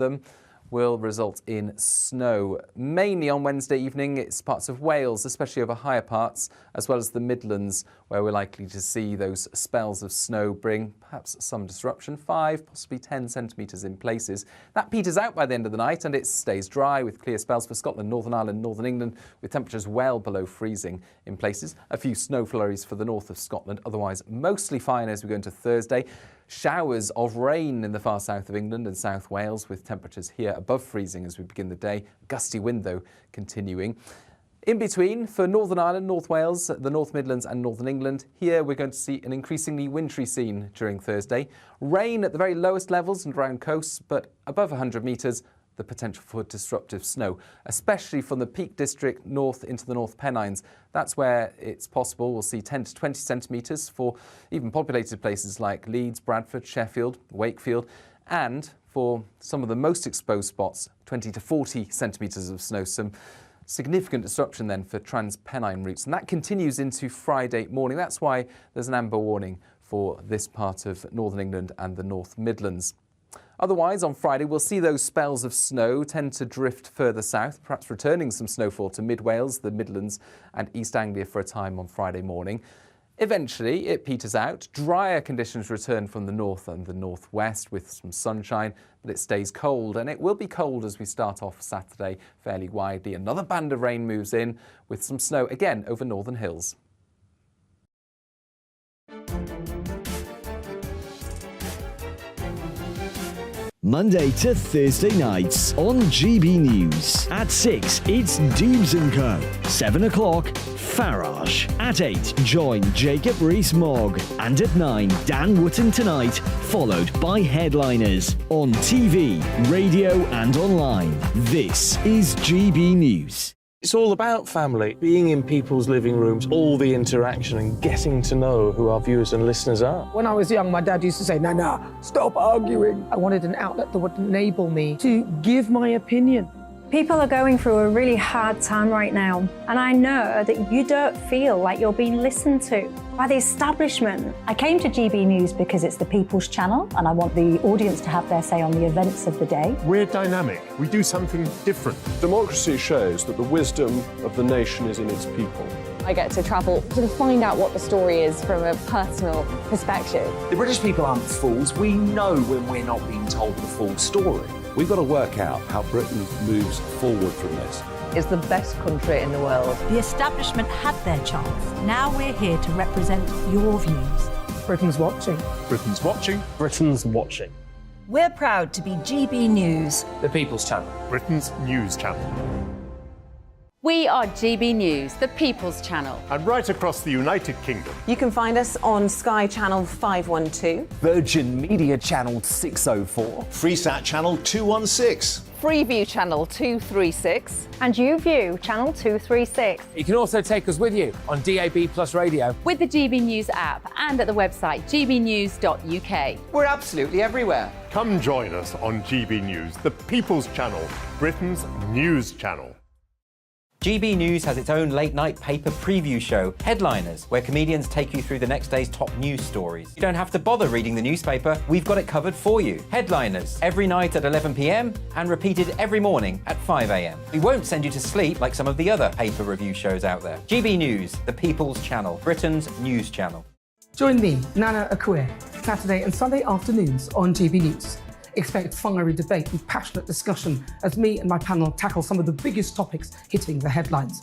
them will result in snow. Mainly on Wednesday evening, it's parts of Wales, especially over higher parts, as well as the Midlands, where we're likely to see those spells of snow bring perhaps some disruption, 5, possibly 10 centimetres in places. That peters out by the end of the night and it stays dry with clear spells for Scotland, Northern Ireland, Northern England, with temperatures well below freezing in places. A few snow flurries for the north of Scotland, otherwise mostly fine as we go into Thursday. Showers of rain in the far south of England and South Wales, with temperatures here above freezing as we begin the day. Gusty wind, though, continuing. In between, for Northern Ireland, North Wales, the North Midlands and Northern England, here we're going to see an increasingly wintry scene during Thursday. Rain at the very lowest levels and around coasts, but above 100 metres, the potential for disruptive snow, especially from the Peak District north into the North Pennines. That's where it's possible we'll see 10 to 20 centimetres for even populated places like Leeds, Bradford, Sheffield, Wakefield, and for some of the most exposed spots, 20 to 40 centimetres of snow. Some significant disruption then for Trans-Pennine routes, and that continues into Friday morning. That's why there's an amber warning for this part of Northern England and the North Midlands. Otherwise, on Friday, we'll see those spells of snow tend to drift further south, perhaps returning some snowfall to mid-Wales, the Midlands and East Anglia for a time on Friday morning. Eventually, it peters out. Drier conditions return from the north and the northwest with some sunshine, but it stays cold, and it will be cold as we start off Saturday fairly widely. Another band of rain moves in with some snow again over northern hills. Monday to Thursday nights on GB News. At 6, it's Dubes & Co. 7 o'clock, Farage. At 8, join Jacob Rees-Mogg. And at 9, Dan Wootton Tonight, followed by Headliners. On TV, radio and online. This is GB News. It's all about family, being in people's living rooms, all the interaction and getting to know who our viewers and listeners are. When I was young, my dad used to say, Nana, stop arguing. I wanted an outlet that would enable me to give my opinion. People are going through a really hard time right now, and I know that you don't feel like you're being listened to by the establishment. I came to GB News because it's the People's Channel, and I want the audience to have their say on the events of the day. We're dynamic. We do something different. Democracy shows that the wisdom of the nation is in its people. I get to travel to find out what the story is from a personal perspective. The British people aren't fools. We know when we're not being told the full story. We've got to work out how Britain moves forward from this. It's the best country in the world. The establishment had their chance. Now we're here to represent your views. Britain's watching. Britain's watching. Britain's watching. We're proud to be GB News. The People's Channel. Britain's news channel. We are GB News, the People's Channel. And right across the United Kingdom. You can find us on Sky Channel 512. Virgin Media Channel 604. Freesat Channel 216. Freeview Channel 236. And YouView Channel 236. You can also take us with you on DAB Plus Radio. With the GB News app and at the website gbnews.uk. We're absolutely everywhere. Come join us on GB News, the People's Channel, Britain's news channel. GB News has its own late-night paper preview show, Headliners, where comedians take you through the next day's top news stories. You don't have to bother reading the newspaper, we've got it covered for you. Headliners, every night at 11 p.m. and repeated every morning at 5 a.m. We won't send you to sleep like some of the other paper review shows out there. GB News, the People's Channel, Britain's news channel. Join me, Nana Akue, Saturday and Sunday afternoons on GB News. Expect fiery debate and passionate discussion as me and my panel tackle some of the biggest topics hitting the headlines.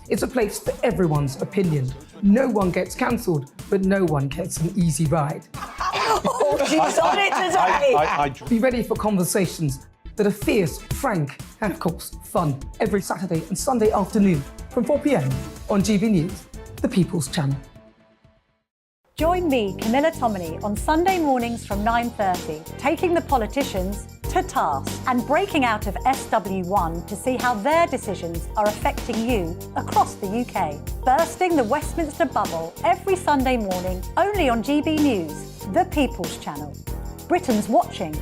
It's a place for everyone's opinion. No one gets cancelled, but no one gets an easy ride. Oh, she's on it today! Be ready for conversations that are fierce, frank, and of course, fun. Every Saturday and Sunday afternoon from 4 p.m. on GB News, the People's Channel. Join me, Camilla Tominey, on Sunday mornings from 9:30, taking the politicians to task and breaking out of SW1 to see how their decisions are affecting you across the UK. Bursting the Westminster bubble every Sunday morning, only on GB News, the People's Channel. Britain's watching.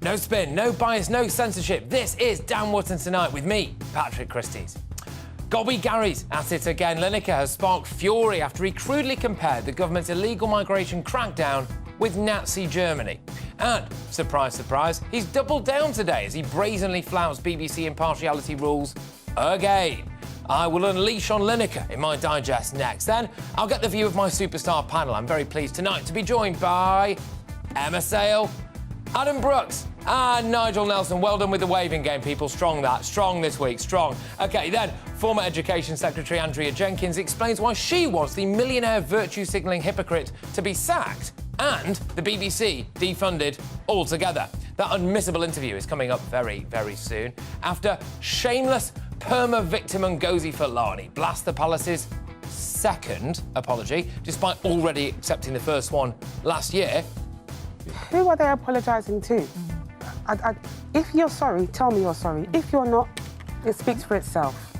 No spin, no bias, no censorship. This is Dan Wootton Tonight with me, Patrick Christie's. Gobby Gary's at it again. Lineker has sparked fury after he crudely compared the government's illegal migration crackdown with Nazi Germany. And, surprise, surprise, he's doubled down today as he brazenly flouts BBC impartiality rules again. I will unleash on Lineker in my digest next. Then I'll get the view of my superstar panel. I'm very pleased tonight to be joined by Emma Sale, Adam Brooks and Nigel Nelson. Well done with the waving game, people. Strong that. Strong this week. Strong. OK, then former Education Secretary Andrea Jenkins explains why she wants the millionaire virtue-signalling hypocrite to be sacked and the BBC defunded altogether. That unmissable interview is coming up very, very soon. After shameless perma-victim Ngozi Fulani blasts the palace's second apology, despite already accepting the first one last year. Who are they apologising to? If you're sorry, tell me you're sorry. If you're not, it speaks for itself.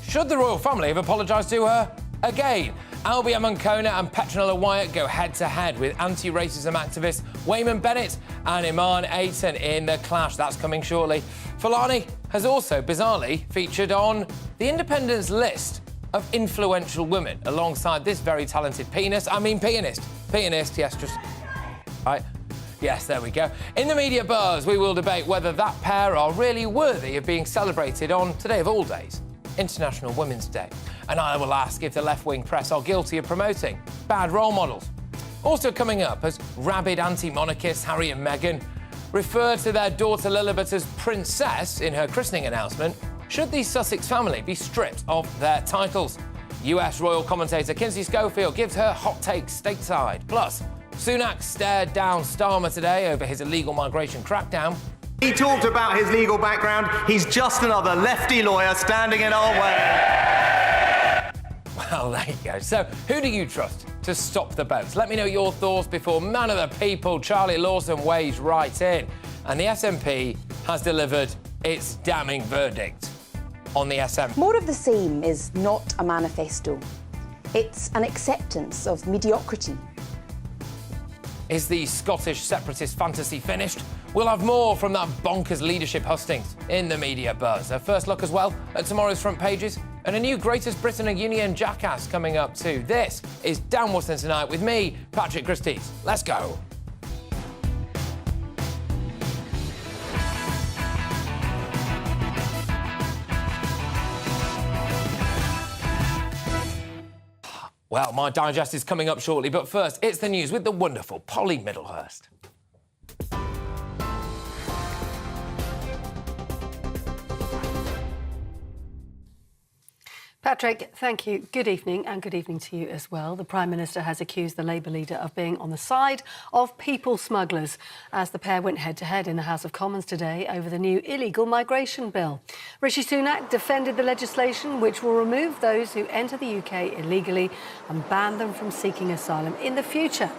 Should the royal family have apologised to her again? Albie Amonkona and Petronella Wyatt go head-to-head with anti-racism activists Wayman Bennett and Iman Ayton in the clash. That's coming shortly. Fulani has also, bizarrely, featured on The Independent's list of influential women, alongside this very talented pianist, yes, just... Right. Yes, there we go. In the media buzz, we will debate whether that pair are really worthy of being celebrated on, today of all days, International Women's Day. And I will ask if the left-wing press are guilty of promoting bad role models. Also coming up, as rabid anti-monarchists Harry and Meghan refer to their daughter Lilibet as princess in her christening announcement, should the Sussex family be stripped of their titles? US royal commentator Kinsey Schofield gives her hot take stateside. Plus, Sunak stared down Starmer today over his illegal migration crackdown. He talked about his legal background. He's just another lefty lawyer standing in our way. Well, there you go. So, who do you trust to stop the boats? Let me know your thoughts before man of the people Charlie Lawson weighs right in. And the SNP has delivered its damning verdict on the SM. More of the same is not a manifesto. It's an acceptance of mediocrity. Is the Scottish separatist fantasy finished? We'll have more from that bonkers leadership hustings in the media buzz. A first look as well at tomorrow's front pages and a new Greatest Britain and Union jackass coming up too. This is Dan Wootton Tonight with me, Patrick Christie's. Let's go. Well, my digest is coming up shortly, but first, it's the news with the wonderful Polly Middlehurst. Patrick, thank you. Good evening, and good evening to you as well. The Prime Minister has accused the Labour leader of being on the side of people smugglers as the pair went head-to-head in the House of Commons today over the new illegal migration bill. Rishi Sunak defended the legislation which will remove those who enter the UK illegally and ban them from seeking asylum in the future.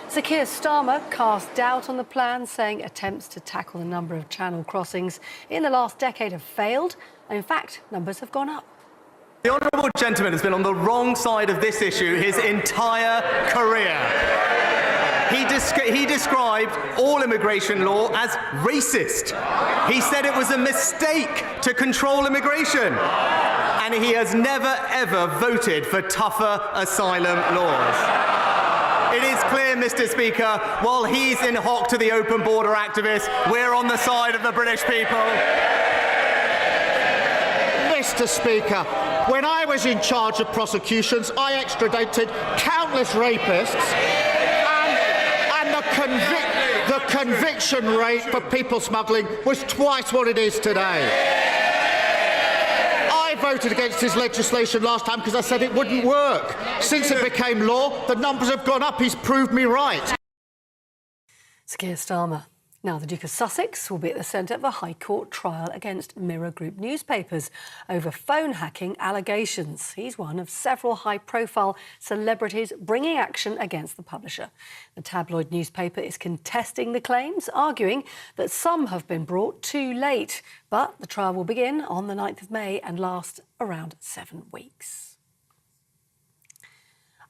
Sir Keir Starmer cast doubt on the plan, saying attempts to tackle the number of channel crossings in the last decade have failed, and in fact, numbers have gone up. The honourable gentleman has been on the wrong side of this issue his entire career. He described all immigration law as racist. He said it was a mistake to control immigration. And he has never, ever voted for tougher asylum laws. It is clear, Mr. Speaker, while he's in hock to the open border activists, we're on the side of the British people. Mr. Speaker, when I was in charge of prosecutions, I extradited countless rapists, and the conviction rate for people smuggling was twice what it is today. I voted against his legislation last time because I said it wouldn't work. Since it became law, the numbers have gone up. He's proved me right. Sir Keir Starmer. Now, the Duke of Sussex will be at the centre of a High Court trial against Mirror Group newspapers over phone hacking allegations. He's one of several high-profile celebrities bringing action against the publisher. The tabloid newspaper is contesting the claims, arguing that some have been brought too late. But the trial will begin on the 9th of May and last around 7 weeks.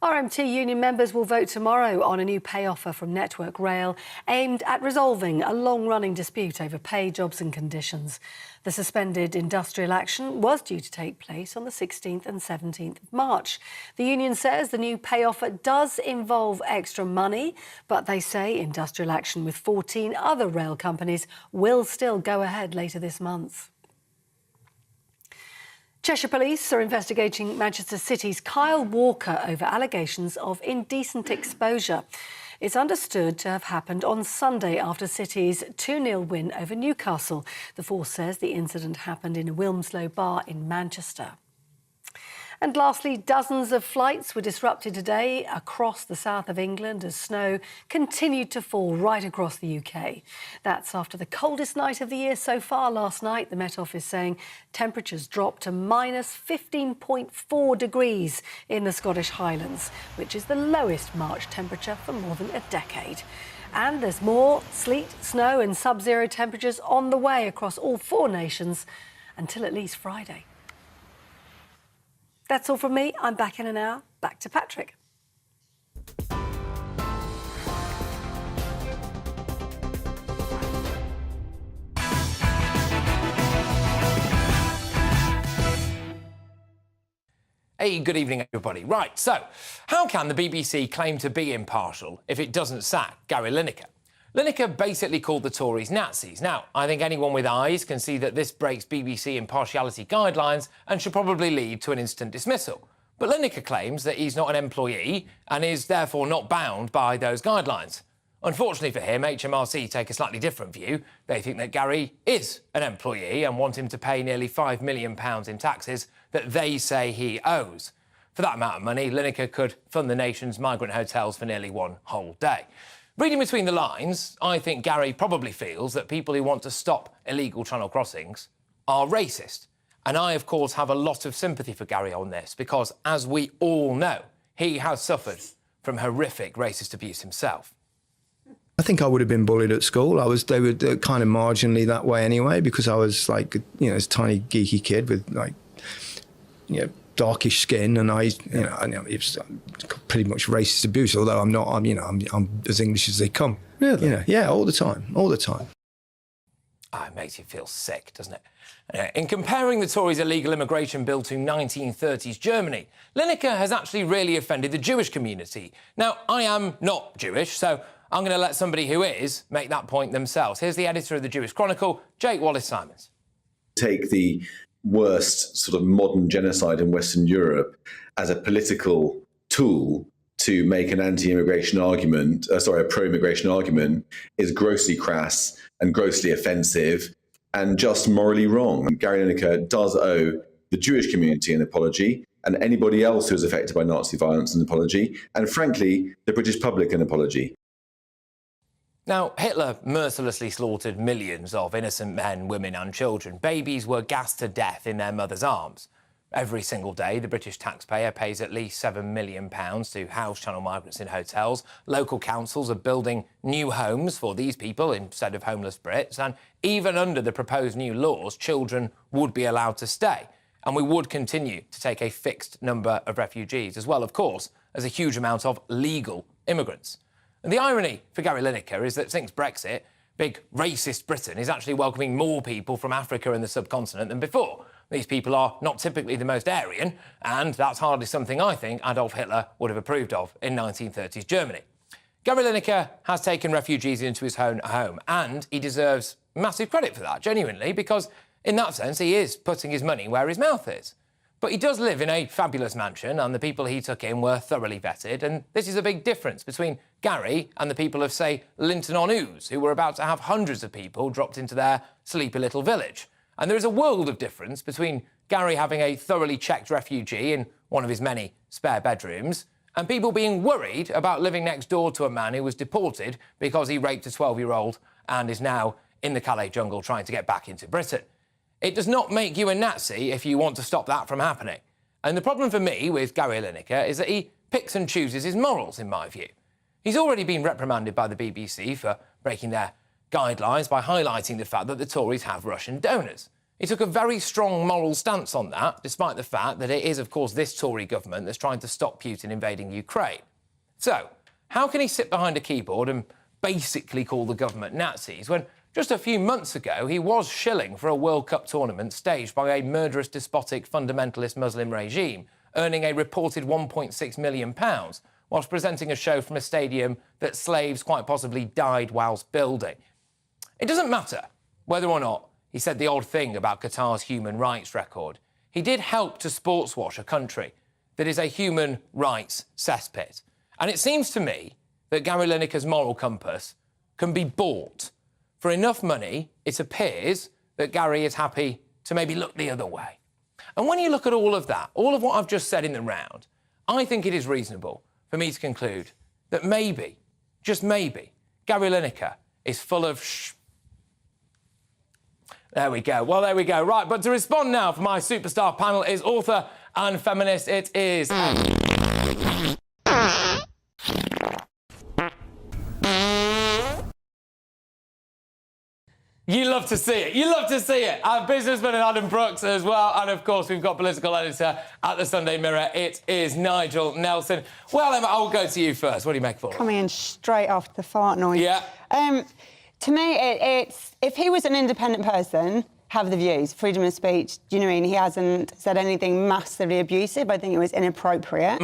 RMT union members will vote tomorrow on a new pay offer from Network Rail aimed at resolving a long-running dispute over pay, jobs and conditions. The suspended industrial action was due to take place on the 16th and 17th of March. The union says the new pay offer does involve extra money, but they say industrial action with 14 other rail companies will still go ahead later this month. Cheshire Police are investigating Manchester City's Kyle Walker over allegations of indecent exposure. It's understood to have happened on Sunday after City's 2-0 win over Newcastle. The force says the incident happened in a Wilmslow bar in Manchester. And lastly, dozens of flights were disrupted today across the south of England as snow continued to fall right across the UK. That's after the coldest night of the year so far last night. The Met Office saying temperatures dropped to minus 15.4 degrees in the Scottish Highlands, which is the lowest March temperature for more than a decade. And there's more sleet, snow and sub-zero temperatures on the way across all 4 nations until at least Friday. That's all from me. I'm back in an hour. Back to Patrick. Hey, good evening, everybody. Right, so how can the BBC claim to be impartial if it doesn't sack Gary Lineker? Lineker basically called the Tories Nazis. Now, I think anyone with eyes can see that this breaks BBC impartiality guidelines and should probably lead to an instant dismissal. But Lineker claims that he's not an employee and is therefore not bound by those guidelines. Unfortunately for him, HMRC take a slightly different view. They think that Gary is an employee and want him to pay nearly £5 million in taxes that they say he owes. For that amount of money, Lineker could fund the nation's migrant hotels for nearly one whole day. Reading between the lines, I think Gary probably feels that people who want to stop illegal channel crossings are racist. And I, of course, have a lot of sympathy for Gary on this because, as we all know, he has suffered from horrific racist abuse himself. I think I would have been bullied at school. They were kind of marginally that way anyway, because I was like, this tiny geeky kid with darkish skin, and it was pretty much racist abuse. Although I'm as English as they come. Really? Yeah, all the time. It makes you feel sick, doesn't it? In comparing the Tories' illegal immigration bill to 1930s Germany, Lineker has actually really offended the Jewish community. Now, I am not Jewish, so I'm going to let somebody who is make that point themselves. Here's the editor of the Jewish Chronicle, Jake Wallace-Simons. Take the worst sort of modern genocide in Western Europe as a political tool to make an anti-immigration argument, a pro-immigration argument, is grossly crass and grossly offensive and just morally wrong. Gary Lineker does owe the Jewish community an apology, and anybody else who was affected by Nazi violence an apology, and frankly, the British public an apology. Now, Hitler mercilessly slaughtered millions of innocent men, women and children. Babies were gassed to death in their mother's arms. Every single day, the British taxpayer pays at least £7 million to house channel migrants in hotels. Local councils are building new homes for these people instead of homeless Brits. And even under the proposed new laws, children would be allowed to stay. And we would continue to take a fixed number of refugees, as well, of course, as a huge amount of legal immigrants. And the irony for Gary Lineker is that since Brexit, big racist Britain is actually welcoming more people from Africa and the subcontinent than before. These people are not typically the most Aryan, and that's hardly something I think Adolf Hitler would have approved of in 1930s Germany. Gary Lineker has taken refugees into his own home, and he deserves massive credit for that, genuinely, because in that sense he is putting his money where his mouth is. But he does live in a fabulous mansion, and the people he took in were thoroughly vetted, and this is a big difference between Gary and the people of, say, Linton-on-Ouse, who were about to have hundreds of people dropped into their sleepy little village. And there is a world of difference between Gary having a thoroughly checked refugee in one of his many spare bedrooms and people being worried about living next door to a man who was deported because he raped a 12-year-old and is now in the Calais jungle trying to get back into Britain. It does not make you a Nazi if you want to stop that from happening. And the problem for me with Gary Lineker is that he picks and chooses his morals, in my view. He's already been reprimanded by the BBC for breaking their guidelines by highlighting the fact that the Tories have Russian donors. He took a very strong moral stance on that, despite the fact that it is, of course, this Tory government that's trying to stop Putin invading Ukraine. So, how can he sit behind a keyboard and basically call the government Nazis when just a few months ago he was shilling for a World Cup tournament staged by a murderous, despotic, fundamentalist Muslim regime, earning a reported £1.6 million, whilst presenting a show from a stadium that slaves quite possibly died whilst building? It doesn't matter whether or not he said the odd thing about Qatar's human rights record. He did help to sportswash a country that is a human rights cesspit. And it seems to me that Gary Lineker's moral compass can be bought. For enough money, it appears that Gary is happy to maybe look the other way. And when you look at all of that, all of what I've just said in the round, I think it is reasonable for me to conclude that maybe, just maybe, Gary Lineker is full of There we go. Well, there we go. Right, but to respond now for my superstar panel is author and feminist. It is... You love to see it. You love to see it. Our businessman and Adam Brooks as well. And, of course, we've got political editor at the Sunday Mirror. It is Nigel Nelson. Well, Emma, I'll go to you first. What do you make for it? Coming in straight after the fart noise. Yeah. To me, it's... If he was an independent person, have the views, freedom of speech, do you know what I mean? He hasn't said anything massively abusive. I think it was inappropriate.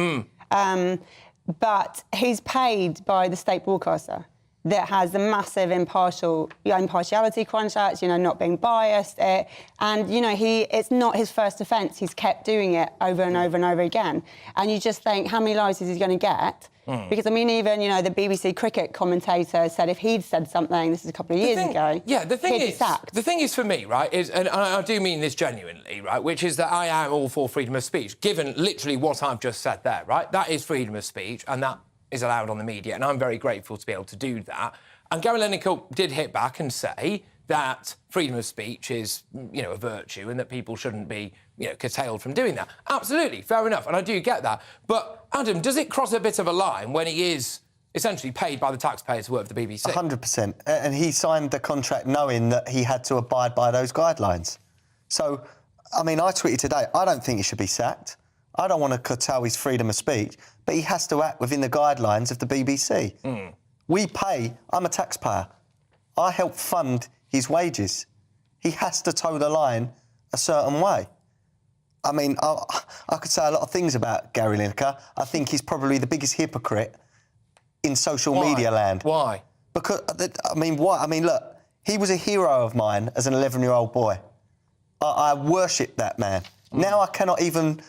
But he's paid by the state broadcaster that has a massive impartiality contract, you know, not being biased. And, you know, it's not his first offence. He's kept doing it over and over and over again. And you just think, how many lives is he going to get? Because, I mean, even, you know, the BBC cricket commentator said if he'd said something, this is a couple of years ago, he'd be sacked. The thing is, for me, right, is, and I do mean this genuinely, right, which is that I am all for freedom of speech, given literally what I've just said there, right? That is freedom of speech, and that is allowed on the media, and I'm very grateful to be able to do that. And Gary Lineker did hit back and say that freedom of speech is, you know, a virtue and that people shouldn't be, you know, curtailed from doing that. Absolutely, fair enough, and I do get that. But, Adam, does it cross a bit of a line when he is essentially paid by the taxpayers to work for the BBC? 100%. And he signed the contract knowing that he had to abide by those guidelines. So, I mean, I tweeted today, I don't think he should be sacked. I don't want to curtail his freedom of speech, but he has to act within the guidelines of the BBC. We pay, I'm a taxpayer. I help fund his wages. He has to toe the line a certain way. I mean, I could say a lot of things about Gary Lineker. I think he's probably the biggest hypocrite in social media land. Why? Because, I mean, why? I mean, look, he was a hero of mine as an 11-year-old boy. I worship that man. Now I cannot even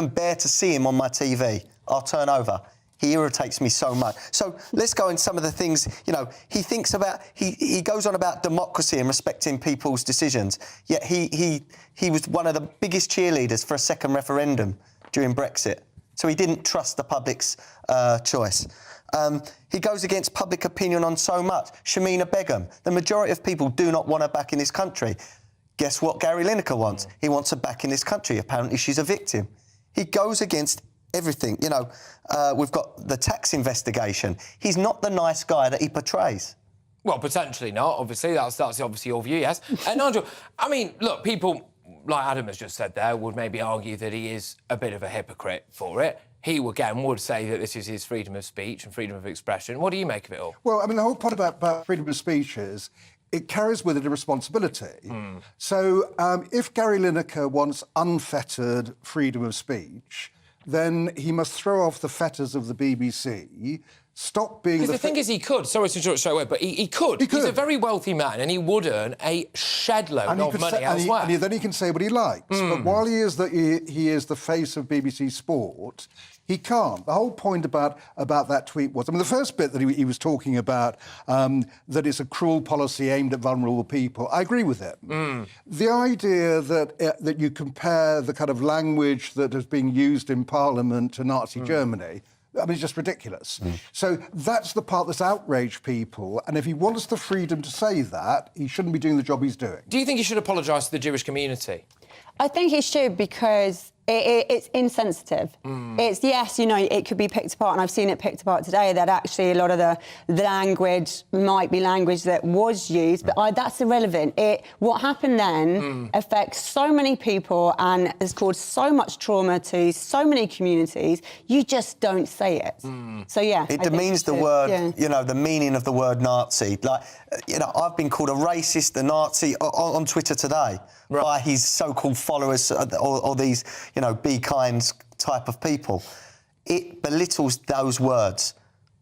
bear to see him on my TV. I'll turn over. He irritates me so much. So let's go in some of the things, you know, he thinks about, he goes on about democracy and respecting people's decisions, yet he was one of the biggest cheerleaders for a second referendum during Brexit. So he didn't trust the public's choice. He goes against public opinion on so much. Shamina Begum, the majority of people do not want her back in this country. Guess what Gary Lineker wants? He wants her back in this country. Apparently she's a victim. He goes against everything. You know, we've got the tax investigation. He's not the nice guy that he portrays. Well, potentially not, obviously. That's obviously your view, yes. And Nigel, I mean, look, people, like Adam has just said there, would maybe argue that he is a bit of a hypocrite for it. He, again, would say that this is his freedom of speech and freedom of expression. What do you make of it all? Well, I mean, the whole point about freedom of speech is it carries with it a responsibility. So if Gary Lineker wants unfettered freedom of speech, then he must throw off the fetters of the BBC, stop being... Because the thing is, he could. Sorry to interrupt straight away, but he could. He's a very wealthy man, and he would earn a shed load of money elsewhere. And then he can say what he likes. But while he is the face of BBC Sport, he can't. The whole point about that tweet was... I mean, the first bit that he was talking about, that it's a cruel policy aimed at vulnerable people, I agree with it. The idea that you compare the kind of language that is being used in Parliament to Nazi Germany... I mean, it's just ridiculous. So that's the part that's outraged people. And if he wants the freedom to say that, he shouldn't be doing the job he's doing. Do you think he should apologise to the Jewish community? I think he should, because It's insensitive. It's, yes, you know, it could be picked apart, and I've seen it picked apart today, that actually a lot of the language might be language that was used, but that's irrelevant. What happened then affects so many people and has caused so much trauma to so many communities. You just don't say it. So, yeah. It demeans the word, you know, the meaning of the word Nazi. Like, you know, I've been called a racist, a Nazi on Twitter today by his so-called followers or these, you know, be kind type of people. It belittles those words.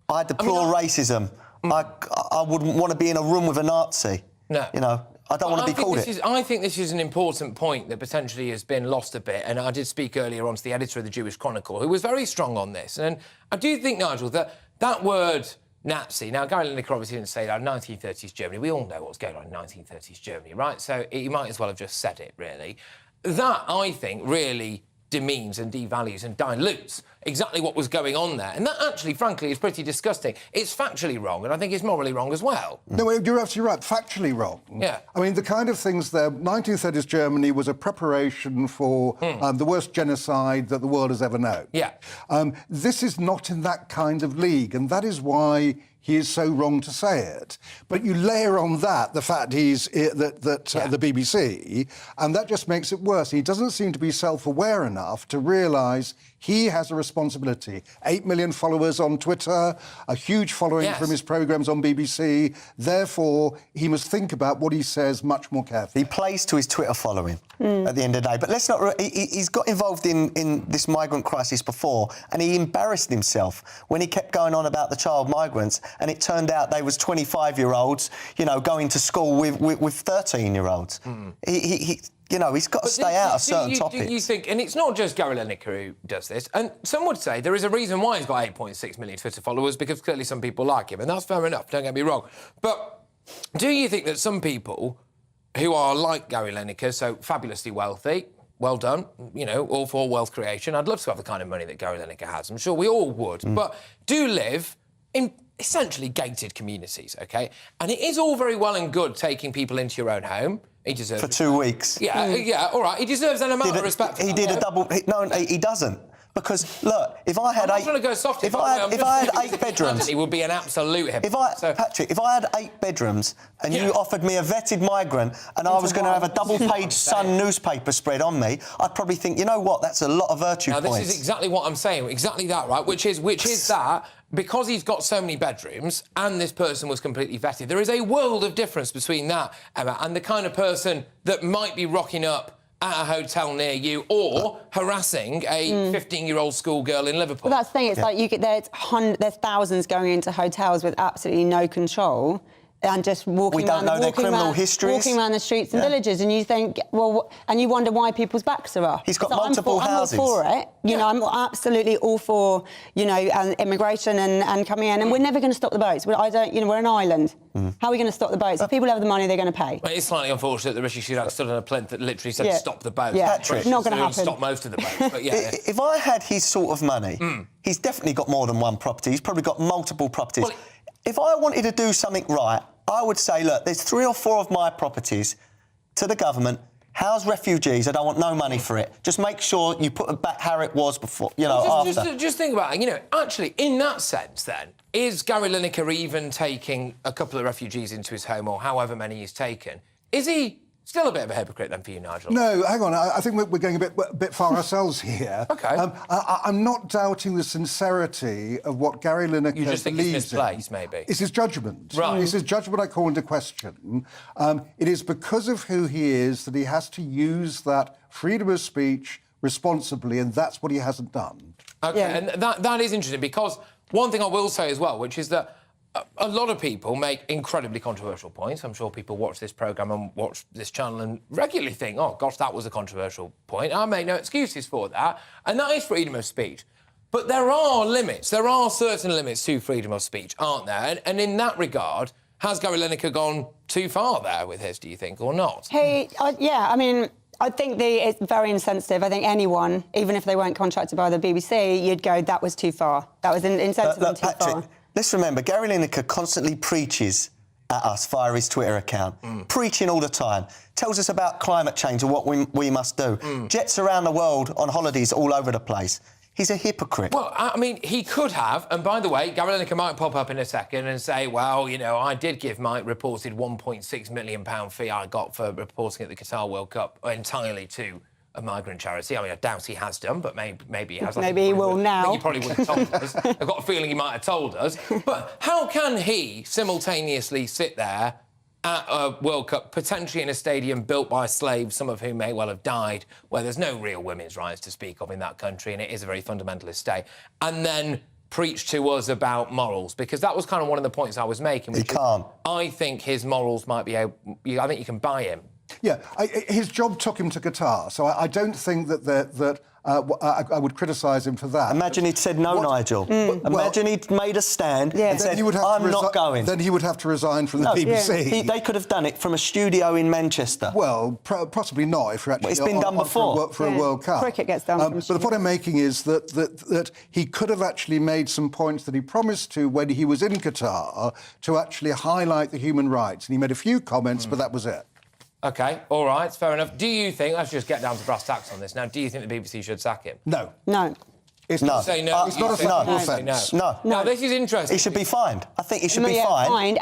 I deplore racism. I wouldn't want to be in a room with a Nazi. No. You know, I don't want to be called it. I think this is an important point that potentially has been lost a bit, and I did speak earlier on to the editor of the Jewish Chronicle, who was very strong on this. And I do think, Nigel, that word Nazi, now Gary Lineker obviously didn't say that, 1930s Germany, we all know what's going on in 1930s Germany, right? So he might as well have just said it, really. That, I think, really demeans and devalues and dilutes exactly what was going on there. And that actually, frankly, is pretty disgusting. It's factually wrong, and I think it's morally wrong as well. No, you're absolutely right. Factually wrong. Yeah. I mean, the kind of things there, 1930s Germany was a preparation for the worst genocide that the world has ever known. Yeah. This is not in that kind of league, and that is why he is so wrong to say it. But you layer on that the fact he's the BBC, and that just makes it worse. He doesn't seem to be self-aware enough to realise he has a responsibility. 8 million followers on Twitter, a huge following from his programmes on BBC. Therefore, he must think about what he says much more carefully. He plays to his Twitter following at the end of the day. But let's not... He's got involved in this migrant crisis before, and he embarrassed himself when he kept going on about the child migrants, and it turned out they was 25-year-olds, you know, going to school with 13-year-olds. You know, he's got to stay out of certain topics. Do you think, and it's not just Gary Lineker who does this, and some would say there is a reason why he's got 8.6 million Twitter followers, because clearly some people like him, and that's fair enough, don't get me wrong. But do you think that some people who are like Gary Lineker, so fabulously wealthy, well done, you know, all for wealth creation, I'd love to have the kind of money that Gary Lineker has, I'm sure we all would, but do live in essentially gated communities, OK? And it is all very well and good taking people into your own home. He deserves... For 2 weeks. Yeah, all right. He deserves an amount of respect. He did a double... No, he doesn't. Because, look, if I had I'm not trying to go soft. If I had 8 bedrooms... He would be an absolute hypocrite. Patrick, if I had 8 bedrooms and you offered me a vetted migrant and I was going to have a double-page Sun newspaper spread on me, I'd probably think, you know what, that's a lot of virtue points. Now, this is exactly what I'm saying. Exactly that, right? Which is that... Because he's got so many bedrooms and this person was completely vetted, there is a world of difference between that, Emma, and the kind of person that might be rocking up at a hotel near you or harassing a 15-year-old schoolgirl in Liverpool. Well, that's the thing. It's like there's thousands going into hotels with absolutely no control. And just walking around the streets and villages, and you think, well, and you wonder why people's backs are up. He's got multiple houses. I'm all for it. You know, I'm absolutely all for, you know, immigration and coming in, and we're never going to stop the boats. We're an island. How are we going to stop the boats? If people have the money, they're going to pay. Well, it's slightly unfortunate that Rishi Sunak stood on a plinth that literally said stop the boats. Yeah, Patrick, not going to happen. Stop most of the boats, but yeah. If I had his sort of money, he's definitely got more than one property. He's probably got multiple properties. Well, if I wanted to do something right, I would say, look, there's 3 or 4 of my properties to the government. House refugees, I don't want no money for it. Just make sure you put it back how it was before, you know, after. Just think about it. You know, actually, in that sense, then, is Gary Lineker even taking a couple of refugees into his home, or however many he's taken? Is he still a bit of a hypocrite, then, for you, Nigel? No, hang on. I think we're going a bit far ourselves here. OK. I'm not doubting the sincerity of what Gary Lineker believes in. You just think it's misplaced, maybe? It's his judgment. Right. It's his judgment I call into question. It is because of who he is that he has to use that freedom of speech responsibly, and that's what he hasn't done. OK, and that is interesting, because one thing I will say as well, which is that a lot of people make incredibly controversial points. I'm sure people watch this programme and watch this channel and regularly think, oh, gosh, that was a controversial point. I make no excuses for that. And that is freedom of speech. But there are limits. There are certain limits to freedom of speech, aren't there? And in that regard, has Gary Lineker gone too far there with his, do you think, or not? I mean... I think it's very insensitive. I think anyone, even if they weren't contracted by the BBC, you'd go, that was too far. That was insensitive and too far. Let's remember, Gary Lineker constantly preaches at us via his Twitter account, preaching all the time, tells us about climate change and what we must do, jets around the world on holidays all over the place. He's a hypocrite. Well, I mean, he could have, and by the way, Gary Lineker might pop up in a second and say, well, you know, I did give my reported £1.6 million fee I got for reporting at the Qatar World Cup entirely to a migrant charity. I mean, I doubt he has done, but maybe he has. Maybe he will now. I think he probably would have told us. I've got a feeling he might have told us. But how can he simultaneously sit there at a World Cup, potentially in a stadium built by slaves, some of whom may well have died, where there's no real women's rights to speak of in that country, and it is a very fundamentalist state, and then preach to us about morals? Because that was kind of one of the points I was making. He can't. I think his morals might be able... I think you can buy him. Yeah, his job took him to Qatar, so I don't think that I would criticise him for that. Imagine he'd said no, Nigel. Imagine he'd made a stand and said, I'm not going. Then he would have to resign from the BBC. They could have done it from a studio in Manchester. Well, possibly not if you're actually it's been done before. For a World Cup. Cricket gets done. But the point I'm making is that he could have actually made some points that he promised to when he was in Qatar to actually highlight the human rights. And he made a few comments, but that was it. OK, all right, fair enough. Do you think... Let's just get down to brass tacks on this now. Do you think the BBC should sack him? No. No. It's no. Say no. It's not a flagrant offence. No. Now, this is interesting. He should be fined. I think he should be fined.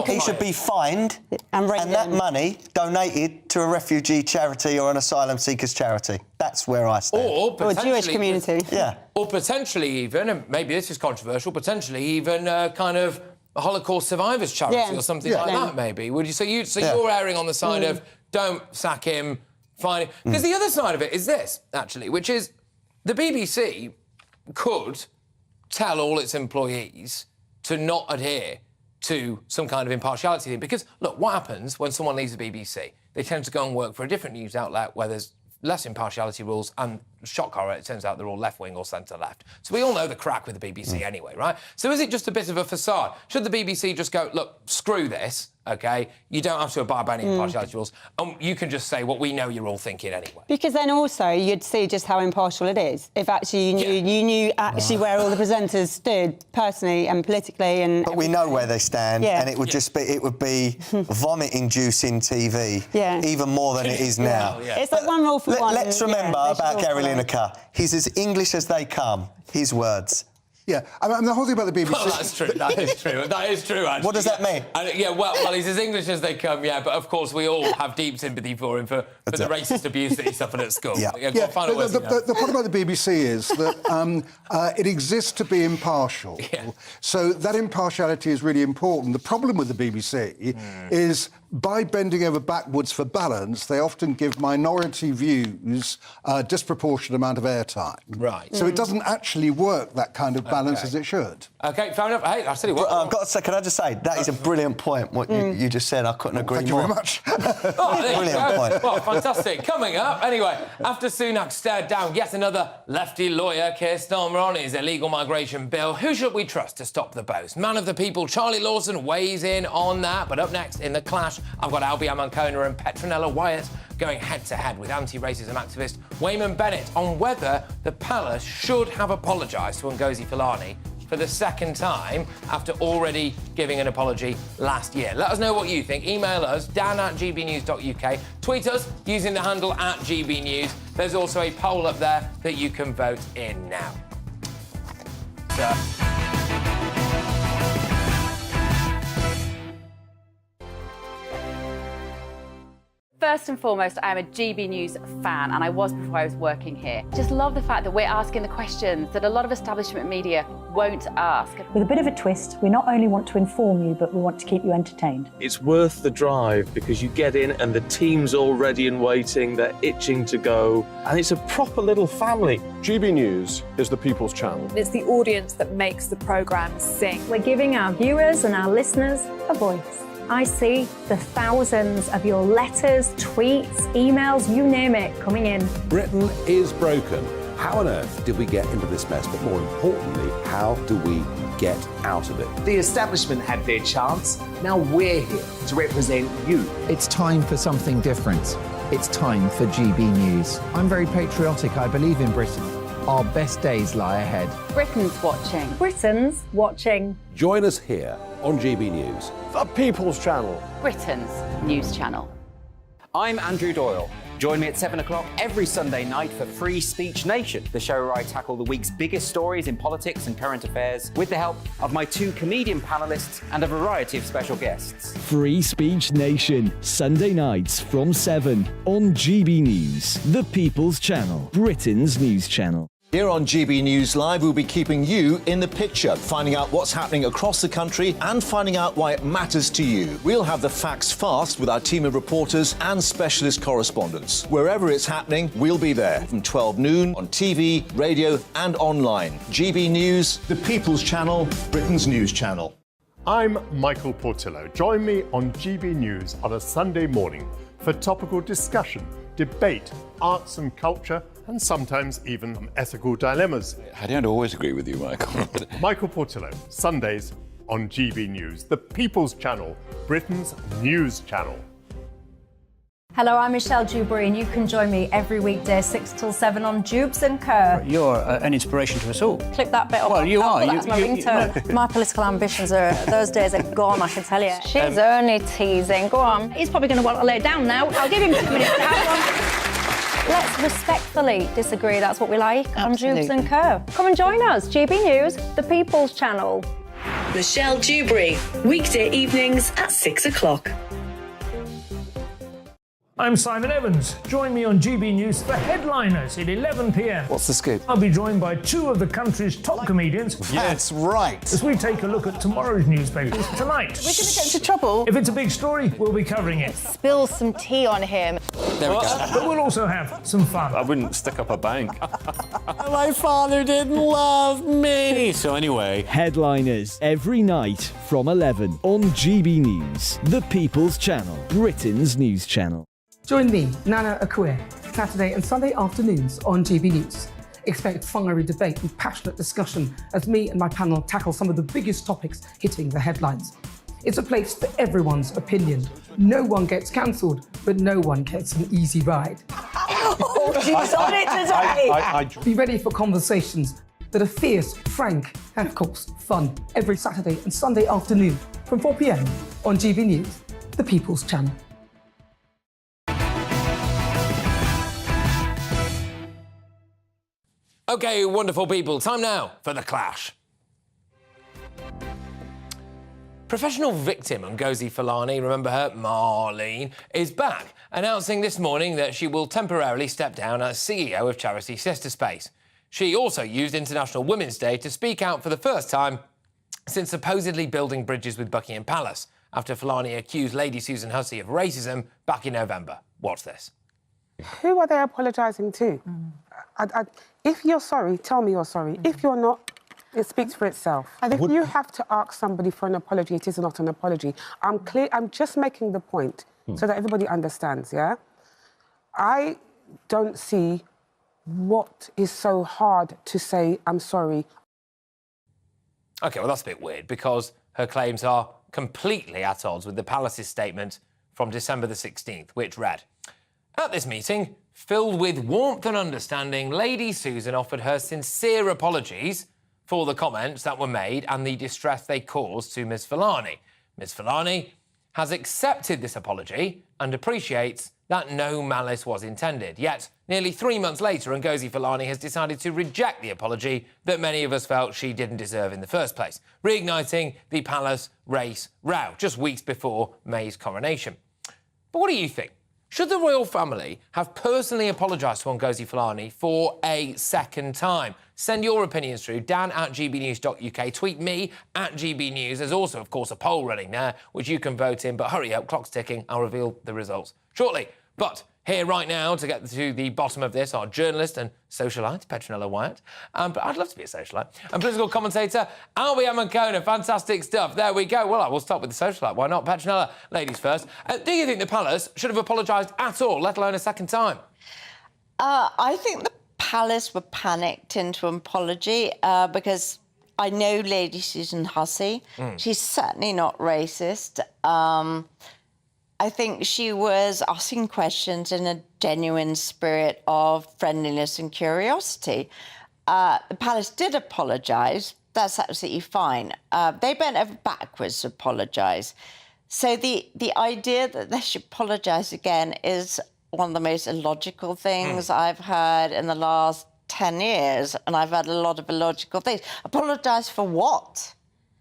He should be fined and that money donated to a refugee charity or an asylum seekers charity. That's where I stand. Or a Jewish community. Yeah. Or potentially even, and maybe this is controversial, potentially even kind of a Holocaust survivors charity or something like that, maybe. Would you? So you're erring on the side of don't sack him, fine him. Because the other side of it is this, actually, which is the BBC could tell all its employees to not adhere to some kind of impartiality thing. Because, look, what happens when someone leaves the BBC? They tend to go and work for a different news outlet where there's less impartiality rules, and shock horror, it turns out they're all left-wing or centre-left. So we all know the crack with the BBC anyway, right? So is it just a bit of a facade? Should the BBC just go, look, screw this, OK? You don't have to abide by any impartiality rules. You can just say what we know you're all thinking anyway. Because then also you'd see just how impartial it is. If actually you knew actually where all the presenters stood personally and politically and... But we know where they stand, and it would just be... It would be vomit-inducing TV, even more than it is now. It's like one rule for one. Let's remember about Gary Lineker. He's as English as they come, his words. Yeah, I mean, the whole thing about the BBC... Well, that's true. That is true. That is true, actually. What does that mean? Well, he's as English as they come, but of course we all have deep sympathy for him for the racist abuse that he suffered at school. The point about the BBC is that it exists to be impartial. So that impartiality is really important. The problem with the BBC is by bending over backwards for balance, they often give minority views a disproportionate amount of airtime. Right. So it doesn't actually work, that kind of balance, as it should. OK, fair enough. Hey, I'll tell you what... I've got to say, can I just say, that is a brilliant point, what you just said. I couldn't agree more. Thank you very much. Brilliant point. Well, fantastic. Coming up, anyway, after Sunak stared down yet another lefty lawyer, Keir Starmer, on his illegal migration bill, who should we trust to stop the boast? Man of the people, Charlie Lawson, weighs in on that. But up next, in the clash, I've got Albion Ancona and Petronella Wyatt going head-to-head with anti-racism activist Wayman Bennett on whether the palace should have apologised to Ngozi Fulani for the second time after already giving an apology last year. Let us know what you think. Email us, dan@gbnews.uk. Tweet us using the handle @GBNews. There's also a poll up there that you can vote in now. First and foremost, I am a GB News fan, and I was before I was working here. Just love the fact that we're asking the questions that a lot of establishment media won't ask. With a bit of a twist, we not only want to inform you, but we want to keep you entertained. It's worth the drive because you get in and the team's all ready and waiting, they're itching to go, and it's a proper little family. GB News is the People's Channel. It's the audience that makes the programme sing. We're giving our viewers and our listeners a voice. I see the thousands of your letters, tweets, emails, you name it, coming in. Britain is broken. How on earth did we get into this mess? But more importantly, how do we get out of it? The establishment had their chance. Now we're here to represent you. It's time for something different. It's time for GB News. I'm very patriotic. I believe in Britain. Our best days lie ahead. Britain's watching. Britain's watching. Join us here on GB News. The People's Channel. Britain's news channel. I'm Andrew Doyle. Join me at 7 o'clock every Sunday night for Free Speech Nation, the show where I tackle the week's biggest stories in politics and current affairs with the help of my 2 comedian panellists and a variety of special guests. Free Speech Nation, Sunday nights from 7 on GB News, the People's Channel, Britain's news channel. Here on GB News Live, we'll be keeping you in the picture, finding out what's happening across the country and finding out why it matters to you. We'll have the facts fast with our team of reporters and specialist correspondents. Wherever it's happening, we'll be there from 12 noon on TV, radio and online. GB News, the People's Channel, Britain's news channel. I'm Michael Portillo. Join me on GB News on a Sunday morning for topical discussion, debate, arts and culture, and sometimes even ethical dilemmas. I don't always agree with you, Michael. Michael Portillo, Sundays on GB News, the People's Channel, Britain's news channel. Hello, I'm Michelle Dewberry, and you can join me every weekday 6 till 7 on Jubes and Kerr. You're an inspiration to us all. Clip that bit up. Well, you are. That's my ringtone. My political ambitions are, those days are gone, I can tell you. She's only teasing. Go on. He's probably going to want to lay down now. I'll give him 2 minutes to have one. Let's respectfully disagree. That's what we like on Jubes and Kerr. Come and join us. GB News, the People's Channel. Michelle Dewberry, weekday evenings at 6 o'clock. I'm Simon Evans. Join me on GB News for Headliners at 11 p.m. What's the scoop? I'll be joined by 2 of the country's top comedians. That's right. As we take a look at tomorrow's newspapers tonight. We're going to get into trouble. If it's a big story, we'll be covering it. Spill some tea on him. There we go. But we'll also have some fun. I wouldn't stick up a bank. My father didn't love me. So anyway. Headliners every night from 11 on GB News, the People's Channel, Britain's news channel. Join me, Nana Akue, Saturday and Sunday afternoons on GB News. Expect fiery debate and passionate discussion as me and my panel tackle some of the biggest topics hitting the headlines. It's a place for everyone's opinion. No one gets cancelled, but no one gets an easy ride. Oh, she's on it today! Be ready for conversations that are fierce, frank, and of course, fun. Every Saturday and Sunday afternoon from 4 p.m. on GB News, the People's Channel. OK, wonderful people, time now for The Clash. Professional victim Ngozi Fulani, remember her, Marlene, is back, announcing this morning that she will temporarily step down as CEO of charity Sister Space. She also used International Women's Day to speak out for the first time since supposedly building bridges with Buckingham Palace, after Fulani accused Lady Susan Hussey of racism back in November. Watch this. Who are they apologising to? If you're sorry, tell me you're sorry. If you're not, it speaks for itself. If you have to ask somebody for an apology, it is not an apology. I'm just making the point so that everybody understands, yeah? I don't see what is so hard to say, I'm sorry. OK, well, that's a bit weird, because her claims are completely at odds with the Palace's statement from December the 16th, which read, "At this meeting, filled with warmth and understanding, Lady Susan offered her sincere apologies for the comments that were made and the distress they caused to Ms Fulani. Ms Fulani has accepted this apology and appreciates that no malice was intended. Yet, nearly 3 months later, Ngozi Fulani has decided to reject the apology that many of us felt she didn't deserve in the first place, reigniting the palace race row just weeks before May's coronation." But what do you think? Should the royal family have personally apologised to Ngozi Fulani for a second time? Send your opinions through, dan@gbnews.uk. Tweet me @GBNews. There's also, of course, a poll running there, which you can vote in. But hurry up, clock's ticking. I'll reveal the results shortly. But here right now to get to the bottom of this are journalist and socialite Petronella Wyatt. But I'd love to be a socialite. And political commentator Albie Amankona. Fantastic stuff. There we go. Well, I will start with the socialite. Why not? Petronella, ladies first. Do you think the palace should have apologised at all, let alone a second time? I think the palace were panicked into an apology because I know Lady Susan Hussey. She's certainly not racist. I think she was asking questions in a genuine spirit of friendliness and curiosity. the palace did apologise. That's absolutely fine. They bent over backwards to apologise. So the idea that they should apologise again is one of the most illogical things I've heard in the last 10 years, and I've had a lot of illogical things. Apologise for what?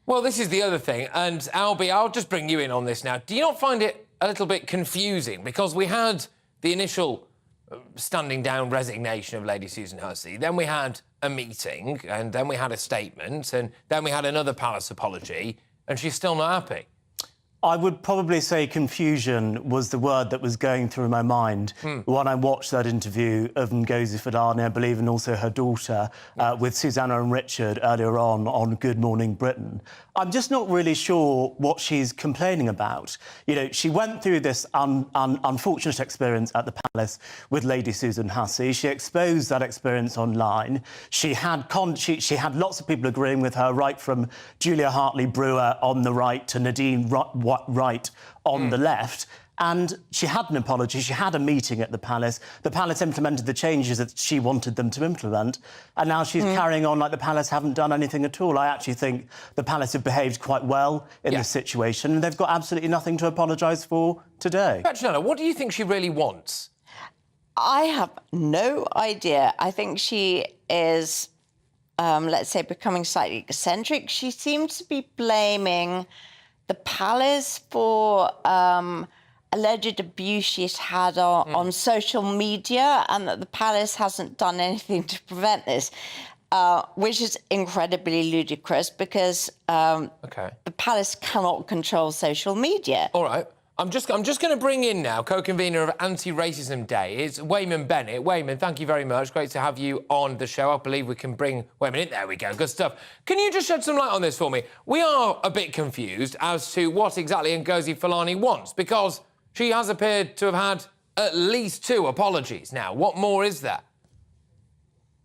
Well, this is the other thing, and Albie, I'll just bring you in on this now. Do you not find it a little bit confusing? Because we had the initial standing down resignation of Lady Susan Hussey, then we had a meeting, and then we had a statement, and then we had another palace apology, and she's still not happy. I would probably say confusion was the word that was going through my mind when I watched that interview of Ngozi Fulani, I believe, and also her daughter, with Susanna and Richard earlier on Good Morning Britain. I'm just not really sure what she's complaining about. You know, she went through this unfortunate experience at the palace with Lady Susan Hussey. She exposed that experience online. She had lots of people agreeing with her, right from Julia Hartley-Brewer on the right to Nadine Wright on the left. And she had an apology. She had a meeting at the palace. The palace implemented the changes that she wanted them to implement. And now she's carrying on like the palace haven't done anything at all. I actually think the palace have behaved quite well in this situation. And they've got absolutely nothing to apologise for today. Petronella, what do you think she really wants? I have no idea. I think she is, let's say, becoming slightly eccentric. She seems to be blaming the palace for alleged abuse she's had on social media, and that the palace hasn't done anything to prevent this, which is incredibly ludicrous because the palace cannot control social media. All right. I'm just going to bring in now co-convener of Anti-Racism Day. It's Wayman Bennett. Wayman, thank you very much. Great to have you on the show. I believe we can bring Wayman in. There we go. Good stuff. Can you just shed some light on this for me? We are a bit confused as to what exactly Ngozi Fulani wants, because she has appeared to have had at least 2 apologies now. What more is there?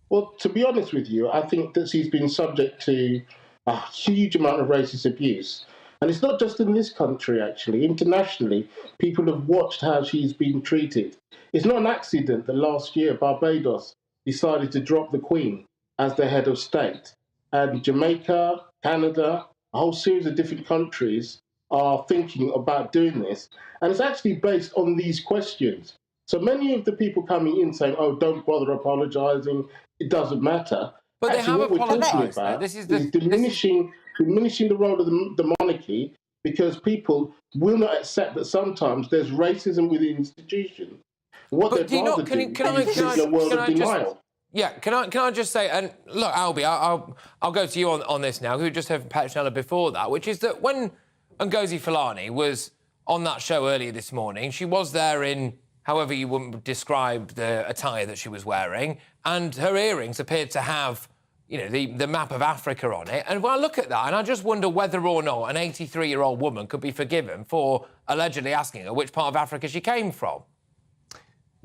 Well, to be honest with you, I think that she's been subject to a huge amount of racist abuse. And it's not just in this country, actually. Internationally, people have watched how she's been treated. It's not an accident that last year Barbados decided to drop the Queen as their head of state. And Jamaica, Canada, a whole series of different countries are thinking about doing this. And it's actually based on these questions. So many of the people coming in saying, oh, don't bother apologising, it doesn't matter. But actually, they have what we're talking apologised. about This is diminishing the role of the monarchy, because people will not accept that sometimes there's racism within institutions. What they'd rather do is live in a world of denial. Can I just say, and look, Albie, I'll go to you on this now, who just heard from Petronella before that, which is that when Ngozi Fulani was on that show earlier this morning, she was there in however you would describe the attire that she was wearing, and her earrings appeared to have, you know, the map of Africa on it. And when I look at that, and I just wonder whether or not an 83-year-old woman could be forgiven for allegedly asking her which part of Africa she came from.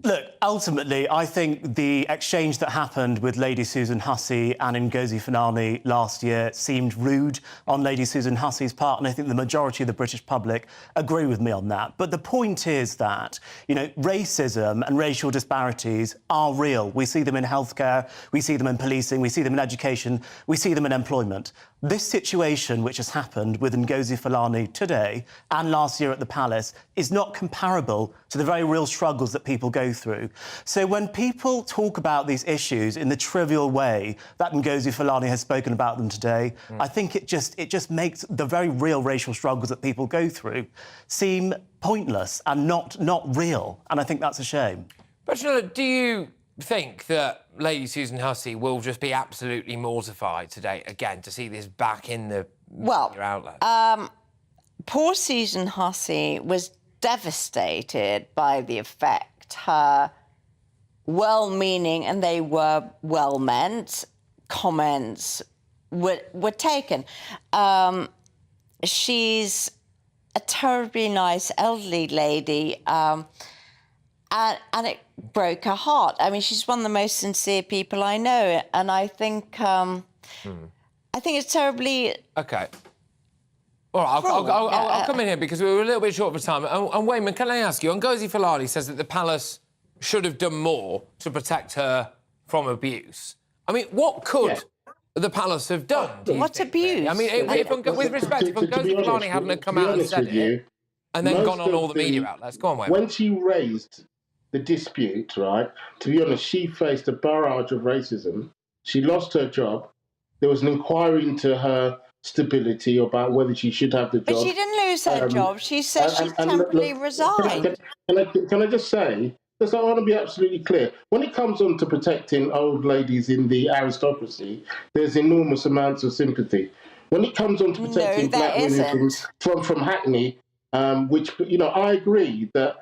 Look, ultimately, I think the exchange that happened with Lady Susan Hussey and Ngozi Fulani last year seemed rude on Lady Susan Hussey's part, and I think the majority of the British public agree with me on that. But the point is that, you know, racism and racial disparities are real. We see them in healthcare, we see them in policing, we see them in education, we see them in employment. This situation which has happened with Ngozi Fulani today and last year at the Palace is not comparable to the very real struggles that people go through. So when people talk about these issues in the trivial way that Ngozi Fulani has spoken about them today, I think it just makes the very real racial struggles that people go through seem pointless and not real. And I think that's a shame. Petronella, do you think that Lady Susan Hussey will just be absolutely mortified today again to see this back in the media outlet? Poor Susan Hussey was devastated by the effect her well-meaning, and they were well-meant, comments were taken. She's a terribly nice elderly lady, and it broke her heart. I mean, she's one of the most sincere people I know, and I think it's terribly... OK. All right, I'll come in here because we were a little bit short of time. And Wayman, can I ask you, Ngozi Fulani says that the palace should have done more to protect her from abuse. I mean, what could the palace have done? What abuse? I mean, with respect, if Ngozi Fulani hadn't come out and said it, and then gone on all the media outlets, go on, Wayne. When she raised the dispute, right, to be honest, she faced a barrage of racism. She lost her job. There was an inquiry into her stability about whether she should have the job. But she didn't lose her job. She said she temporarily resigned. Can I just say, because I want to be absolutely clear, when it comes on to protecting old ladies in the aristocracy, there's enormous amounts of sympathy. When it comes on to protecting black women from Hackney, which, you know, I agree that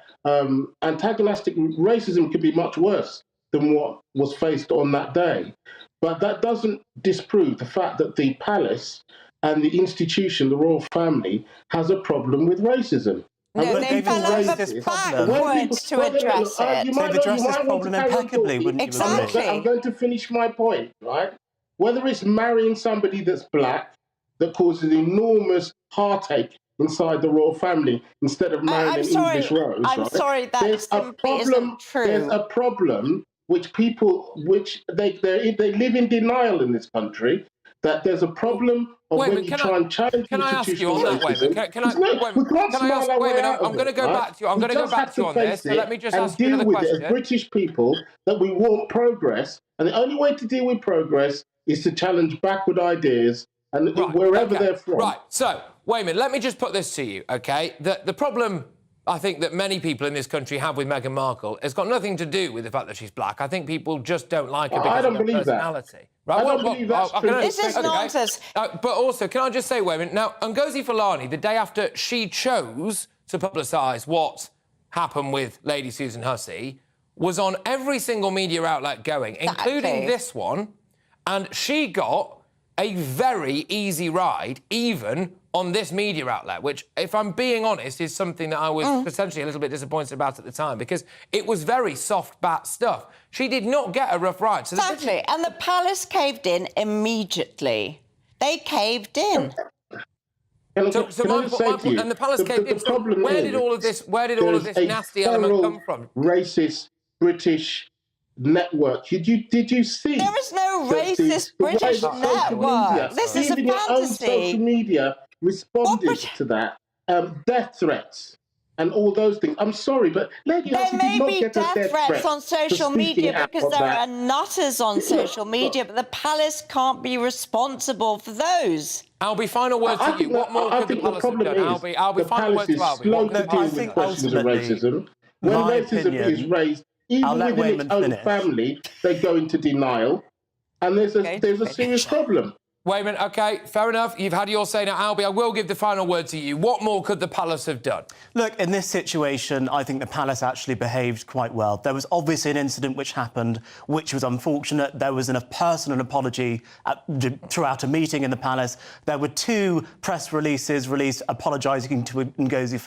antagonistic racism could be much worse than what was faced on that day. But that doesn't disprove the fact that the palace and the institution, the royal family, has a problem with racism. No, they fell over backwards to address it. You might address this problem impeccably, wouldn't you? Exactly. I'm going to finish my point, right? Whether it's marrying somebody that's black that causes enormous heartache inside the royal family instead of marrying an English rose, I'm sorry, that there's a problem. There's a problem which they live in denial in this country. That there's a problem of when you try and challenge Can I ask you on that, Wayman? Can I ask Wayman? I'm going to go back to you. I'm going to go back to you on this. So let me just ask you another question. As British people, that we want progress, and the only way to deal with progress is to challenge backward ideas, and wherever they're from. Right. So, Wayman, let me just put this to you, okay? The problem I think that many people in this country have with Meghan Markle has got nothing to do with the fact that she's black. I think people just don't like her because of her personality. Right? I don't believe that's true. This is nonsense. But also, can I just say, Wayman, now, Ngozi Fulani, the day after she chose to publicise what happened with Lady Susan Hussey, was on every single media outlet going, including this one, and she got a very easy ride, even on this media outlet, which, if I'm being honest, is something that I was potentially a little bit disappointed about at the time, because it was very soft-bat stuff. She did not get a rough ride. So exactly, and the palace caved in immediately. They caved in. And the palace caved in. So where did all of this nasty element come from? Racist British network. Did you see? There is no racist British network. This is a fantasy. Your own social media responded to that. Death threats and all those things. I'm sorry, but Lady Hussey did not get a death threats on social media because there are nutters on social media, but the palace can't be responsible for those. Albie, final word to you. What more could the palace have done? Albie, final word to Albie. Slow to deal with questions of racism. When racism is raised, even within its own family, they go into denial, and there's a serious problem. Wayman, OK, fair enough. You've had your say now. Albie, I will give the final word to you. What more could the palace have done? Look, in this situation, I think the palace actually behaved quite well. There was obviously an incident which happened, which was unfortunate. There was a personal apology throughout a meeting in the palace. There were 2 press releases released apologising to Ngozi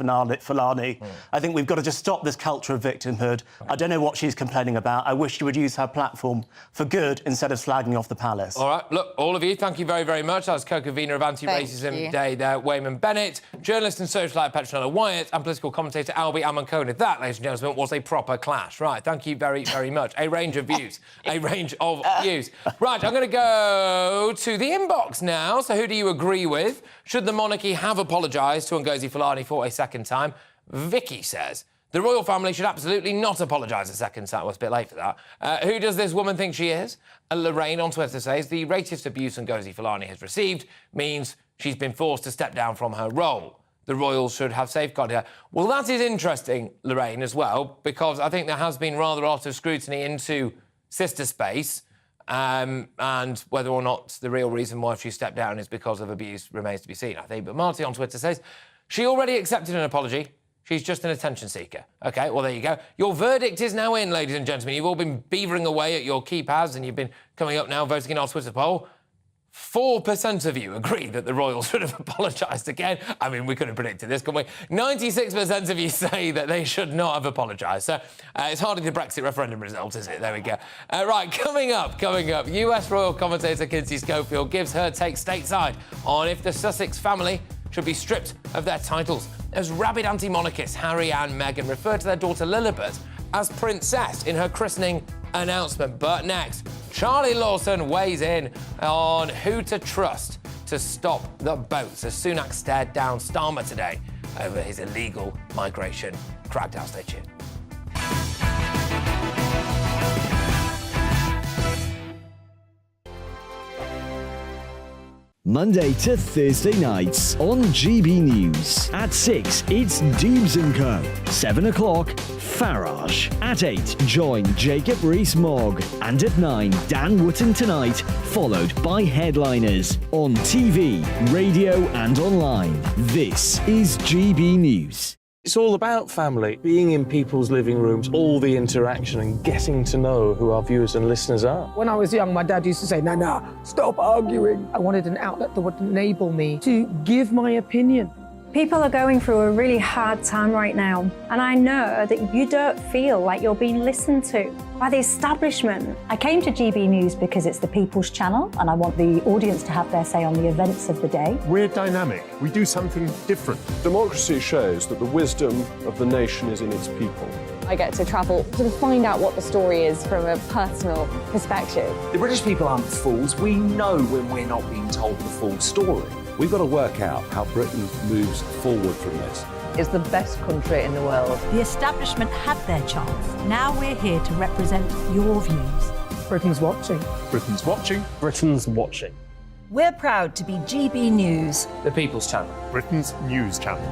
Fulani. I think we've got to just stop this culture of victimhood. I don't know what she's complaining about. I wish she would use her platform for good instead of slagging off the palace. All right, look, all of you, thank you very, very much. That was co-convener of Anti-Racism Day there, Wayman Bennett, journalist and socialite Petronella Wyatt, and political commentator Albie Amankona. That, ladies and gentlemen, was a proper clash. Right, thank you very, very much. A range of views. A range of views. Right, I'm going to go to the inbox now. So who do you agree with? Should the monarchy have apologised to Ngozi Fulani for a second time? Vicky says, the royal family should absolutely not apologise a second time. Well, it's a bit late for that. Who does this woman think she is? Lorraine on Twitter says, the racist abuse Ngozi Fulani has received means she's been forced to step down from her role. The royals should have safeguarded her. Well, that is interesting, Lorraine, as well, because I think there has been rather a lot of scrutiny into Sister Space, and whether or not the real reason why she stepped down is because of abuse remains to be seen, I think. But Marty on Twitter says, she already accepted an apology. She's just an attention seeker. OK, well, there you go. Your verdict is now in, ladies and gentlemen. You've all been beavering away at your keypads and you've been coming up now voting in our Twitter poll. 4% of you agree that the royals should have apologised again. I mean, we could have predicted this, couldn't we? 96% of you say that they should not have apologised. So it's hardly the Brexit referendum result, is it? There we go. Right, coming up, US royal commentator Kinsey Schofield gives her take stateside on if the Sussex family should be stripped of their titles, as rabid anti-monarchists Harry and Meghan refer to their daughter Lilibet as princess in her christening announcement. But next, Charlie Lawson weighs in on who to trust to stop the boats as Sunak stared down Starmer today over his illegal migration crackdown. Stay tuned. Monday to Thursday nights on GB News. At 6, it's Dubes & Co. 7 o'clock, Farage. At 8, join Jacob Rees-Mogg. And at 9, Dan Wootton Tonight, followed by Headliners. On TV, radio and online. This is GB News. It's all about family, being in people's living rooms, all the interaction and getting to know who our viewers and listeners are. When I was young, my dad used to say, Nana, stop arguing. I wanted an outlet that would enable me to give my opinion. People are going through a really hard time right now, and I know that you don't feel like you're being listened to by the establishment. I came to GB News because it's the People's Channel, and I want the audience to have their say on the events of the day. We're dynamic. We do something different. Democracy shows that the wisdom of the nation is in its people. I get to travel to find out what the story is from a personal perspective. The British people aren't fools. We know when we're not being told the full story. We've got to work out how Britain moves forward from this. It's the best country in the world. The establishment had their chance. Now we're here to represent your views. Britain's watching. Britain's watching. Britain's watching. We're proud to be GB News. The People's Channel. Britain's news channel.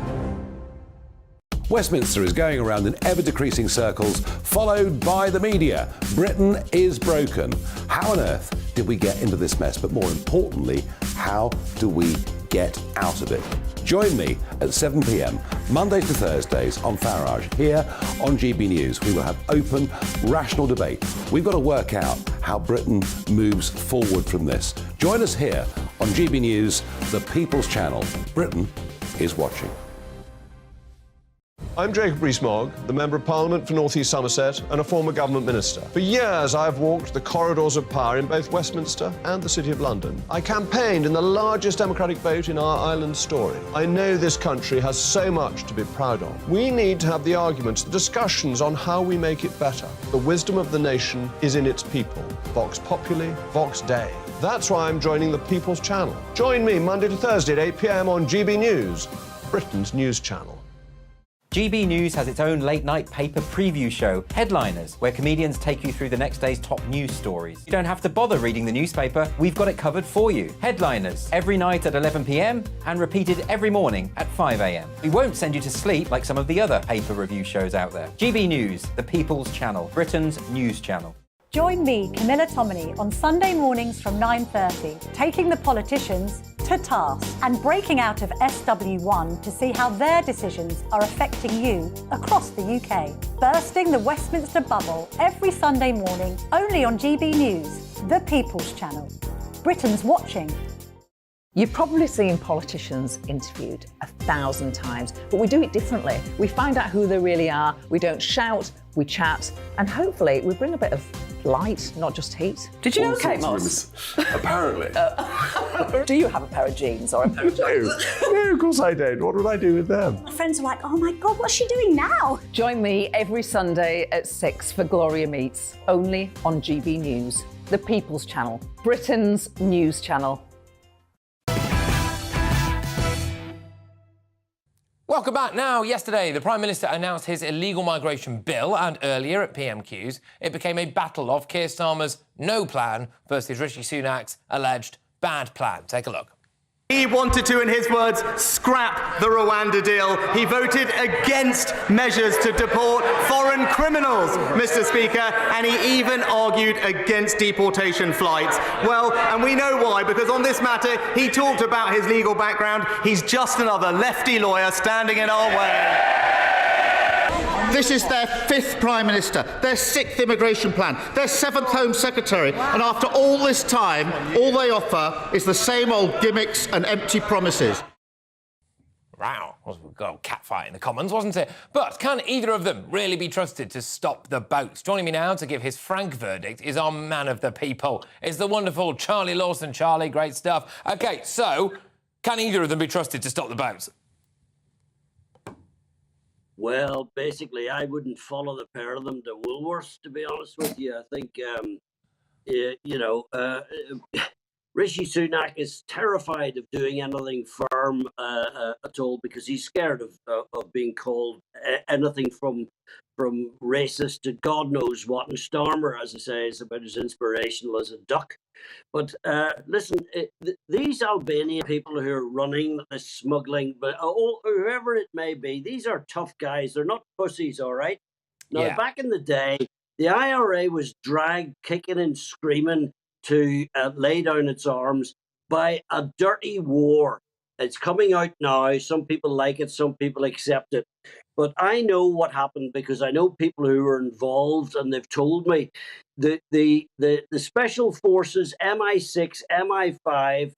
Westminster is going around in ever-decreasing circles, followed by the media. Britain is broken. How on earth did we get into this mess? But more importantly, how do we get out of it? Join me at 7 p.m, Mondays to Thursdays on Farage. Here on GB News, we will have open, rational debate. We've got to work out how Britain moves forward from this. Join us here on GB News, the People's Channel. Britain is watching. I'm Jacob Rees-Mogg, the Member of Parliament for North East Somerset and a former government minister. For years, I've walked the corridors of power in both Westminster and the City of London. I campaigned in the largest democratic vote in our island story. I know this country has so much to be proud of. We need to have the arguments, the discussions on how we make it better. The wisdom of the nation is in its people. Vox Populi, Vox Dei. That's why I'm joining the People's Channel. Join me Monday to Thursday at 8 p.m. on GB News, Britain's news channel. GB News has its own late-night paper preview show, Headliners, where comedians take you through the next day's top news stories. You don't have to bother reading the newspaper, we've got it covered for you. Headliners, every night at 11 p.m. and repeated every morning at 5 a.m. We won't send you to sleep like some of the other paper review shows out there. GB News, the People's Channel, Britain's news channel. Join me, Camilla Tominey, on Sunday mornings from 9:30, taking the politicians to task and breaking out of SW1 to see how their decisions are affecting you across the UK. Bursting the Westminster bubble every Sunday morning, only on GB News, the People's Channel. Britain's watching. You've probably seen politicians interviewed 1,000 times, but we do it differently. We find out who they really are, we don't shout, we chat, and hopefully we bring a bit of light, not just heat. Did you know Kate Moss? Apparently. Do you have a pair of jeans or a pair of jeans? No, of course I don't. What would I do with them? My friends are like, oh my God, what's she doing now? Join me every Sunday at 6 for Gloria Meets, only on GB News, the People's Channel, Britain's news channel. Welcome back. Now, yesterday, the Prime Minister announced his illegal migration bill, and earlier at PMQs, it became a battle of Keir Starmer's no plan versus Rishi Sunak's alleged bad plan. Take a look. He wanted to, in his words, scrap the Rwanda deal. He voted against measures to deport foreign criminals, Mr. Speaker, and he even argued against deportation flights. Well, and we know why, because on this matter, he talked about his legal background. He's just another lefty lawyer standing in our way. This is their 5th Prime Minister, their 6th immigration plan, their 7th Home Secretary, and after all this time, all they offer is the same old gimmicks and empty promises. Wow, well, we've got a catfight in the Commons, wasn't it? But can either of them really be trusted to stop the boats? Joining me now to give his frank verdict is our man of the people. It's the wonderful Charlie Lawson. Charlie, great stuff. OK, so can either of them be trusted to stop the boats? Well, basically, I wouldn't follow the pair of them to Woolworths, to be honest with you. I think Rishi Sunak is terrified of doing anything firm at all because he's scared of being called anything from racist to God knows what. And Starmer, as I say, is about as inspirational as a duck. But listen, these Albanian people who are running this smuggling, but whoever it may be, these are tough guys. They're not pussies, all right? Now, back in the day, the IRA was dragged kicking and screaming to lay down its arms by a dirty war. It's coming out now. Some people like it, some people accept it. But I know what happened because I know people who were involved, and they've told me that the special forces, MI6, MI5,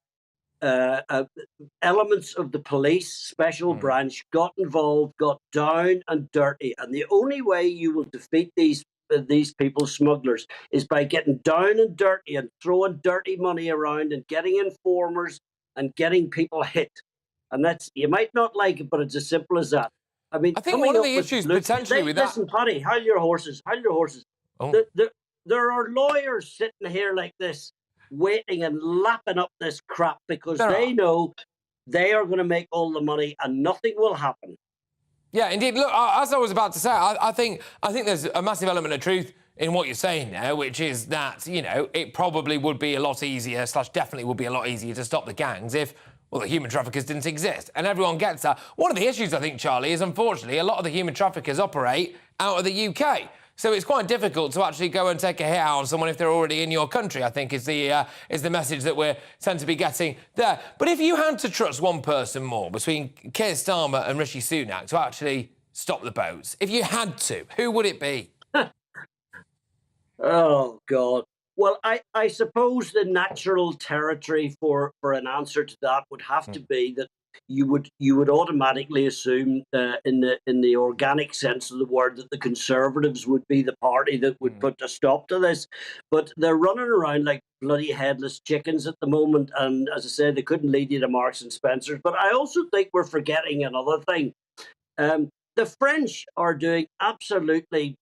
elements of the police special branch got involved, got down and dirty. And the only way you will defeat these people, smugglers, is by getting down and dirty and throwing dirty money around and getting informers and getting people hit. And that's, you might not like it, but it's as simple as that. I mean, I think one of the issues potentially with that... Listen, Paddy, hold your horses. Oh. There are lawyers sitting here like this, waiting and lapping up this crap because they know they are going to make all the money and nothing will happen. Yeah, indeed. Look, as I was about to say, I think there's a massive element of truth in what you're saying now, which is that, it probably would be a lot easier, / definitely would be a lot easier to stop the gangs if, well, the human traffickers didn't exist. And everyone gets that. One of the issues, I think, Charlie, is unfortunately a lot of the human traffickers operate out of the UK. So it's quite difficult to actually go and take a hit out on someone if they're already in your country, I think, is the message that we tend to be getting there. But if you had to trust one person more between Keir Starmer and Rishi Sunak to actually stop the boats, if you had to, who would it be? Oh, God. Well, I suppose the natural territory for an answer to that would have to be that you would automatically assume in the organic sense of the word that the Conservatives would be the party that would put a stop to this. But they're running around like bloody headless chickens at the moment. And as I said, they couldn't lead you to Marks and Spencer's. But I also think we're forgetting another thing. The French are doing absolutely,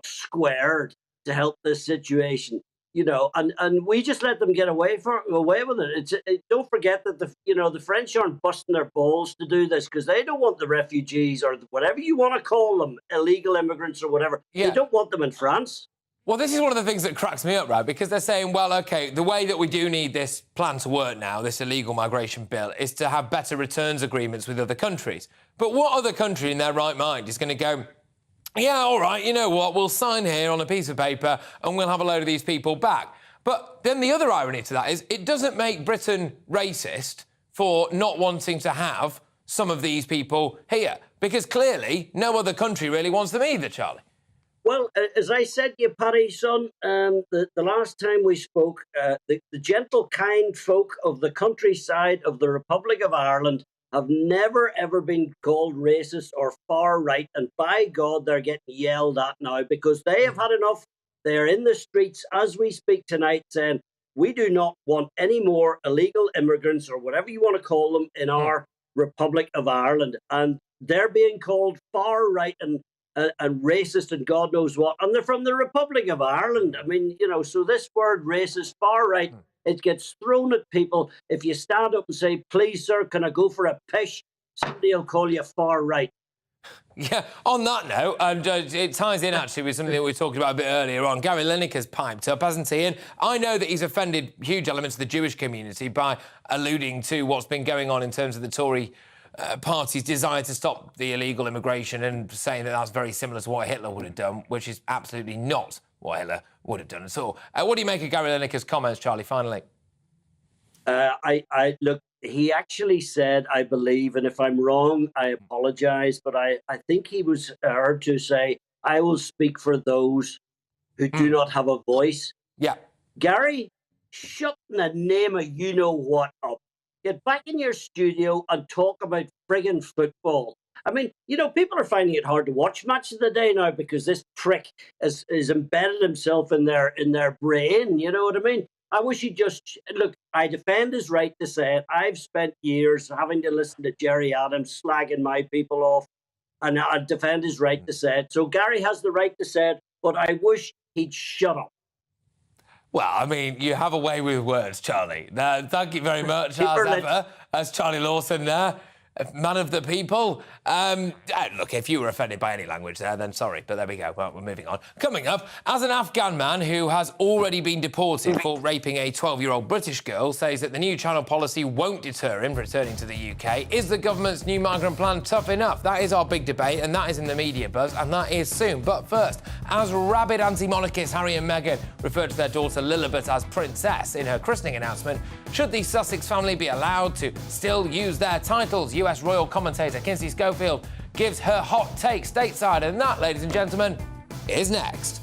squared to help this situation. And we just let them get away with it. Don't forget that the French aren't busting their balls to do this because they don't want the refugees or whatever you want to call them, illegal immigrants or whatever. Yeah. They don't want them in France. Well, this is one of the things that cracks me up, right? Because they're saying, well, OK, the way that we do need this plan to work now, this illegal migration bill, is to have better returns agreements with other countries. But what other country in their right mind is going to go, yeah, all right, you know what, we'll sign here on a piece of paper and we'll have a load of these people back. But then the other irony to that is it doesn't make Britain racist for not wanting to have some of these people here, because clearly no other country really wants them either, Charlie. Well, as I said to you, Paddy, son, the last time we spoke, the gentle, kind folk of the countryside of the Republic of Ireland have never, ever been called racist or far right. And by God, they're getting yelled at now because they have had enough. They're in the streets as we speak tonight saying, we do not want any more illegal immigrants or whatever you want to call them in our Republic of Ireland. And they're being called far right and racist and God knows what. And they're from the Republic of Ireland. I mean, so this word racist, far right, it gets thrown at people. If you stand up and say, please, sir, can I go for a pish? Somebody will call you far right. Yeah, on that note, it ties in actually with something that we talked about a bit earlier on. Gary Lineker's piped up, hasn't he? And I know that he's offended huge elements of the Jewish community by alluding to what's been going on in terms of the Tory party's desire to stop the illegal immigration and saying that that's very similar to what Hitler would have done, which is absolutely not what Hitler would have done at all. What do you make of Gary Lineker's comments, Charlie, finally? Look, he actually said, I believe, and if I'm wrong, I apologise, but I think he was heard to say, I will speak for those who do not have a voice. Yeah. Gary, shut the name of you-know-what up. Get back in your studio and talk about friggin' football. I mean, people are finding it hard to watch Match of the Day now because this prick has embedded himself in their brain. You know what I mean? I wish he'd just... Look, I defend his right to say it. I've spent years having to listen to Jerry Adams slagging my people off, and I defend his right to say it. So Gary has the right to say it, but I wish he'd shut up. Well, I mean, you have a way with words, Charlie. Thank you very much, as ever, as Charlie Lawson there. Man of the people. Look, if you were offended by any language there, then sorry, but there we go. Well, we're moving on. Coming up, as an Afghan man who has already been deported for raping a 12-year-old British girl says that the new channel policy won't deter him returning to the UK, is the government's new migrant plan tough enough? That is our big debate, and that is in the media buzz, and that is soon. But first, as rabid anti-monarchists Harry and Meghan referred to their daughter Lilibet as Princess in her christening announcement, should the Sussex family be allowed to still use their titles? US royal commentator Kinsey Schofield gives her hot take stateside, and that, ladies and gentlemen, is next.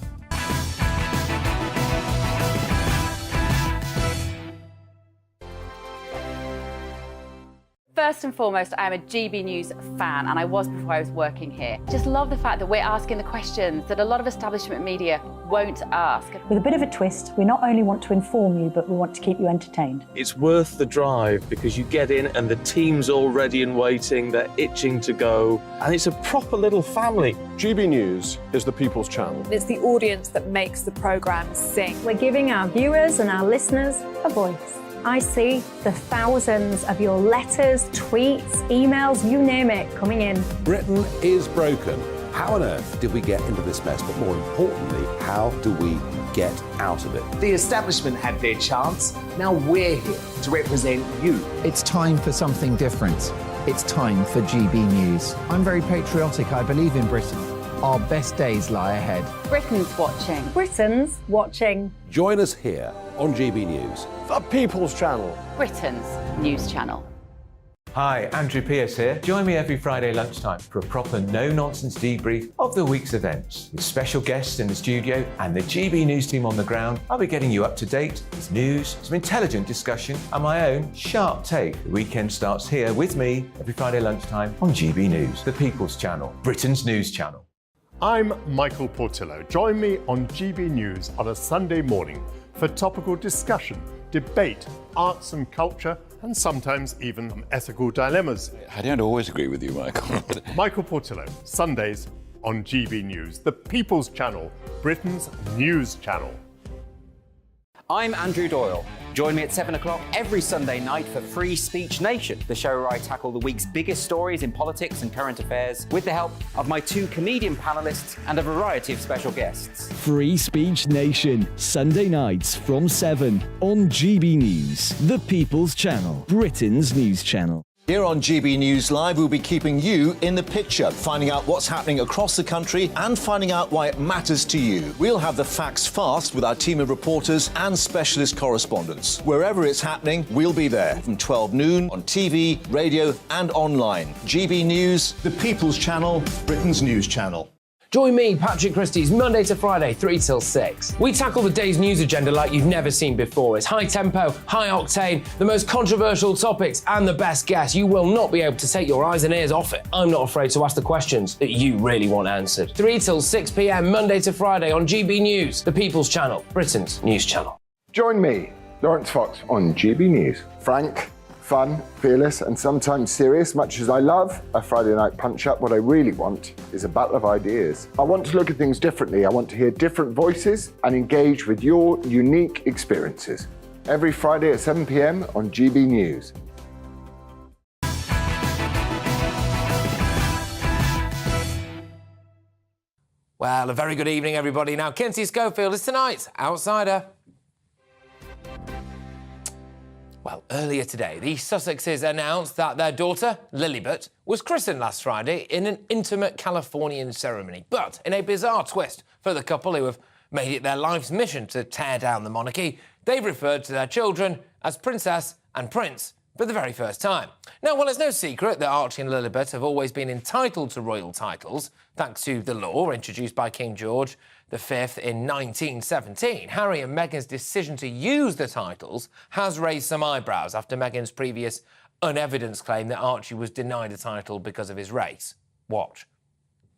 First and foremost, I am a GB News fan, and I was before I was working here. Just love the fact that we're asking the questions that a lot of establishment media won't ask. With a bit of a twist, we not only want to inform you, but we want to keep you entertained. It's worth the drive because you get in and the team's all ready and waiting, they're itching to go, and it's a proper little family. GB News is the people's channel. It's the audience that makes the programme sing. We're giving our viewers and our listeners a voice. I see the thousands of your letters, tweets, emails, you name it, coming in. Britain is broken. How on earth did we get into this mess? But more importantly, how do we get out of it? The establishment had their chance. Now we're here to represent you. It's time for something different. It's time for GB News. I'm very patriotic. I believe in Britain. Our best days lie ahead. Britain's watching. Britain's watching. Join us here on GB News. The People's Channel. Britain's news channel. Hi, Andrew Pierce here. Join me every Friday lunchtime for a proper no-nonsense debrief of the week's events. With special guests in the studio and the GB News team on the ground, I'll be getting you up to date with news, some intelligent discussion, and my own sharp take. The weekend starts here with me every Friday lunchtime on GB News, the People's Channel, Britain's news channel. I'm Michael Portillo. Join me on GB News on a Sunday morning for topical discussion, debate, arts and culture, and sometimes even ethical dilemmas. I don't always agree with you, Michael. Michael Portillo, Sundays on GB News, the People's Channel, Britain's news channel. I'm Andrew Doyle. Join me at 7 o'clock every Sunday night for Free Speech Nation, the show where I tackle the week's biggest stories in politics and current affairs with the help of my two comedian panellists and a variety of special guests. Free Speech Nation, Sunday nights from 7 on GB News, the People's Channel, Britain's news channel. Here on GB News Live, we'll be keeping you in the picture, finding out what's happening across the country and finding out why it matters to you. We'll have the facts fast with our team of reporters and specialist correspondents. Wherever it's happening, we'll be there from 12 noon on TV, radio and online. GB News, the People's Channel, Britain's news channel. Join me, Patrick Christie's, Monday to Friday, 3 till 6. We tackle the day's news agenda like you've never seen before. It's high tempo, high octane, the most controversial topics, and the best guests. You will not be able to take your eyes and ears off it. I'm not afraid to ask the questions that you really want answered. 3 till 6 p.m, Monday to Friday on GB News, the People's Channel, Britain's news channel. Join me, Lawrence Fox, on GB News. Frank, fun, fearless, and sometimes serious. Much as I love a Friday night punch-up, what I really want is a battle of ideas. I want to look at things differently. I want to hear different voices and engage with your unique experiences. Every Friday at 7 p.m. on GB News. Well, a very good evening, everybody. Now, Kinsey Schofield is tonight's Outsider. Well, earlier today, the Sussexes announced that their daughter, Lilibet, was christened last Friday in an intimate Californian ceremony. But in a bizarre twist for the couple who have made it their life's mission to tear down the monarchy, they've referred to their children as Princess and Prince for the very first time. Now, well, it's no secret that Archie and Lilibet have always been entitled to royal titles, thanks to the law introduced by King George V in 1917. Harry and Meghan's decision to use the titles has raised some eyebrows after Meghan's previous unevidenced claim that Archie was denied a title because of his race. Watch.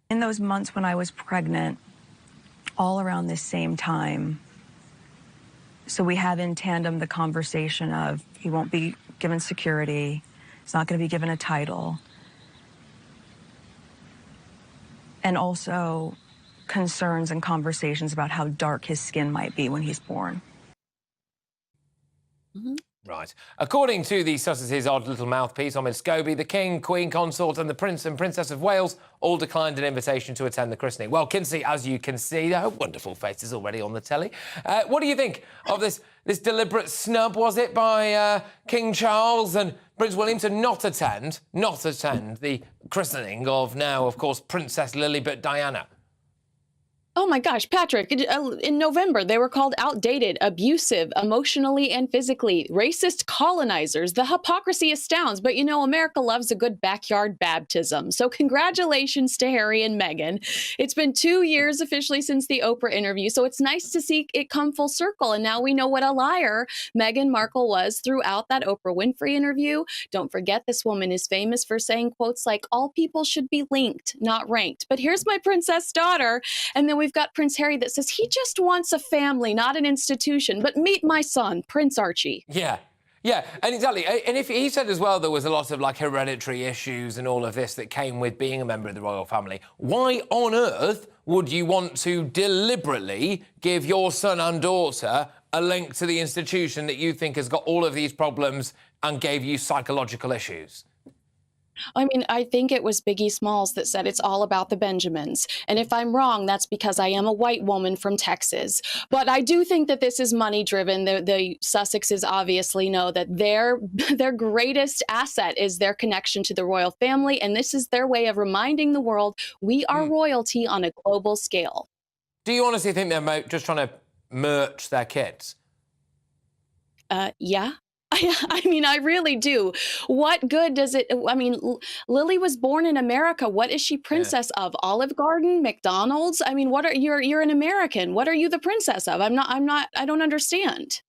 In those months when I was pregnant, all around this same time, so we have in tandem the conversation of he won't be given security, he's not going to be given a title, and also concerns and conversations about how dark his skin might be when he's born. Right. According to the Sussex's odd little mouthpiece, Ahmed Scobie, the King, Queen Consort and the Prince and Princess of Wales all declined an invitation to attend the christening. Well, Kinsey, as you can see, there are wonderful faces already on the telly. What do you think of this deliberate snub, was it, by King Charles and Prince William to not attend the christening of now, of course, Princess Lilibet Diana? Oh my gosh, Patrick, in November, they were called outdated, abusive, emotionally and physically, racist colonizers. The hypocrisy astounds, but you know, America loves a good backyard baptism. So congratulations to Harry and Meghan. It's been 2 years officially since the Oprah interview, so it's nice to see it come full circle. And now we know what a liar Meghan Markle was throughout that Oprah Winfrey interview. Don't forget, this woman is famous for saying quotes like, all people should be linked, not ranked. But here's my princess daughter. And then we've got Prince Harry that says he just wants a family, not an institution. But meet my son, Prince Archie. Yeah, and exactly. And if he said as well there was a lot of like hereditary issues and all of this that came with being a member of the royal family, why on earth would you want to deliberately give your son and daughter a link to the institution that you think has got all of these problems and gave you psychological issues? I mean, I think it was Biggie Smalls that said it's all about the Benjamins. And if I'm wrong, that's because I am a white woman from Texas. But I do think that this is money driven. The Sussexes obviously know that their greatest asset is their connection to the royal family. And this is their way of reminding the world we are royalty on a global scale. Do you honestly think they're just trying to merch their kids? Yeah. I mean, I really do. What good does it? I mean, Lily was born in America. What is she princess of? Olive Garden, McDonald's? I mean, you're an American. What are you the princess of? I don't understand.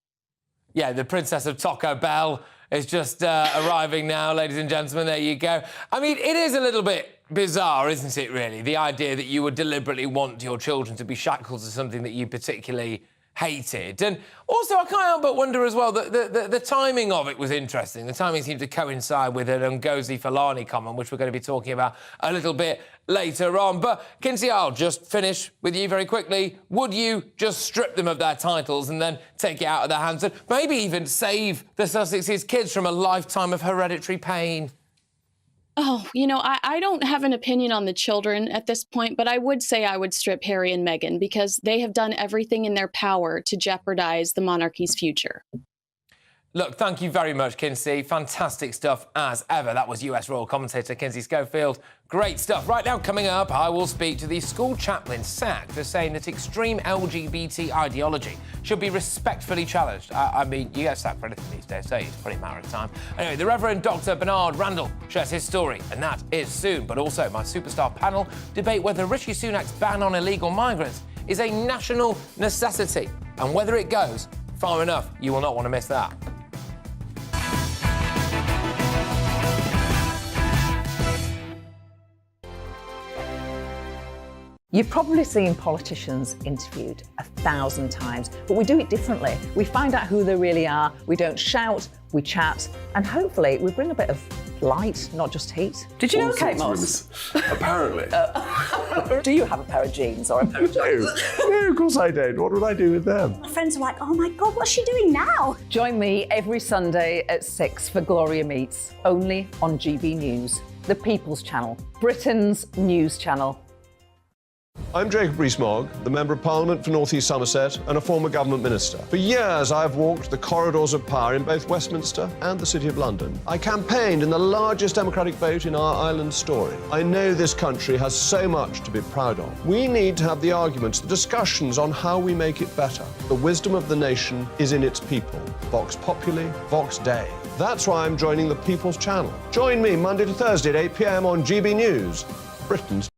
Yeah, the princess of Taco Bell is just arriving now, ladies and gentlemen. There you go. I mean, it is a little bit bizarre, isn't it, really? The idea that you would deliberately want your children to be shackled to something that you particularly hated. And also, I can't help but wonder as well that the timing of it was interesting. The timing seemed to coincide with an Ngozi Fulani comment, which we're going to be talking about a little bit later on. But, Kinsey, I'll just finish with you very quickly. Would you just strip them of their titles and then take it out of their hands and maybe even save the Sussexes' kids from a lifetime of hereditary pain? Oh, you know, I don't have an opinion on the children at this point, but I would say I would strip Harry and Meghan because they have done everything in their power to jeopardize the monarchy's future. Look, thank you very much, Kinsey. Fantastic stuff as ever. That was US royal commentator Kinsey Schofield. Great stuff. Right now, coming up, I will speak to the school chaplain sacked for saying that extreme LGBT ideology should be respectfully challenged. I mean, you get sacked for anything these days, so it's pretty matter of time. Anyway, the Reverend Dr. Bernard Randall shares his story, and that is soon. But also, my superstar panel debate whether Rishi Sunak's ban on illegal migrants is a national necessity, and whether it goes far enough. You will not want to miss that. You've probably seen politicians interviewed 1,000 times, but we do it differently. We find out who they really are, we don't shout, we chat, and hopefully we bring a bit of light, not just heat. Did you know Kate Moss? Apparently. Do you have a pair of jeans or a pair of jeans? No, of course I don't. What would I do with them? My friends are like, oh my God, what's she doing now? Join me every Sunday at 6 for Gloria Meets, only on GB News, the People's Channel, Britain's news channel. I'm Jacob Rees-Mogg, the Member of Parliament for North East Somerset and a former government minister. For years, I've walked the corridors of power in both Westminster and the City of London. I campaigned in the largest democratic vote in our island story. I know this country has so much to be proud of. We need to have the arguments, the discussions on how we make it better. The wisdom of the nation is in its people. Vox Populi, Vox Dei. That's why I'm joining the People's Channel. Join me Monday to Thursday at 8 p.m. on GB News, Britain's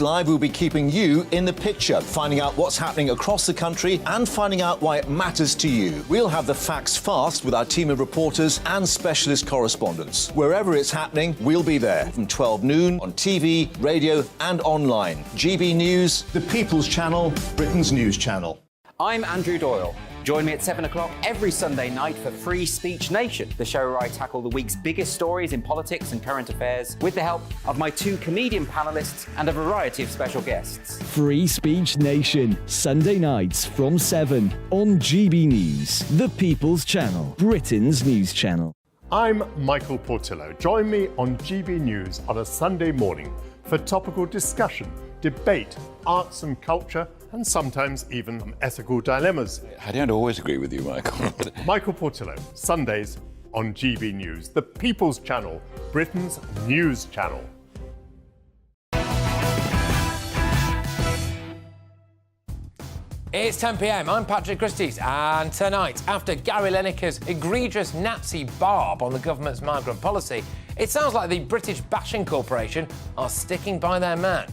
Live will be keeping you in the picture, finding out what's happening across the country and finding out why it matters to you. We'll have the facts fast with our team of reporters and specialist correspondents. Wherever it's happening, we'll be there from 12 noon on TV, radio and online. GB News, the People's Channel, Britain's news channel. I'm Andrew Doyle. Join me at 7 o'clock every Sunday night for Free Speech Nation, the show where I tackle the week's biggest stories in politics and current affairs with the help of my 2 comedian panellists and a variety of special guests. Free Speech Nation, Sunday nights from 7 on GB News, the People's Channel, Britain's news channel. I'm Michael Portillo. Join me on GB News on a Sunday morning for topical discussion, debate, arts and culture, and sometimes even some ethical dilemmas. I don't always agree with you, Michael. Michael Portillo, Sundays on GB News, the People's Channel, Britain's news channel. It's 10 p.m. I'm Patrick Christys, and tonight, after Gary Lineker's egregious Nazi barb on the government's migrant policy, it sounds like the British Bashing Corporation are sticking by their man.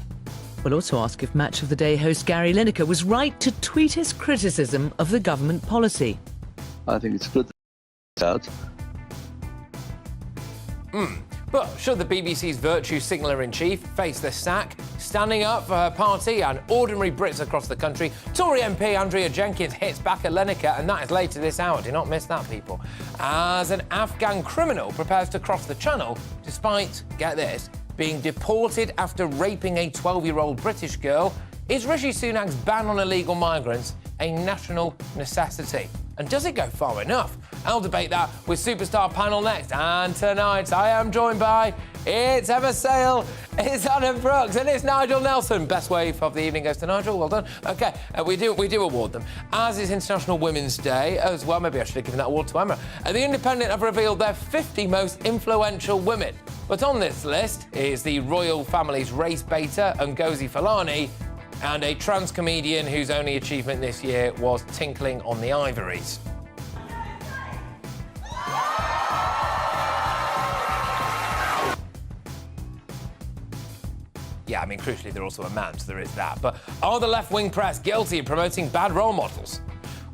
We'll also ask if Match of the Day host Gary Lineker was right to tweet his criticism of the government policy. I think it's split out. But should the BBC's virtue signaller-in-chief face the sack? Standing up for her party and ordinary Brits across the country, Tory MP Andrea Jenkins hits back at Lineker, and that is later this hour. Do not miss that, people. As an Afghan criminal prepares to cross the Channel, despite, get this, being deported after raping a 12-year-old British girl, is Rishi Sunak's ban on illegal migrants a national necessity? And does it go far enough? I'll debate that with Superstar panel next. And tonight I am joined by, it's Emma Sale, it's Anna Brooks, and it's Nigel Nelson. Best wave of the evening goes to Nigel. Well done. OK, we do award them. As is International Women's Day as well. Maybe I should have given that award to Emma. The Independent have revealed their 50 most influential women. But on this list is the royal family's race baiter, Ngozi Fulani, and a trans comedian whose only achievement this year was tinkling on the ivories. Yeah, I mean, crucially, they're also a man, so there is that. But are the left-wing press guilty of promoting bad role models?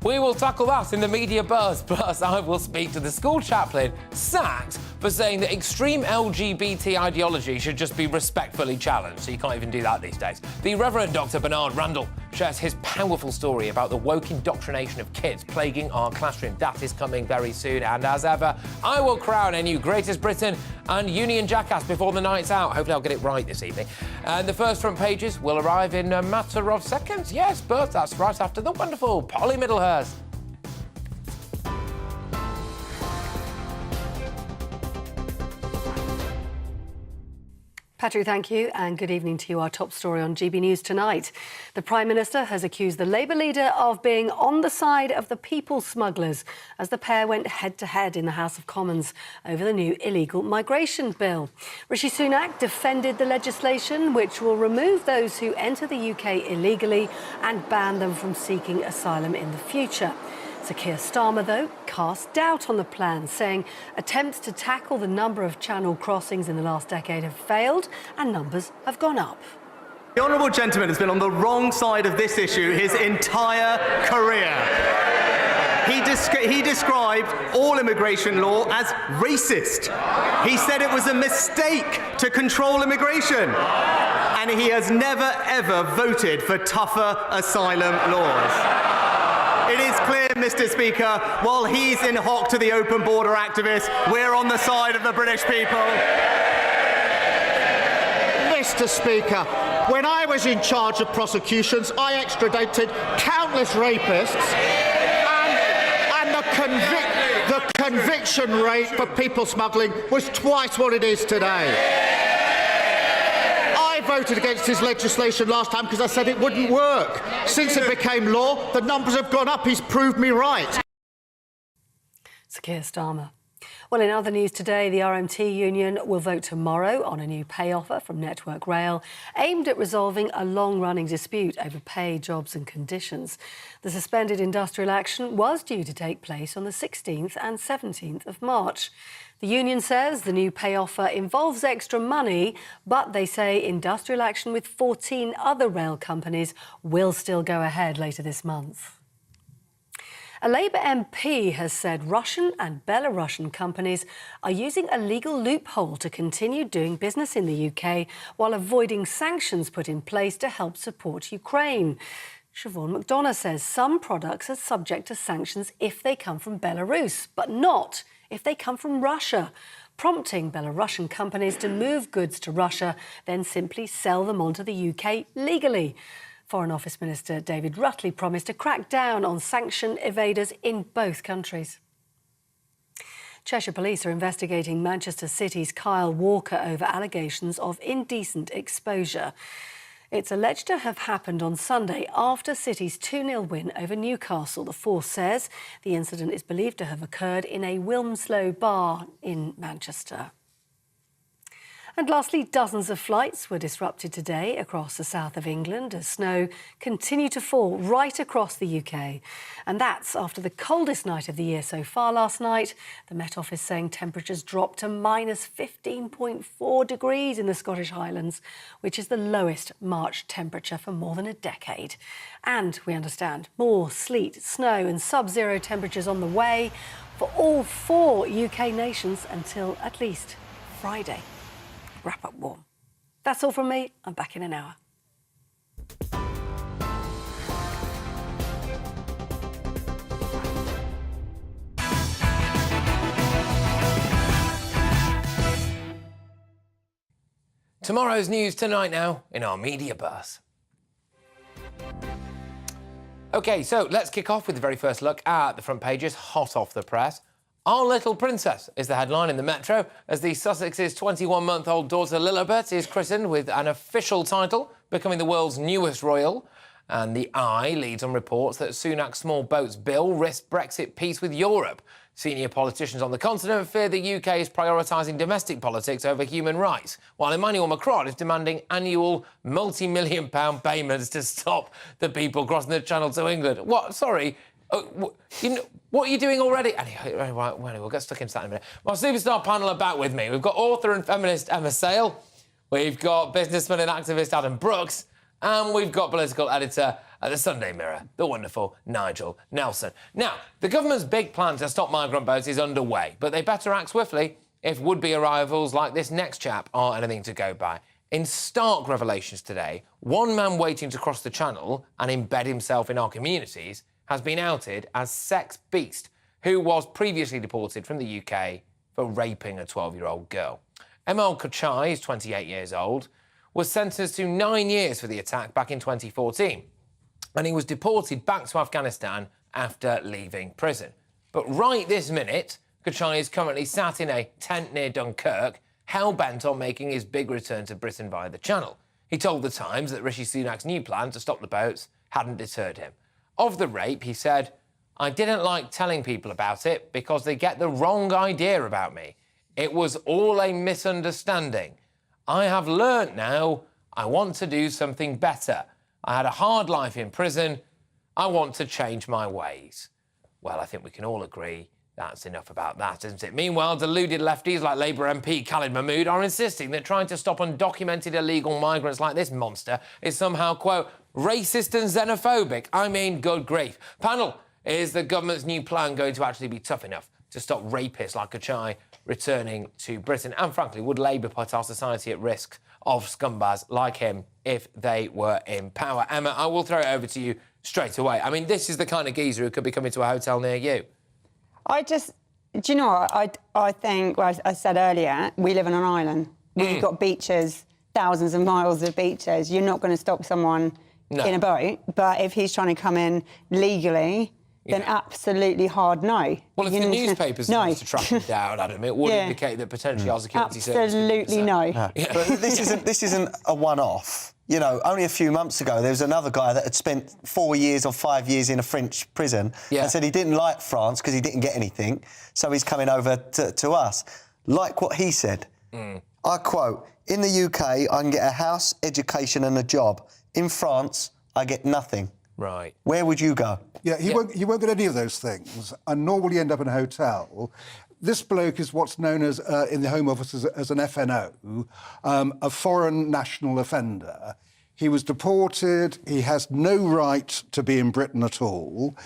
We will tackle that in the media buzz. Plus, I will speak to the school chaplain sacked for saying that extreme LGBT ideology should just be respectfully challenged. So you can't even do that these days. The Reverend Dr. Bernard Randall shares his powerful story about the woke indoctrination of kids plaguing our classroom. That is coming very soon. And as ever, I will crown a new Greatest Britain and Union Jackass before the night's out. Hopefully I'll get it right this evening. And the first front pages will arrive in a matter of seconds. Yes, but that's right after the wonderful Polly Middlehurst. Patrick, thank you, and good evening to you. Our top story on GB News tonight. The Prime Minister has accused the Labour leader of being on the side of the people smugglers as the pair went head-to-head in the House of Commons over the new illegal migration bill. Rishi Sunak defended the legislation which will remove those who enter the UK illegally and ban them from seeking asylum in the future. Sir Keir Starmer, though, cast doubt on the plan, saying attempts to tackle the number of channel crossings in the last decade have failed and numbers have gone up. The honourable gentleman has been on the wrong side of this issue his entire career. He described all immigration law as racist. He said it was a mistake to control immigration. And he has never, ever voted for tougher asylum laws. It is clear, Mr. Speaker, while he's in hock to the open border activists, we're on the side of the British people. Mr. Speaker, when I was in charge of prosecutions, I extradited countless rapists, and the conviction rate for people smuggling was twice what it is today. I voted against his legislation last time because I said it wouldn't work. Since it became law, the numbers have gone up. He's proved me right. Sir Keir Starmer. Well, in other news today, the RMT union will vote tomorrow on a new pay offer from Network Rail aimed at resolving a long-running dispute over pay, jobs and conditions. The suspended industrial action was due to take place on the 16th and 17th of March. The union says the new pay offer involves extra money, but they say industrial action with 14 other rail companies will still go ahead later this month. A Labour MP has said Russian and Belarusian companies are using a legal loophole to continue doing business in the UK while avoiding sanctions put in place to help support Ukraine. Siobhan McDonough says some products are subject to sanctions if they come from Belarus, but not if they come from Russia, prompting Belarusian companies to move goods to Russia, then simply sell them onto the UK legally. Foreign Office Minister David Rutley promised to crack down on sanction evaders in both countries. Cheshire Police are investigating Manchester City's Kyle Walker over allegations of indecent exposure. It's alleged to have happened on Sunday after City's 2-0 win over Newcastle. The force says the incident is believed to have occurred in a Wilmslow bar in Manchester. And lastly, dozens of flights were disrupted today across the south of England as snow continued to fall right across the UK. And that's after the coldest night of the year so far last night. The Met Office saying temperatures dropped to minus 15.4 degrees in the Scottish Highlands, which is the lowest March temperature for more than a decade. And we understand more sleet, snow and sub-zero temperatures on the way for all 4 UK nations until at least Friday. Wrap up warm. That's all from me. I'm back in an hour. Tomorrow's news tonight now in our media buzz. OK, so let's kick off with the very first look at the front pages, hot off the press. Our Little Princess is the headline in the Metro as the Sussex's 21-month-old daughter Lilibet is christened with an official title, becoming the world's newest royal. And the Eye leads on reports that Sunak's small boats bill risks Brexit peace with Europe. Senior politicians on the continent fear the UK is prioritising domestic politics over human rights, while Emmanuel Macron is demanding annual multi-million-pound payments to stop the people crossing the Channel to England. What? Sorry. You know, what are you doing already? Anyway, we'll get stuck into that in a minute. My superstar panel are back with me. We've got author and feminist Emma Sale, we've got businessman and activist Adam Brooks, and we've got political editor at the Sunday Mirror, the wonderful Nigel Nelson. Now, the government's big plan to stop migrant boats is underway, but they better act swiftly if would-be arrivals like this next chap aren't anything to go by. In stark revelations today, one man waiting to cross the Channel and embed himself in our communities has been outed as Sex Beast, who was previously deported from the UK for raping a 12-year-old girl. Emil Kochai is 28 years old, was sentenced to 9 years for the attack back in 2014, and he was deported back to Afghanistan after leaving prison. But right this minute, Kochai is currently sat in a tent near Dunkirk, hell-bent on making his big return to Britain via the Channel. He told The Times that Rishi Sunak's new plan to stop the boats hadn't deterred him. Of the rape, he said, "I didn't like telling people about it because they get the wrong idea about me. It was all a misunderstanding. I have learnt now I want to do something better. I had a hard life in prison. I want to change my ways." Well, I think we can all agree that's enough about that, isn't it? Meanwhile, deluded lefties like Labour MP Khalid Mahmood are insisting that trying to stop undocumented illegal migrants like this monster is somehow, quote, racist and xenophobic. I mean, good grief. Panel, is the government's new plan going to actually be tough enough to stop rapists like Kochai returning to Britain? And frankly, would Labour put our society at risk of scumbags like him if they were in power? Emma, I will throw it over to you straight away. I mean, this is the kind of geezer who could be coming to a hotel near you. Do you know what? I think, well, I said earlier, we live on an island. We've got beaches, thousands of miles of beaches. You're not going to stop someone in a boat. But if he's trying to come in legally, then absolutely hard no. Well, if the newspapers managed to track him down, Adam, it would indicate that potentially our security service... Absolutely no. But this isn't a one-off. You know, only a few months ago, there was another guy that had spent 4 years or 5 years in a French prison and said he didn't like France because he didn't get anything, so he's coming over to us. Like what he said. I quote, "In the UK, I can get a house, education and a job. In France, I get nothing." Right. Where would you go? Yeah, he won't get any of those things, and nor will he end up in a hotel. This bloke is what's known as, in the Home Office, as an FNO, a foreign national offender. He was deported. He has no right to be in Britain at all.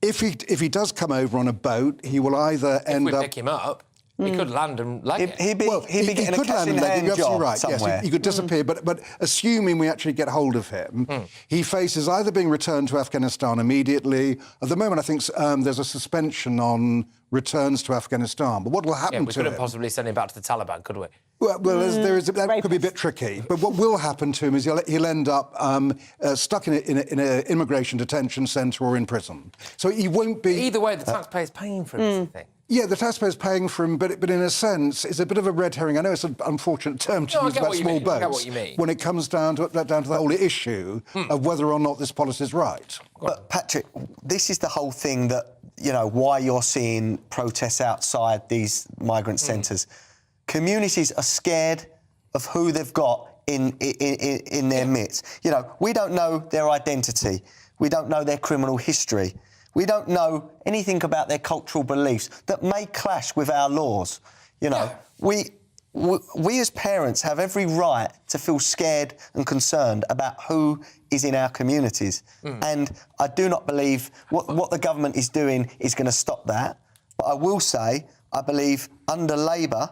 If he does come over on a boat, he will either end up... pick him up. He could land and leg it. He'd be getting could a land and leg it, cash-in-hand you're absolutely job right. somewhere. Yes, he could disappear. But assuming we actually get hold of him, he faces either being returned to Afghanistan immediately. At the moment, I think there's a suspension on returns to Afghanistan. But what will happen to him? We couldn't possibly send him back to the Taliban, could we? Well, that could be a bit tricky. But what will happen to him is he'll end up stuck in an immigration detention centre or in prison. So he won't be... Either way, the taxpayer's paying for him, is the thing. Yeah, the taxpayer's paying for him, but in a sense, it's a bit of a red herring. I know it's an unfortunate term to use about small boats. I get what you mean. When it comes down to the whole issue of whether or not this policy is right. But, Patrick, this is the whole thing that, why you're seeing protests outside these migrant centres. Communities are scared of who they've got in their midst. We don't know their identity. We don't know their criminal history. We don't know anything about their cultural beliefs that may clash with our laws. We as parents have every right to feel scared and concerned about who is in our communities. And I do not believe what the government is doing is going to stop that. But I will say, I believe under Labour,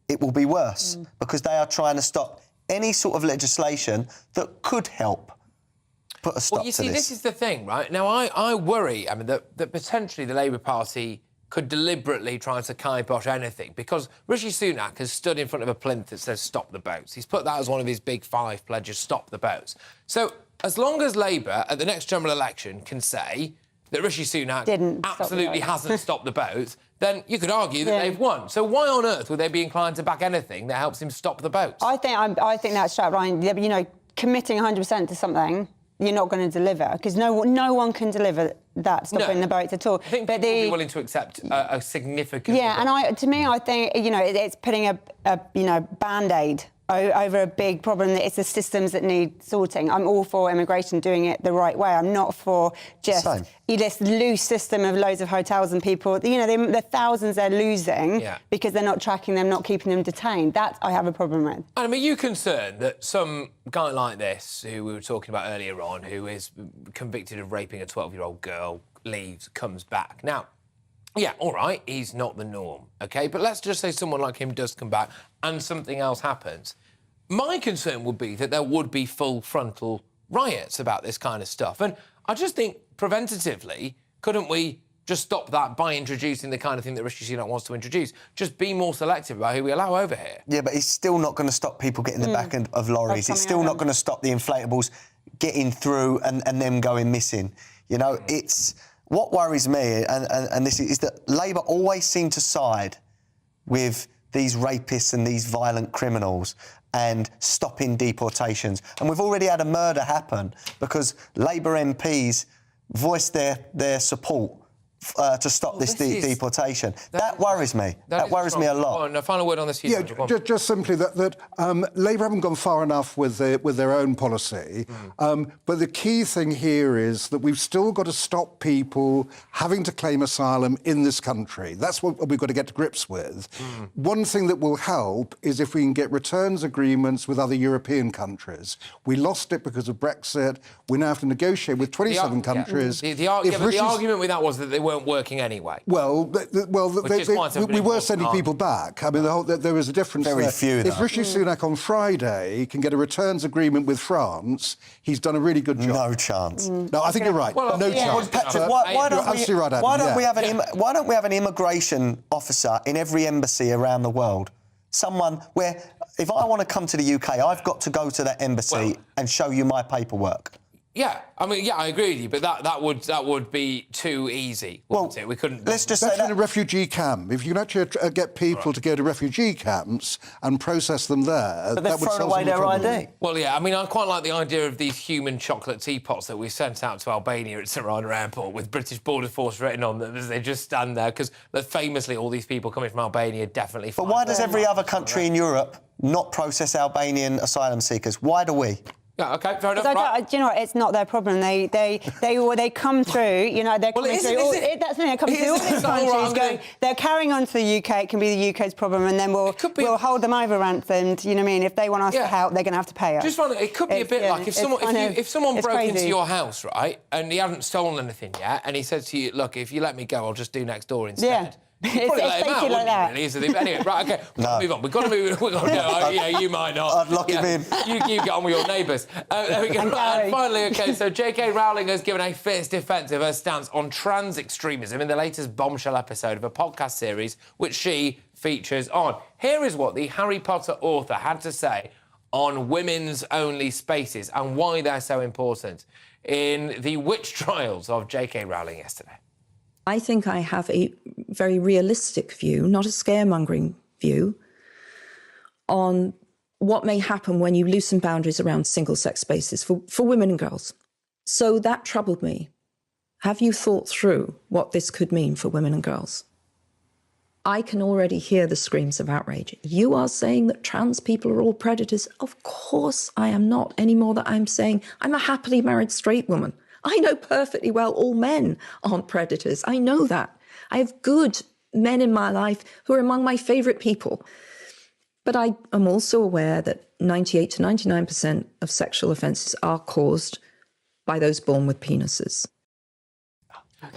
it will be worse because they are trying to stop any sort of legislation that could help put a stop to this. Well, you see, this is the thing, right? Now, I worry, that potentially the Labour Party could deliberately try to kibosh anything because Rishi Sunak has stood in front of a plinth that says stop the boats. He's put that as one of his big 5 pledges, stop the boats. So as long as Labour at the next general election can say that Rishi Sunak absolutely hasn't stopped the boats, then you could argue that they've won. So why on earth would they be inclined to back anything that helps him stop the boats? I think that's right, Ryan. Committing 100% to something, you're not going to deliver because no one can deliver that stopping the boats at all. I think people will be willing to accept a significant... Yeah, and I think, it's putting a Band-Aid over a big problem that it's the systems that need sorting. I'm all for immigration doing it the right way. I'm not for just this loose system of loads of hotels and people. The thousands they're losing because they're not tracking them, not keeping them detained. That I have a problem with. And are you concerned that some guy like this, who we were talking about earlier on, who is convicted of raping a 12-year-old girl, leaves, comes back? Now, yeah, all right, he's not the norm, OK? But let's just say someone like him does come back and something else happens. My concern would be that there would be full frontal riots about this kind of stuff. And I just think, preventatively, couldn't we just stop that by introducing the kind of thing that Rishi Sunak wants to introduce? Just be more selective about who we allow over here. Yeah, but he's still not going to stop people getting the back end of lorries. It's still not going to stop the inflatables getting through and them going missing. It's... What worries me, and this is that Labour always seem to side with these rapists and these violent criminals and stopping deportations. And we've already had a murder happen because Labour MPs voiced their support to stop this deportation. That worries me. That worries me a lot. Oh, no, final word on this. Just simply that Labour haven't gone far enough with their own policy. But the key thing here is that we've still got to stop people having to claim asylum in this country. That's what we've got to get to grips with. One thing that will help is if we can get returns agreements with other European countries. We lost it because of Brexit. We now have to negotiate with 27 countries. The argument with that was that they weren't working anyway. Well, we were sending people back. I mean, there was a difference. Very few, though. If Rishi Sunak on Friday can get a returns agreement with France, he's done a really good job. No chance. No, I think you're right. Well, no chance. Patrick, why don't we have an immigration officer in every embassy around the world? Someone where, if I want to come to the UK, I've got to go to that embassy and show you my paperwork. Yeah, I agree with you, but that would be too easy, wouldn't it? We couldn't... Let's just say in a refugee camp. If you can actually get people to go to refugee camps and process them there... But they've thrown away their ID. Well, yeah, I quite like the idea of these human chocolate teapots that we sent out to Albania at Tirana Airport with British Border Force written on them as they just stand there, because famously all these people coming from Albania definitely... But why does every other country in Europe not process Albanian asylum seekers? Why do we? Yeah, OK, fair enough. Do you know what? It's not their problem. They come through, they're coming through... That's the thing, they come through all these countries they're carrying on to the UK, it can be the UK's problem, and then we'll hold them over ransomed, If they want us to help, they're going to have to pay us. It could be a bit like if someone broke into your house, right, and he hadn't stolen anything yet, and he said to you, look, if you let me go, I'll just do next door instead. It's basically like that. Really, isn't it? But anyway, right, OK, move on. We've got to move. We've got to go. Yeah, you might not. I'd lock him in. You get on with your neighbours. There we go. And finally, OK, so J.K. Rowling has given a fierce defence of her stance on trans extremism in the latest bombshell episode of a podcast series which she features on. Here is what the Harry Potter author had to say on women's-only spaces and why they're so important in the witch trials of J.K. Rowling yesterday. I think I have a very realistic view, not a scaremongering view, on what may happen when you loosen boundaries around single-sex spaces for women and girls. So that troubled me. Have you thought through what this could mean for women and girls? I can already hear the screams of outrage. You are saying that trans people are all predators. Of course I am not, any more than I'm saying I'm a happily married straight woman. I know perfectly well all men aren't predators. I know that. I have good men in my life who are among my favourite people. But I am also aware that 98 to 99% of sexual offences are caused by those born with penises.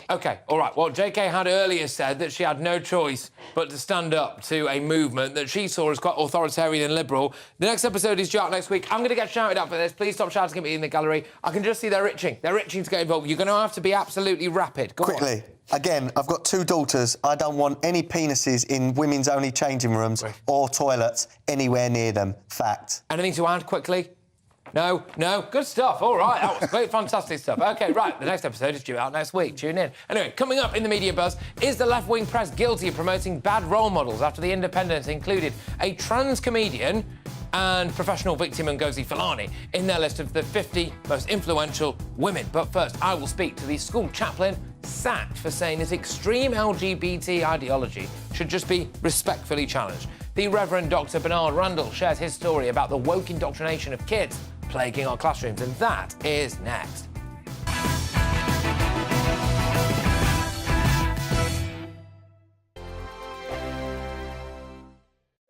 OK, all right. Well, JK had earlier said that she had no choice but to stand up to a movement that she saw as quite authoritarian and liberal. The next episode is due out next week. I'm going to get shouted at for this. Please stop shouting at me in the gallery. I can just see they're itching. They're itching to get involved. You're going to have to be absolutely rapid. Go Quickly. On. Again, I've got 2 daughters. I don't want any penises in women's-only changing rooms or toilets anywhere near them. Fact. Anything to add quickly? No? Good stuff. All right, that was great, fantastic stuff. OK, right, the next episode is due out next week. Tune in. Anyway, coming up in the media buzz, is the left-wing press guilty of promoting bad role models after The Independent included a trans comedian and professional victim Ngozi Fulani in their list of the 50 most influential women? But first, I will speak to the school chaplain sacked for saying that extreme LGBT ideology should just be respectfully challenged. The Reverend Dr. Bernard Randall shares his story about the woke indoctrination of kids plaguing our classrooms, and that is next.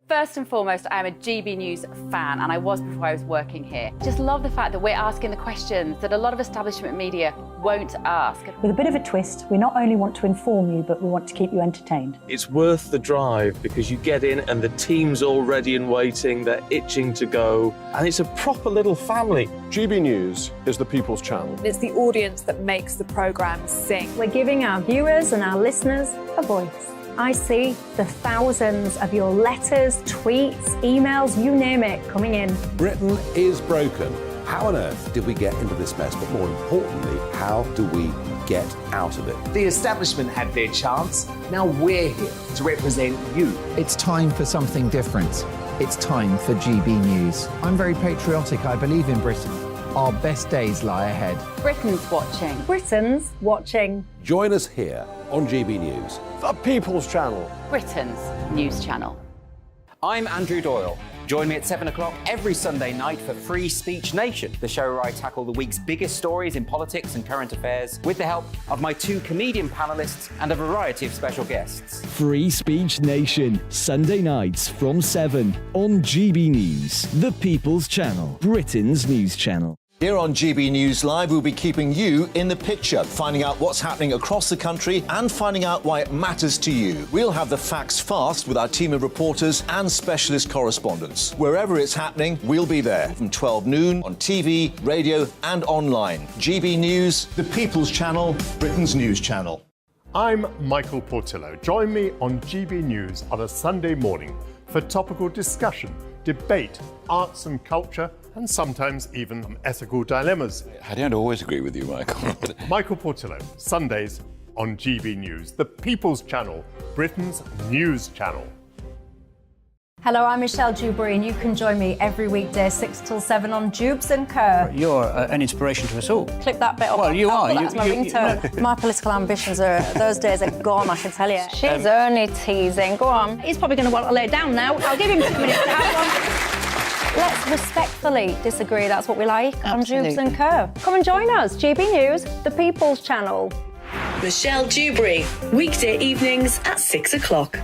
First and foremost, I am a GB News fan, and I was before I was working here. Just love the fact that we're asking the questions that a lot of establishment media won't ask. With a bit of a twist, we not only want to inform you, but we want to keep you entertained. It's worth the drive because you get in and the team's all ready and waiting, they're itching to go, and it's a proper little family. GB News is the People's Channel. It's the audience that makes the programme sing. We're giving our viewers and our listeners a voice. I see the thousands of your letters, tweets, emails, you name it, coming in. Britain is broken. How on earth did we get into this mess? But more importantly, how do we get out of it? The establishment had their chance. Now we're here to represent you. It's time for something different. It's time for GB News. I'm very patriotic. I believe in Britain. Our best days lie ahead. Britain's watching. Britain's watching. Join us here on GB News. The People's Channel. Britain's news channel. I'm Andrew Doyle. Join me at 7 o'clock every Sunday night for Free Speech Nation, the show where I tackle the week's biggest stories in politics and current affairs with the help of my 2 comedian panellists and a variety of special guests. Free Speech Nation, Sunday nights from 7 on GB News, the People's Channel, Britain's news channel. Here on GB News Live, we'll be keeping you in the picture, finding out what's happening across the country and finding out why it matters to you. We'll have the facts fast with our team of reporters and specialist correspondents. Wherever it's happening, we'll be there from 12 noon on TV, radio and online. GB News, the People's Channel, Britain's news channel. I'm Michael Portillo. Join me on GB News on a Sunday morning for topical discussion, debate, arts and culture, and sometimes even ethical dilemmas. I don't always agree with you, Michael. Michael Portillo, Sundays on GB News, the People's Channel, Britain's news channel. Hello, I'm Michelle Dewberry, and you can join me every weekday 6 till 7 on Jubes and Kerr. You're an inspiration to us all. Clip that bit up. Well, you are. That's my ringtone. My political ambitions those days are gone, I can tell you. She's only teasing. Go on. He's probably going to want to lay down now. I'll give him 2 minutes to have one. Let's respectfully disagree. That's what we like on Jubes and Kerr. Come and join us. GB News, the People's Channel. Michelle Dewberry, weekday evenings at 6 o'clock.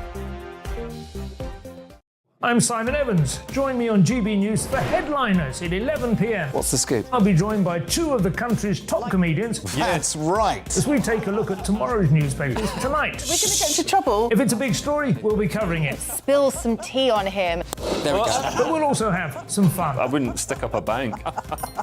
I'm Simon Evans. Join me on GB News for Headliners at 11 p.m. What's the scoop? I'll be joined by two of the country's top comedians. That's right. As we take a look at tomorrow's newspapers tonight. We're going to get into trouble. If it's a big story, we'll be covering it. Spill some tea on him. There we go. But we'll also have some fun. I wouldn't stick up a bank.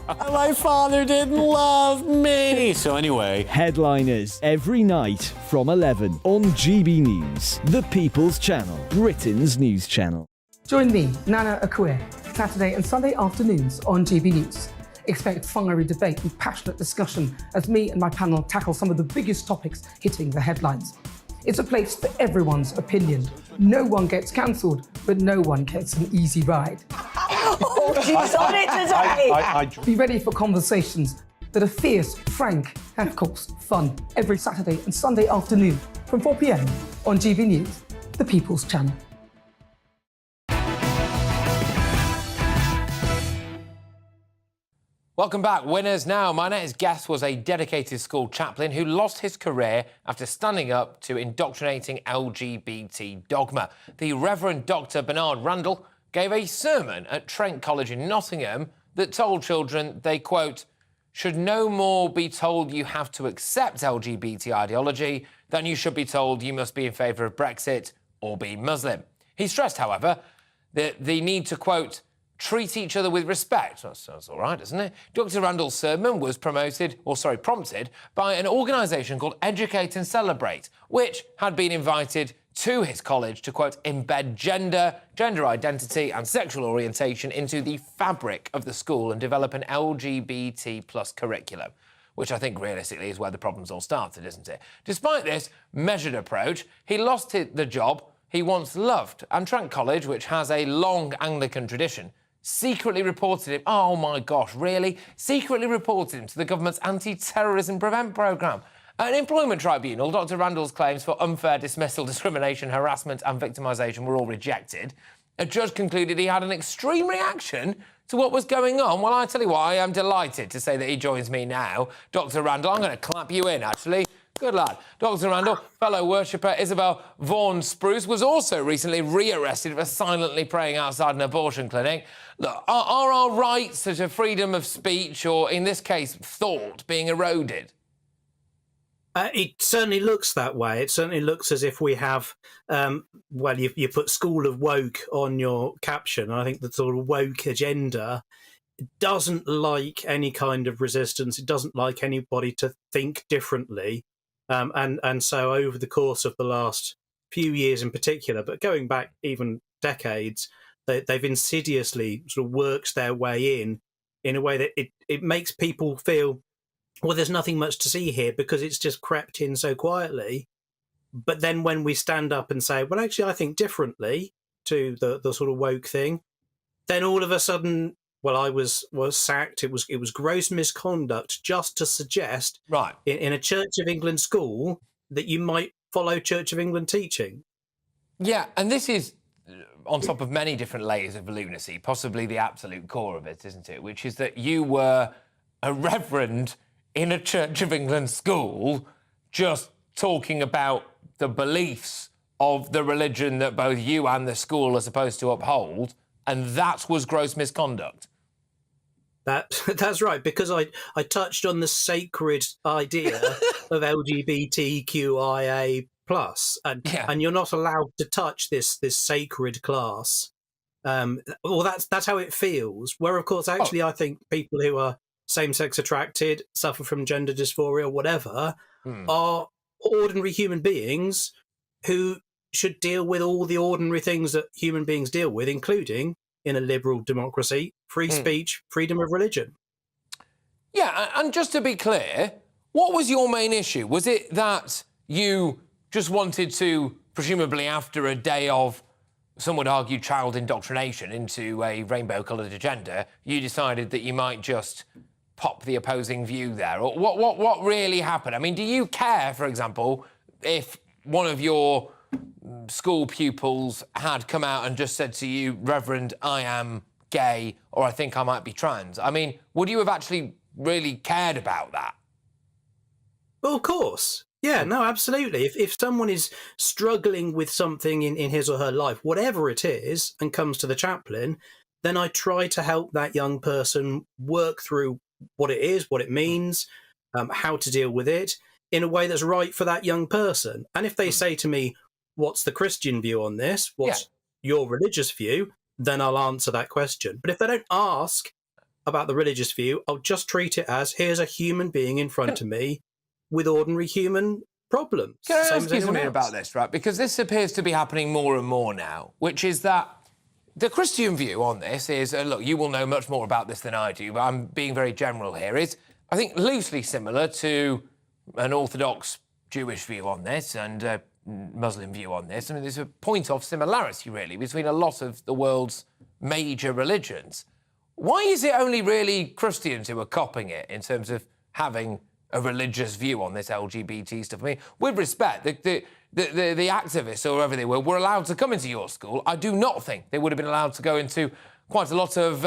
My father didn't love me. So anyway. Headliners every night from 11 on GB News, the People's Channel, Britain's news channel. Join me, Nana Akue, Saturday and Sunday afternoons on GB News. Expect fiery debate and passionate discussion as me and my panel tackle some of the biggest topics hitting the headlines. It's a place for everyone's opinion. No one gets cancelled, but no one gets an easy ride. Oh, she's on it today! Be ready for conversations that are fierce, frank, and of course, fun. Every Saturday and Sunday afternoon from 4 p.m. on GB News, the People's Channel. Welcome back, winners. Now, my next guest was a dedicated school chaplain who lost his career after standing up to indoctrinating LGBT dogma. The Reverend Dr. Bernard Randall gave a sermon at Trent College in Nottingham that told children they, quote, should no more be told you have to accept LGBT ideology than you should be told you must be in favour of Brexit or be Muslim. He stressed, however, that the need to, quote, treat each other with respect. That sounds all right, doesn't it? Dr. Randall's sermon was prompted by an organisation called Educate and Celebrate, which had been invited to his college to, quote, embed gender identity and sexual orientation into the fabric of the school and develop an LGBT plus curriculum, which I think realistically is where the problems all started, isn't it? Despite this measured approach, he lost the job he once loved, and Trent College, which has a long Anglican tradition, secretly reported him, oh my gosh, really? Secretly reported him to the government's anti-terrorism prevent programme. An employment tribunal, Dr. Randall's claims for unfair dismissal, discrimination, harassment and victimisation were all rejected. A judge concluded he had an extreme reaction to what was going on. Well, I tell you what, I am delighted to say that he joins me now. Dr. Randall, I'm going to clap you in, actually. Good lad. Dr. Randall, fellow worshipper Isabel Vaughan Spruce was also recently rearrested for silently praying outside an abortion clinic. Look, are our rights to freedom of speech, or in this case, thought, being eroded? It certainly looks that way. It certainly looks as if we have, well, you put School of Woke on your caption. I think the sort of woke agenda doesn't like any kind of resistance. It doesn't like anybody to think differently. And so over the course of the last few years in particular, but going back even decades, they've insidiously sort of worked their way in a way that it makes people feel, well, there's nothing much to see here because it's just crept in so quietly. But then when we stand up and say, well, actually, I think differently to the sort of woke thing, then all of a sudden, well, I was sacked. It was gross misconduct just to suggest, right, in a Church of England school that you might follow Church of England teaching. Yeah, and this is on top of many different layers of lunacy, possibly the absolute core of it, isn't it? Which is that you were a reverend in a Church of England school just talking about the beliefs of the religion that both you and the school are supposed to uphold, and that was gross misconduct. That's right, because I touched on the sacred idea of LGBTQIA+, and you're not allowed to touch this sacred class. Well, that's how it feels. Where, of course, actually, I think people who are same-sex attracted, suffer from gender dysphoria, whatever, are ordinary human beings who should deal with all the ordinary things that human beings deal with, including, in a liberal democracy, free speech, freedom of religion. Yeah, and just to be clear, what was your main issue? Was it that you just wanted to, presumably after a day of, some would argue, child indoctrination into a rainbow-coloured agenda, you decided that you might just pop the opposing view there? Or what really happened? I mean, do you care, for example, if one of your school pupils had come out and just said to you, Reverend, I am gay, or I think I might be trans? I mean, would you have actually really cared about that? Well, of course. Yeah, no, absolutely. If someone is struggling with something in his or her life, whatever it is, and comes to the chaplain, then I try to help that young person work through what it is, what it means, how to deal with it in a way that's right for that young person. And if they say to me, what's the Christian view on this? What's your religious view? Then I'll answer that question. But if they don't ask about the religious view, I'll just treat it as, here's a human being in front of me with ordinary human problems. Can I ask you something about this, right? Because this appears to be happening more and more now, which is that the Christian view on this is, look, you will know much more about this than I do, but I'm being very general here, is, I think, loosely similar to an Orthodox Jewish view on this and a Muslim view on this. I mean, there's a point of similarity, really, between a lot of the world's major religions. Why is it only really Christians who are copying it in terms of having a religious view on this LGBT stuff? I mean, with respect, the activists, or whoever they were allowed to come into your school. I do not think they would have been allowed to go into quite a lot of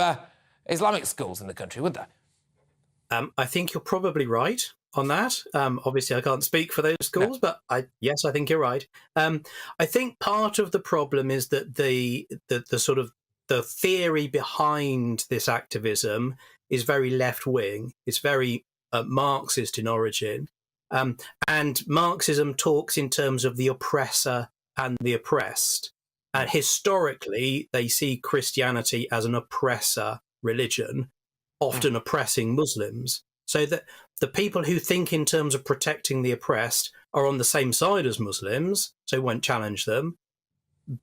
Islamic schools in the country, would they? I think you're probably right on that. Obviously, I can't speak for those schools, but yes, I think you're right. I think part of the problem is that the sort of the theory behind this activism is very left-wing. It's very Marxist in origin. And Marxism talks in terms of the oppressor and the oppressed. And historically, they see Christianity as an oppressor religion, often oppressing Muslims. So that the people who think in terms of protecting the oppressed are on the same side as Muslims, so won't challenge them,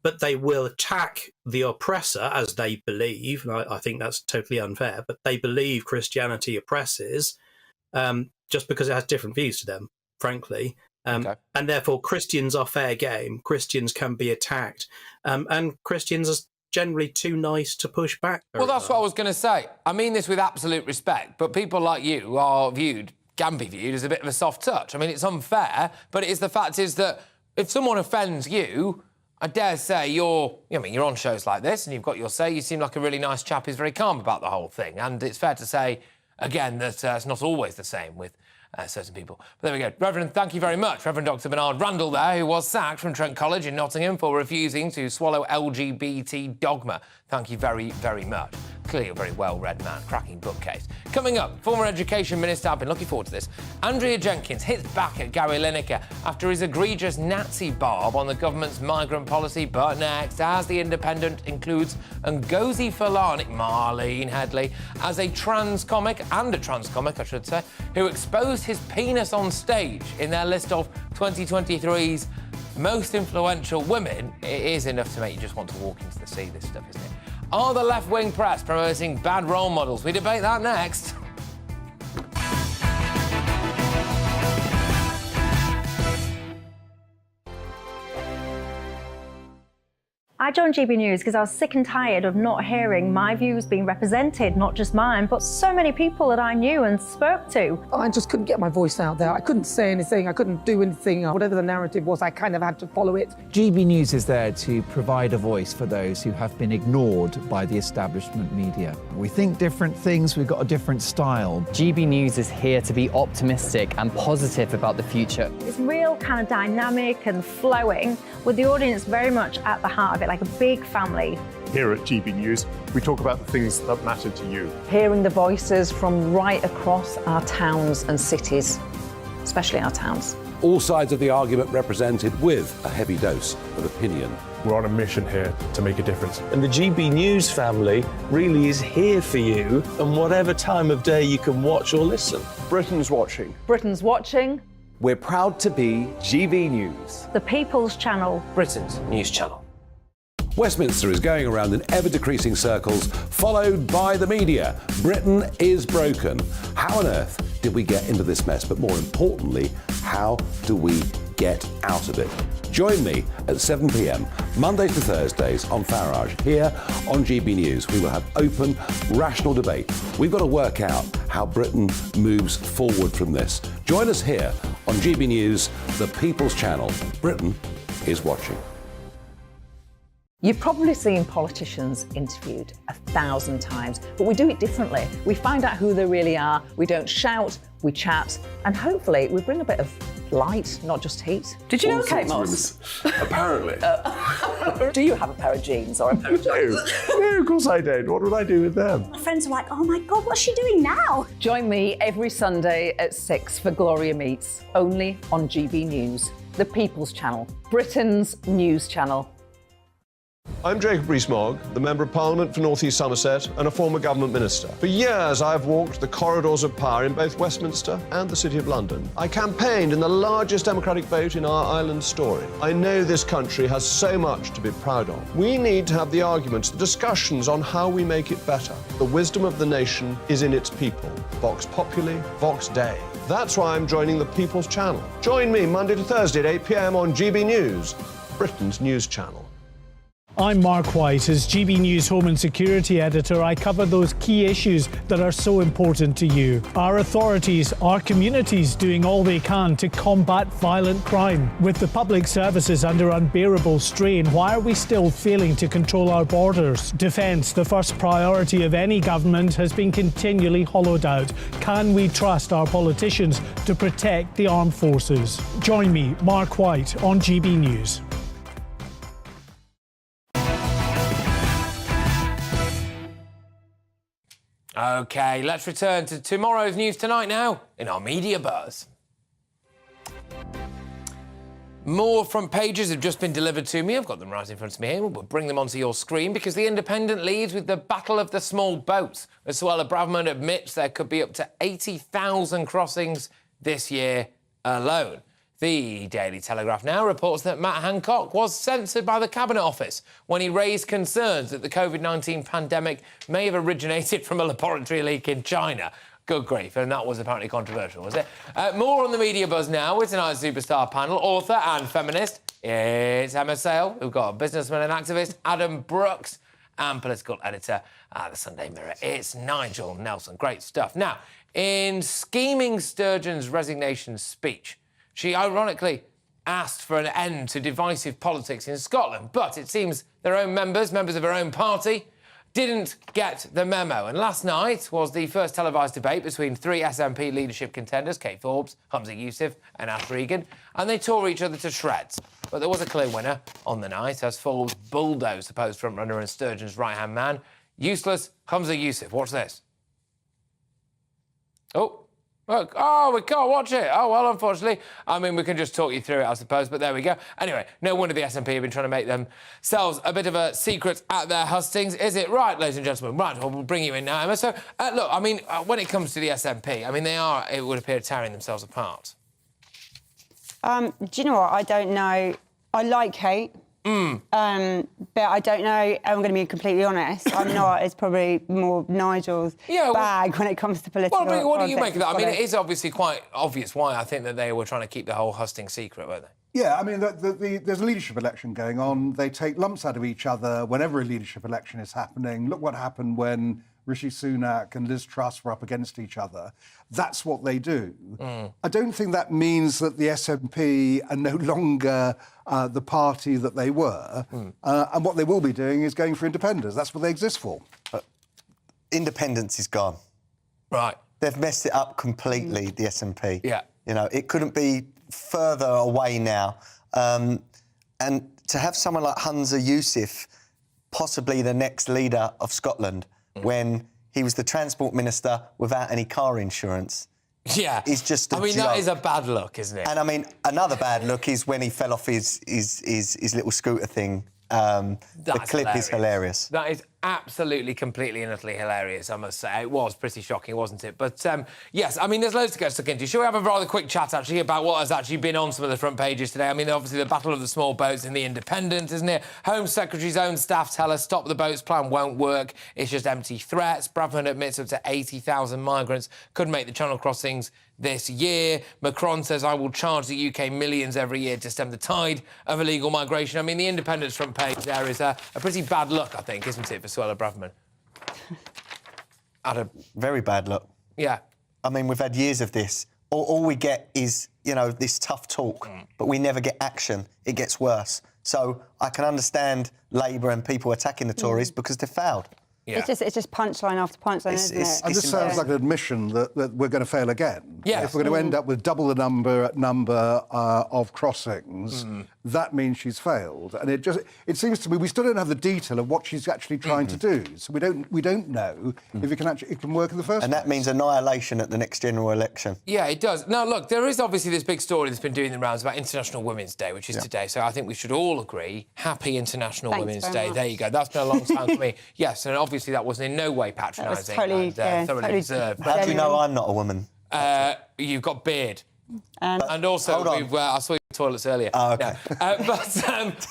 but they will attack the oppressor as they believe. And I think that's totally unfair, but they believe Christianity oppresses just because it has different views to them, frankly. And therefore, Christians are fair game. Christians can be attacked. And Christians are generally too nice to push back. Well, that's what I was going to say. I mean this with absolute respect, but people like you can be viewed as a bit of a soft touch. I mean, it's unfair, but the fact is that if someone offends you, I dare say you're on shows like this and you've got your say. You seem like a really nice chap who's very calm about the whole thing. And it's fair to say, again, that it's not always the same with certain people. But there we go. Reverend, thank you very much. Reverend Dr. Bernard Randall there, who was sacked from Trent College in Nottingham for refusing to swallow LGBT dogma. Thank you very, very much. Clearly a very well-read man. Cracking bookcase. Coming up, former Education Minister, I've been looking forward to this, Andrea Jenkins hits back at Gary Lineker after his egregious Nazi barb on the government's migrant policy. But next, as The Independent includes Ngozi Fulani, Marlene Headley, as a trans comic, I should say, who exposed his penis on stage in their list of 2023's most influential women. It is enough to make you just want to walk into the sea, this stuff, isn't it? Are the left-wing press promoting bad role models? We debate that next. I joined GB News because I was sick and tired of not hearing my views being represented, not just mine, but so many people that I knew and spoke to. I just couldn't get my voice out there. I couldn't say anything. I couldn't do anything. Whatever the narrative was, I kind of had to follow it. GB News is there to provide a voice for those who have been ignored by the establishment media. We think different things, we've got a different style. GB News is here to be optimistic and positive about the future. It's real kind of dynamic and flowing, with the audience very much at the heart of it, like a big family. Here at GB News, we talk about the things that matter to you. Hearing the voices from right across our towns and cities, especially our towns. All sides of the argument represented with a heavy dose of opinion. We're on a mission here to make a difference. And the GB News family really is here for you, and whatever time of day you can watch or listen. Britain's watching. Britain's watching. We're proud to be GB News. The People's Channel. Britain's news channel. Westminster is going around in ever-decreasing circles, followed by the media. Britain is broken. How on earth did we get into this mess? But more importantly, how do we get out of it? Join me at 7 p.m, Mondays to Thursdays on Farage. Here on GB News, we will have open, rational debate. We've got to work out how Britain moves forward from this. Join us here on GB News, the People's Channel. Britain is watching. You've probably seen politicians interviewed 1,000 times, but we do it differently. We find out who they really are, we don't shout, we chat, and hopefully we bring a bit of light, not just heat. Did you know, All Kate sorts Moss? of Apparently. Do you have a pair of jeans or a pair of jeans? No, of course I don't. What would I do with them? My friends are like, oh my God, what's she doing now? Join me every Sunday at 6 for Gloria Meets, only on GB News, the People's Channel, Britain's news channel. I'm Jacob Rees-Mogg, the Member of Parliament for North East Somerset and a former government minister. For years, I've walked the corridors of power in both Westminster and the City of London. I campaigned in the largest democratic vote in our island story. I know this country has so much to be proud of. We need to have the arguments, the discussions on how we make it better. The wisdom of the nation is in its people. Vox Populi, Vox Dei. That's why I'm joining the People's Channel. Join me Monday to Thursday at 8 p.m. on GB News, Britain's news channel. I'm Mark White. As GB News Home and Security Editor, I cover those key issues that are so important to you. Our authorities, our communities doing all they can to combat violent crime. With the public services under unbearable strain, why are we still failing to control our borders? Defence, the first priority of any government, has been continually hollowed out. Can we trust our politicians to protect the armed forces? Join me, Mark White, on GB News. OK, let's return to tomorrow's News Tonight now in our media buzz. More front pages have just been delivered to me. I've got them right in front of me here. We'll bring them onto your screen because The Independent leads with the battle of the small boats. As Suella Braverman admits there could be up to 80,000 crossings this year alone. The Daily Telegraph now reports that Matt Hancock was censored by the Cabinet Office when he raised concerns that the COVID-19 pandemic may have originated from a laboratory leak in China. Good grief, and that was apparently controversial, was it? More on the media buzz now with tonight's superstar panel, author and feminist. It's Emma Sale. We've got businessman and activist Adam Brooks and political editor at the Sunday Mirror. It's Nigel Nelson. Great stuff. Now, in Scheming Sturgeon's resignation speech, she ironically asked for an end to divisive politics in Scotland, but it seems their own members of her own party, didn't get the memo. And last night was the first televised debate between three SNP leadership contenders, Kate Forbes, Humza Yousaf and Ash Regan, and they tore each other to shreds. But there was a clear winner on the night as Forbes bulldozed supposed frontrunner and Sturgeon's right-hand man, useless Humza Yousaf. Watch this. Oh. Look, we can't watch it. Oh, well, unfortunately. I mean, we can just talk you through it, I suppose, but there we go. Anyway, no wonder the SNP have been trying to make themselves a bit of a secret at their hustings. Is it right, ladies and gentlemen? Right, well, we'll bring you in now, Emma. So, look, I mean, when it comes to the SNP, I mean, they are, it would appear, tearing themselves apart. Do you know what? I don't know. I like Kate. But I don't know, I'm going to be completely honest, I'm not. It's probably more Nigel's bag when it comes to political Well, what do you make of that? I mean, politics. it is obviously quite obvious why I think that they were trying to keep the whole husting secret, weren't they? Yeah, I mean, there's a leadership election going on. They take lumps out of each other whenever a leadership election is happening. Look what happened when Rishi Sunak and Liz Truss were up against each other. That's what they do. I don't think that means that the SNP are no longer the party that they were. And what they will be doing is going for independence. That's what they exist for. Independence is gone. Right. They've messed it up completely, the SNP. Yeah. You know, it couldn't be further away now. And to have someone like Humza Yousaf, possibly the next leader of Scotland, when he was the transport minister without any car insurance. Yeah. Is just a I mean, joke. that is a bad look, isn't it? And I mean, another bad look is when he fell off his little scooter thing. The clip is hilarious. That is absolutely, completely and utterly hilarious, I must say. It was pretty shocking, wasn't it? But, yes, I mean, there's loads to get stuck into. Shall we have a rather quick chat, actually, about what has actually been on some of the front pages today? I mean, obviously, the battle of the small boats in The Independent, isn't it? Home Secretary's own staff tell us stop the boats plan won't work. It's just empty threats. Braverman admits up to 80,000 migrants could make the Channel crossings this year. Macron says, I will charge the UK millions every year to stem the tide of illegal migration. I mean, The Independent's front page there is a pretty bad look, I think, isn't it, for Suella Braverman? Adam. Very bad look. Yeah. I mean, we've had years of this. All we get is, you know, this tough talk, but we never get action. It gets worse. So I can understand Labour and people attacking the Tories because they've failed. Yeah. It's just punchline after punchline, isn't it? And this sounds like an admission that we're going to fail again. Yes. If we're going to end up with double the number of crossings, that means she's failed. And it seems to me we still don't have the detail of what she's actually trying to do. So we don't know if it can work in the first place. And that means annihilation at the next general election. Yeah, it does. Now, look, there is obviously this big story that's been doing the rounds about International Women's Day, which is today. So I think we should all agree, happy International Women's Day. There you go. That's been a long time for me. Yes, and obviously that wasn't in no way patronising. Totally, thoroughly deserved. How do you know I'm not a woman? You've got beard. And also, I saw you in the toilets earlier. Oh, OK. No. But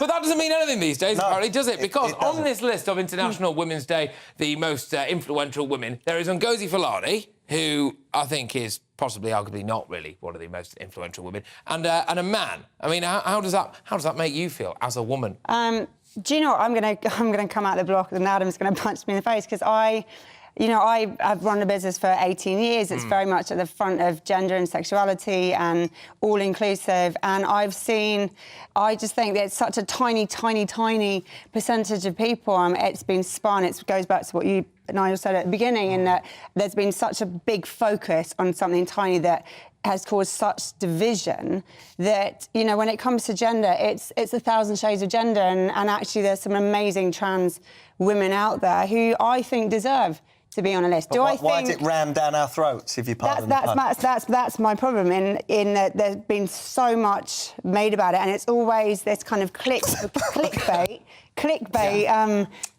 that doesn't mean anything these days, apparently, does it? Because on this list of International Women's Day, the most influential women, there is Ngozi Fulani, who I think is possibly, arguably not really one of the most influential women, and a man. I mean, how does that make you feel as a woman? Do you know what? I'm gonna come out the block and Adam's gonna punch me in the face because I've run a business for 18 years. It's very much at the front of gender and sexuality and all-inclusive. And I just think that it's such a tiny, tiny, tiny percentage of people. It's been spun. It goes back to what you, Nigel, said at the beginning, in that there's been such a big focus on something tiny that has caused such division that, when it comes to gender, it's 1,000 shades of gender. And actually, there's some amazing trans women out there who I think deserve to be on a list. Why is it rammed down our throats, if you pardon the pun? That's my problem in that there's been so much made about it, and it's always this kind of clickbait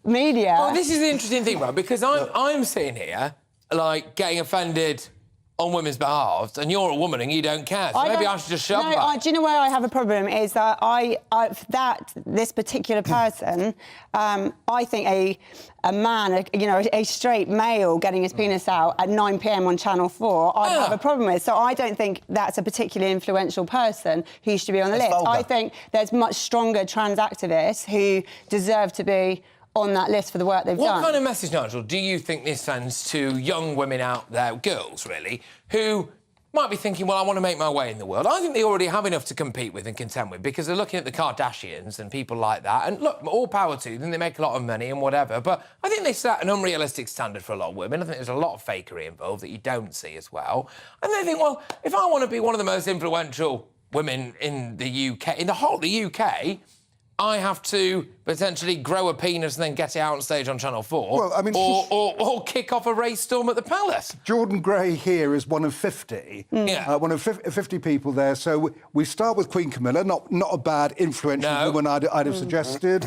media. Well, this is the interesting thing, right? Because I'm sitting here, getting offended on women's behalf, and you're a woman and you don't care. So maybe I should just shove back. Do you know where I have a problem? Is that this particular person, I think a man, a straight male getting his penis out at 9 p.m. on Channel 4, I have a problem with. So I don't think that's a particularly influential person who should be on the list. Vulgar. I think there's much stronger trans activists who deserve to be on that list for the work they've done. What kind of message, Nigel, do you think this sends to young women out there, girls really, who might be thinking, well, I want to make my way in the world? I think they already have enough to compete with and contend with because they're looking at the Kardashians and people like that. And look, all power to them, they make a lot of money and whatever. But I think they set an unrealistic standard for a lot of women. I think there's a lot of fakery involved that you don't see as well. And they think, well, if I want to be one of the most influential women in the UK, in the whole of the UK, I have to potentially grow a penis and then get it out on stage on Channel 4. Well, I mean, or kick off a race storm at the Palace. Jordan Gray here is one of 50. One of 50 people there. So we start with Queen Camilla, not a bad influential woman I'd have suggested.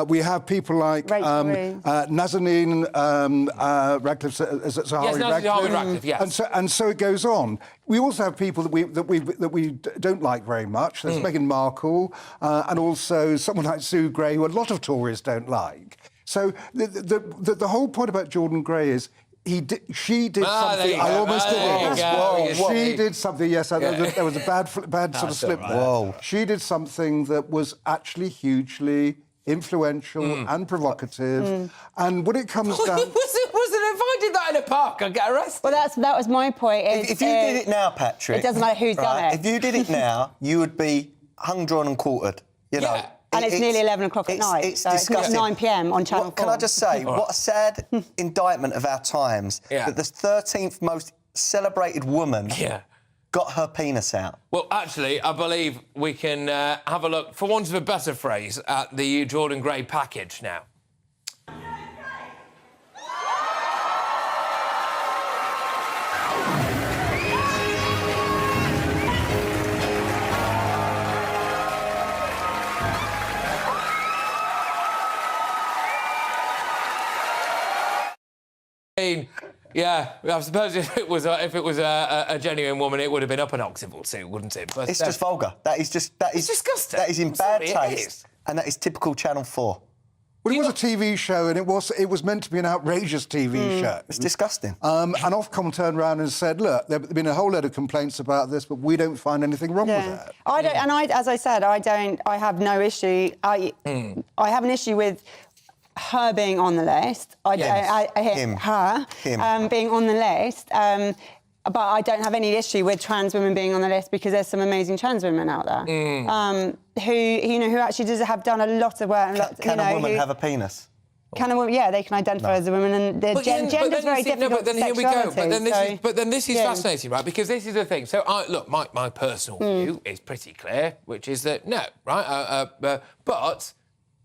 We have people like Nazanin Radcliffe, Zahawi Radcliffe, yes. And so it goes on. We also have people that we don't like very much. There's Meghan Markle, and also someone like Sue Gray, who a lot of Tories don't like. So the whole point about Jordan Gray is she did something. I almost did it. She did something. Yes, there was a bad sort of slip there. Whoa. She did something that was actually hugely influential and provocative. And when it comes down, if I did that in a park, I'd get arrested. Well, that was my point. If you did it now, Patrick, it doesn't matter who's done it. If you did it now, you would be hung, drawn, and quartered. You know. And it's nearly 11 o'clock at night. It's so disgusting. It's 9 p.m. on Channel 4. Can I just say, what a sad indictment of our times that the 13th most celebrated woman got her penis out. Well, actually, I believe we can have a look, for want of a better phrase, at the Jordan Gray package now. Yeah, I suppose if it was a genuine woman, it would have been up an octave or two, wouldn't it? But it's just vulgar. It's disgusting. That is in bad taste, and that is typical Channel 4. Well, it was a TV show, and it was meant to be an outrageous TV show. It's disgusting. And Ofcom turned around and said, "Look, there've been a whole load of complaints about this, but we don't find anything wrong with it." I don't, and as I said, I have no issue. I have an issue with her being on the list. Him being on the list. But I don't have any issue with trans women being on the list because there's some amazing trans women out there who actually have done a lot of work. Can a woman have a penis? Can a woman? Yeah, they can identify as a woman, and their gender's very different. No, but then here we go. But then this is yeah. fascinating, right? Because this is the thing. So, look, my personal view is pretty clear, which is that no, right? But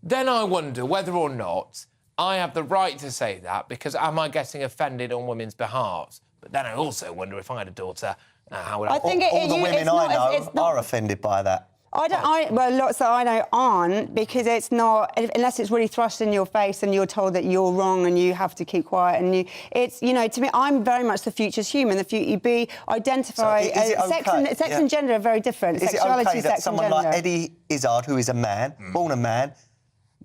then I wonder whether or not I have the right to say that, because am I getting offended on women's behalves? But then I also wonder if I had a daughter, how would I... all the women I know are offended by that. Well, lots that I know aren't, because it's not, unless it's really thrust in your face and you're told that you're wrong and you have to keep quiet. And it's, you know, to me, I'm very much the future's human. Identify. Sex and gender are very different. Is it okay that someone like Eddie Izzard, who is a man, born a man,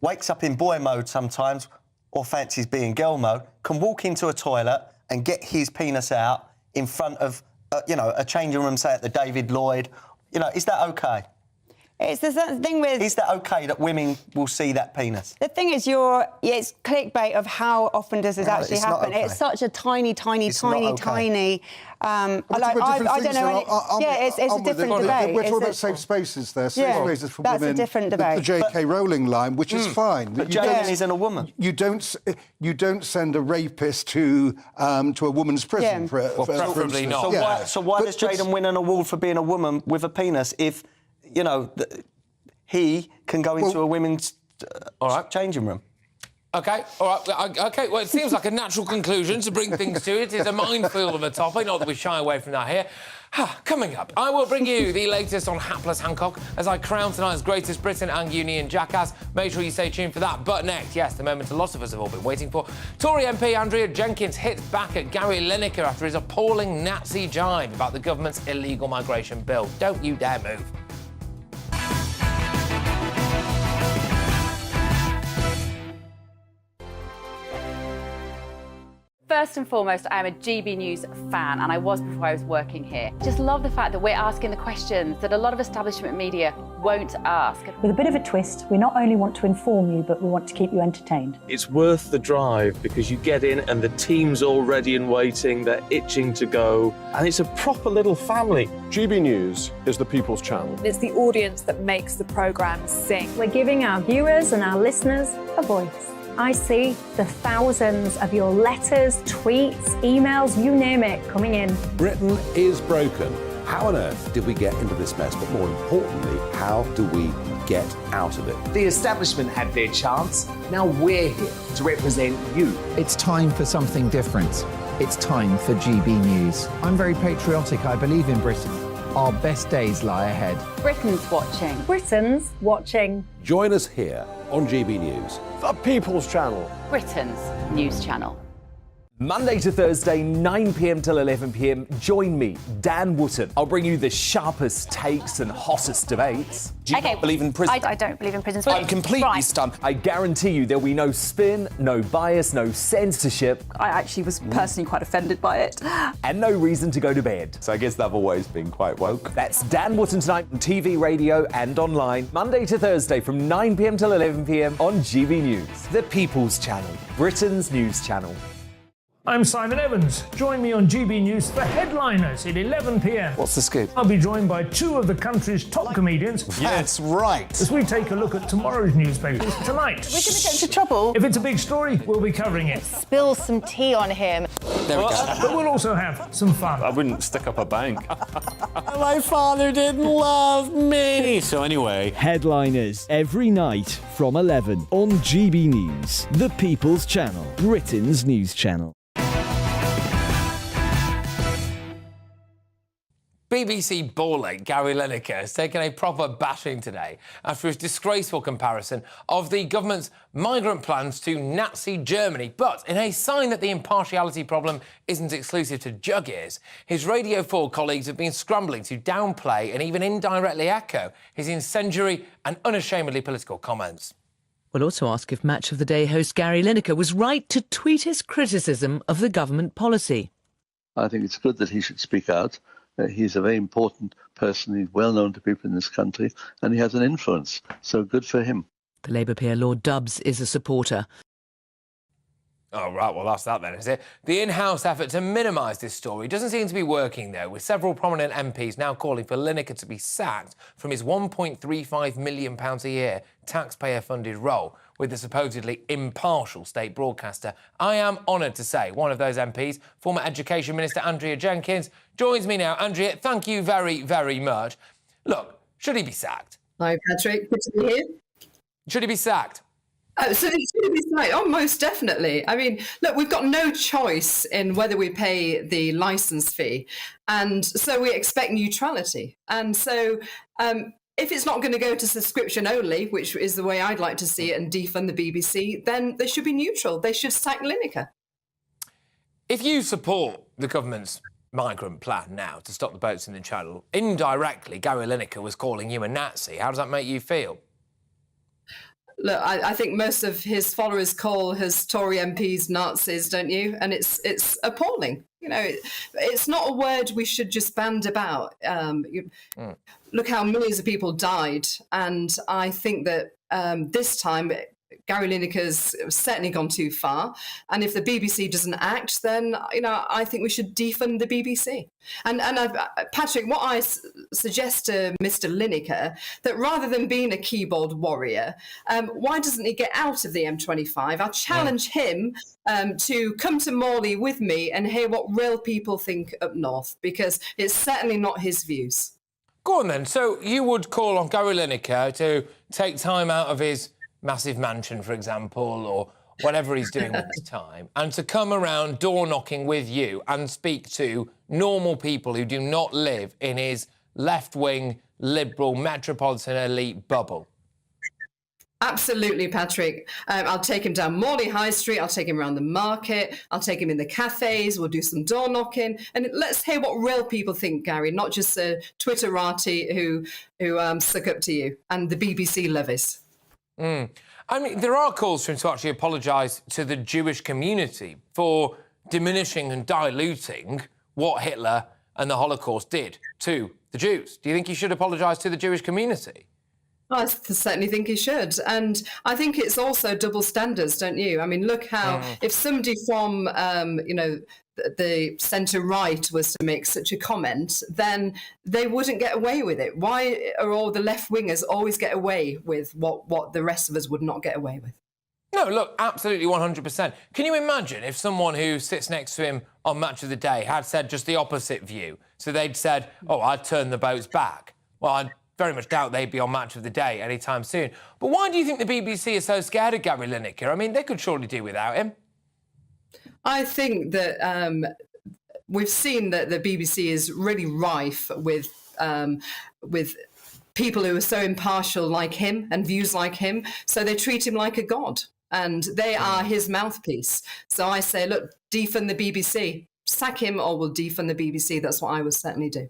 wakes up in boy mode sometimes, or fancies being girl mode, can walk into a toilet and get his penis out in front of, a changing room, say at the David Lloyd? You know, is that okay? It's the thing with... Is that okay that women will see that penis? The thing is, it's clickbait of how often does this actually happen. Okay. It's such a tiny... I don't know. It's a different debate. We're talking about safe spaces there. Safe spaces for women. That's a different debate. The J.K. Rowling line, which is fine. But Jane isn't a woman. You don't send a rapist to a woman's prison. Preferably not. So why does Jaden win an award for being a woman with a penis if, he can go into a women's changing room? OK, all right, OK. Well, it seems like a natural conclusion to bring things to it. It's a minefield of a topic, not that we shy away from that here. Coming up, I will bring you the latest on hapless Hancock as I crown tonight's greatest Britain and Union jackass. Make sure you stay tuned for that. But next, yes, the moment a lot of us have all been waiting for. Tory MP Andrea Jenkins hits back at Gary Lineker after his appalling Nazi jibe about the government's illegal migration bill. Don't you dare move. First and foremost, I am a GB News fan, and I was before I was working here. Just love the fact that we're asking the questions that a lot of establishment media won't ask. With a bit of a twist, we not only want to inform you, but we want to keep you entertained. It's worth the drive because you get in and the team's all ready and waiting, they're itching to go, and it's a proper little family. GB News is the people's channel. It's the audience that makes the programme sing. We're giving our viewers and our listeners a voice. I see the thousands of your letters, tweets, emails, you name it, coming in. Britain is broken. How on earth did we get into this mess? But more importantly, how do we get out of it? The establishment had their chance. Now we're here to represent you. It's time for something different. It's time for GB News. I'm very patriotic. I believe in Britain. Our best days lie ahead. Britain's watching. Britain's watching. Join us here on GB News. The People's Channel. Britain's news channel. Monday to Thursday, 9 p.m. till 11 p.m. Join me, Dan Wootton. I'll bring you the sharpest takes and hottest debates. Do you not believe in prison? I don't believe in prisons. I'm completely stunned. I guarantee you there'll be no spin, no bias, no censorship. I actually was personally quite offended by it. And no reason to go to bed. So I guess they've always been quite woke. That's Dan Wootton tonight on TV, radio and online. Monday to Thursday from 9 p.m. till 11 p.m. on GB News. The People's Channel. Britain's news channel. I'm Simon Evans. Join me on GB News for Headliners at 11 p.m. What's the scoop? I'll be joined by two of the country's top comedians. That's right. As we take a look at tomorrow's newspapers tonight. We're going to get into trouble. If it's a big story, we'll be covering it. Spill some tea on him. There we go. But we'll also have some fun. I wouldn't stick up a bank. My father didn't love me. So anyway. Headliners every night from 11 on GB News, the People's Channel, Britain's news channel. BBC ballate Gary Lineker has taken a proper bashing today after his disgraceful comparison of the government's migrant plans to Nazi Germany. But in a sign that the impartiality problem isn't exclusive to jug ears, his Radio 4 colleagues have been scrambling to downplay and even indirectly echo his incendiary and unashamedly political comments. We'll also ask if Match of the Day host Gary Lineker was right to tweet his criticism of the government policy. I think it's good that he should speak out. He's a very important person. He's well known to people in this country, and he has an influence. So good for him. The Labour peer Lord Dubs is a supporter. Oh, right, well, that's that then, is it? The in-house effort to minimise this story doesn't seem to be working, though, with several prominent MPs now calling for Lineker to be sacked from his £1.35 million a year taxpayer-funded role with the supposedly impartial state broadcaster. I am honoured to say one of those MPs, former Education Minister Andrea Jenkins, joins me now. Andrea, thank you very, very much. Look, should he be sacked? Hi, Patrick. Good to be here. Should he be sacked? So it should be sacked. Oh, most definitely. I mean, look, we've got no choice in whether we pay the licence fee. And so we expect neutrality. And so if it's not going to go to subscription only, which is the way I'd like to see it, and defund the BBC, then they should be neutral. They should sack Lineker. If you support the government's migrant plan now to stop the boats in the Channel, indirectly, Gary Lineker was calling you a Nazi. How does that make you feel? Look, I think most of his followers call his Tory MPs Nazis, don't you? And it's appalling. You know, it's not a word we should just band about. Look how millions of people died. And I think that this time, Gary Lineker's certainly gone too far. And if the BBC doesn't act, then, you know, I think we should defund the BBC. And Patrick, what I suggest to Mr. Lineker, that rather than being a keyboard warrior, why doesn't he get out of the M25? I'll challenge him to come to Morley with me and hear what real people think up north, because it's certainly not his views. Go on then. So you would call on Gary Lineker to take time out of his massive mansion, for example, or whatever he's doing with his time, and to come around door-knocking with you and speak to normal people who do not live in his left-wing, liberal, metropolitan elite bubble? Absolutely, Patrick. I'll take him down Morley High Street. I'll take him around the market. I'll take him in the cafes. We'll do some door knocking. And let's hear what real people think, Gary, not just Twitterati who suck up to you and the BBC levies. I mean, there are calls for him to actually apologise to the Jewish community for diminishing and diluting what Hitler and the Holocaust did to the Jews. Do you think he should apologise to the Jewish community? I certainly think he should. And I think it's also double standards, don't you? I mean, look how if somebody from, the centre-right was to make such a comment, then they wouldn't get away with it. Why are all the left-wingers always get away with what the rest of us would not get away with? No, look, absolutely 100%. Can you imagine if someone who sits next to him on Match of the Day had said just the opposite view? So they'd said, oh, I'd turn the boats back. Well, I very much doubt they'd be on Match of the Day anytime soon. But why do you think the BBC is so scared of Gary Lineker? I mean, they could surely do without him. I think that we've seen that the BBC is really rife with people who are so impartial like him and views like him, so they treat him like a god, and they are his mouthpiece. So I say, look, defund the BBC. Sack him or we'll defund the BBC. That's what I would certainly do.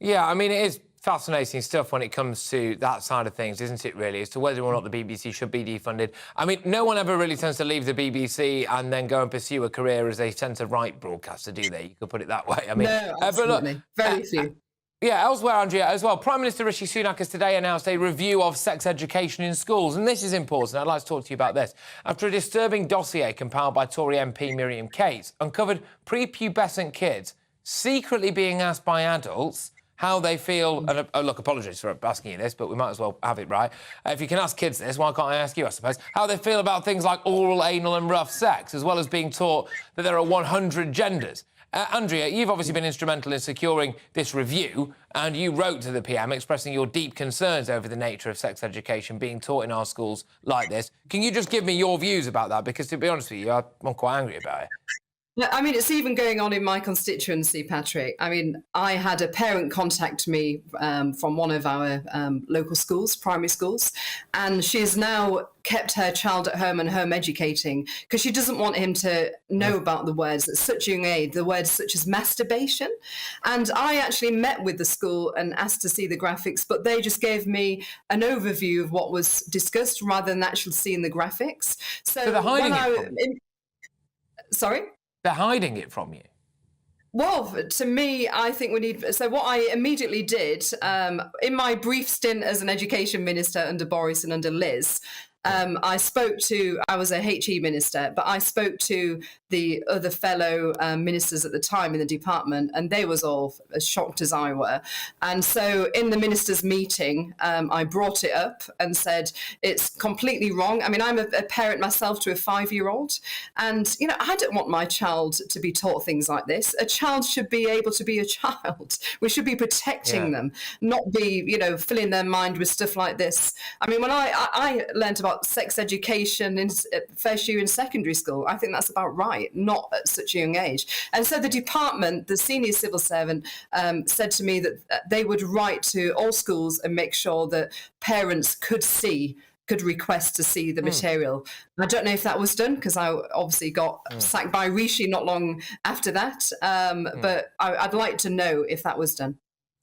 Yeah, I mean, it is fascinating stuff when it comes to that side of things, isn't it, really, as to whether or not the BBC should be defunded. I mean, no one ever really tends to leave the BBC and then go and pursue a career as a centre-right broadcaster, do they? You could put it that way. I mean, no, absolutely. Look, very few. Yeah, elsewhere, Andrea, as well, Prime Minister Rishi Sunak has today announced a review of sex education in schools, and this is important. I'd like to talk to you about this. After a disturbing dossier compiled by Tory MP Miriam Cates uncovered prepubescent kids secretly being asked by adults how they feel, and look, apologies for asking you this, but we might as well have it right. If you can ask kids this, why can't I ask you, I suppose? How they feel about things like oral, anal and rough sex, as well as being taught that there are 100 genders. Andrea, you've obviously been instrumental in securing this review, and you wrote to the PM expressing your deep concerns over the nature of sex education being taught in our schools like this. Can you just give me your views about that? Because, to be honest with you, I'm quite angry about it. I mean, it's even going on in my constituency, Patrick. I mean, I had a parent contact me from one of our local schools, primary schools, and she's now kept her child at home and home educating because she doesn't want him to know about the words at such a young age, the words such as masturbation. And I actually met with the school and asked to see the graphics, but they just gave me an overview of what was discussed rather than actually seeing the graphics. So they're hiding it from you? Sorry? They're hiding it from you. Well, to me, I think we need... So what I immediately did, in my brief stint as an education minister under Boris and under Liz, I was a HE minister, but I spoke to the other fellow ministers at the time in the department, and they was all as shocked as I were. And so in the ministers' meeting, I brought it up and said, it's completely wrong. I mean, I'm a parent myself to a 5-year-old, and, you know, I don't want my child to be taught things like this. A child should be able to be a child. We should be protecting them, not be, you know, filling their mind with stuff like this. I mean, when I learned about sex education in first year in secondary school, I think that's about right, not at such a young age. And so the department, the senior civil servant, said to me that they would write to all schools and make sure that parents could request to see the material. I don't know if that was done, because I obviously got sacked by Rishi not long after that, but I'd like to know if that was done.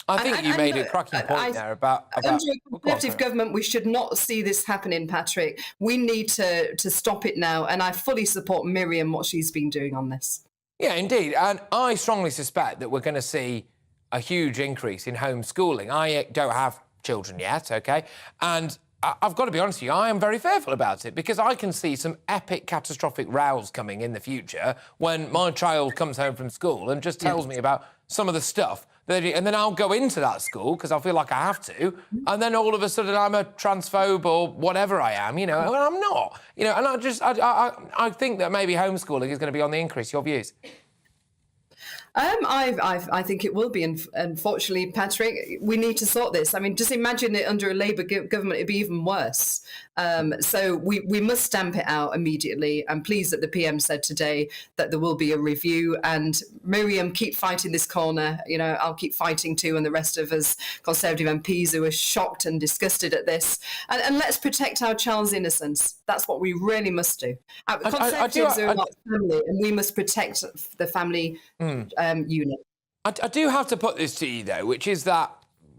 I think you made a cracking point there about under a Conservative government, we should not see this happening, Patrick. We need to stop it now, and I fully support Miriam, what she's been doing on this. Yeah, indeed. And I strongly suspect that we're going to see a huge increase in homeschooling. I don't have children yet, OK? And I've got to be honest with you, I am very fearful about it, because I can see some epic catastrophic rows coming in the future when my child comes home from school and just tells me about some of the stuff. And then I'll go into that school because I feel like I have to, and then all of a sudden I'm a transphobe or whatever I am, you know, and I'm not. You know, and I think that maybe homeschooling is going to be on the increase. Your views? I think it will be. Unfortunately, Patrick, we need to sort this. I mean, just imagine it under a Labour government, it'd be even worse. So we must stamp it out immediately. I'm pleased that the PM said today that there will be a review. And Miriam, keep fighting this corner. You know, I'll keep fighting too, and the rest of us Conservative MPs who are shocked and disgusted at this. And let's protect our child's innocence. That's what we really must do. Conservatives are about family, and we must protect the family unit. I do have to put this to you, though, which is that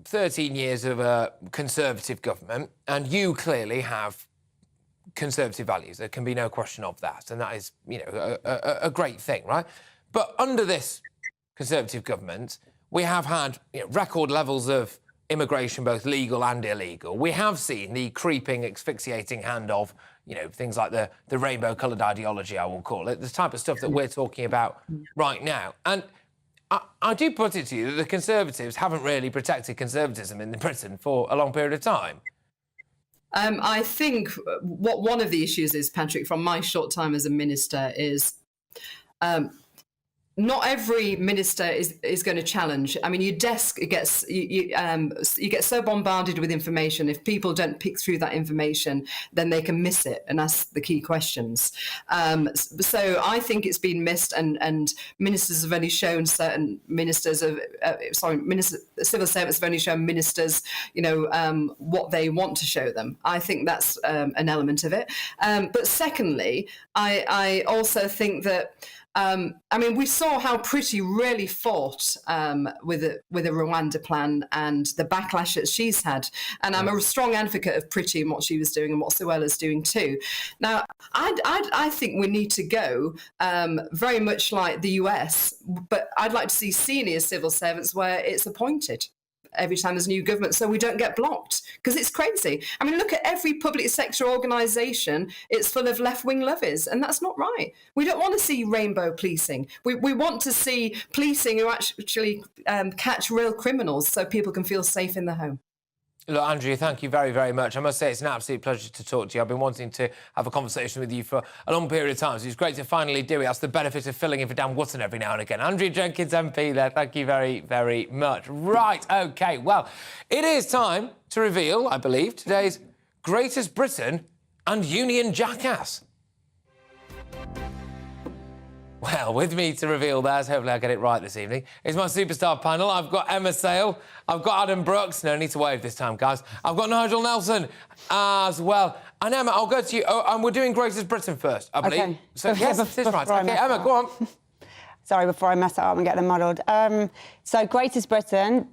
13 years of a Conservative government, and you clearly have Conservative values. There can be no question of that, and that is, you know, a great thing, right? But under this Conservative government, we have had, you know, record levels of immigration, both legal and illegal. We have seen the creeping, asphyxiating hand of, you know, things like the rainbow-coloured ideology, I will call it, the type of stuff that we're talking about right now. And I do put it to you that the Conservatives haven't really protected conservatism in Britain for a long period of time. I think what one of the issues is, Patrick, from my short time as a minister, is not every minister is going to challenge. I mean, your desk gets you get so bombarded with information. If people don't pick through that information, then they can miss it and ask the key questions. So I think it's been missed, and ministers have only shown certain ministers of civil servants have only shown ministers, you know, what they want to show them. I think that's an element of it. But secondly, I also think that. I mean, we saw how Priti really fought with the Rwanda plan and the backlash that she's had. And I'm a strong advocate of Priti and what she was doing and what Suella's doing too. Now, I think we need to go very much like the US, but I'd like to see senior civil servants where it's appointed every time there's a new government, so we don't get blocked, because it's crazy. I mean, look at every public sector organisation, it's full of left-wing lovers, and that's not right. We don't want to see rainbow policing. We want to see policing who actually catch real criminals so people can feel safe in the home. Look, Andrea, thank you very, very much. I must say it's an absolute pleasure to talk to you. I've been wanting to have a conversation with you for a long period of time, so it's great to finally do it. That's the benefit of filling in for Dan Wootton every now and again. Andrea Jenkins MP there, thank you very, very much. Right, OK, well, it is time to reveal, I believe, today's Greatest Britain and Union Jackass. Well, with me to reveal theirs, hopefully I get it right this evening, is my superstar panel. I've got Emma Sale, I've got Adam Brooks, no need to wave this time, guys. I've got Nigel Nelson as well. And Emma, I'll go to you. Oh, and we're doing Greatest Britain first, I believe. Okay. So, yes, this is right. OK, Emma, go on. Sorry, before I mess it up and get them muddled. So, Greatest Britain,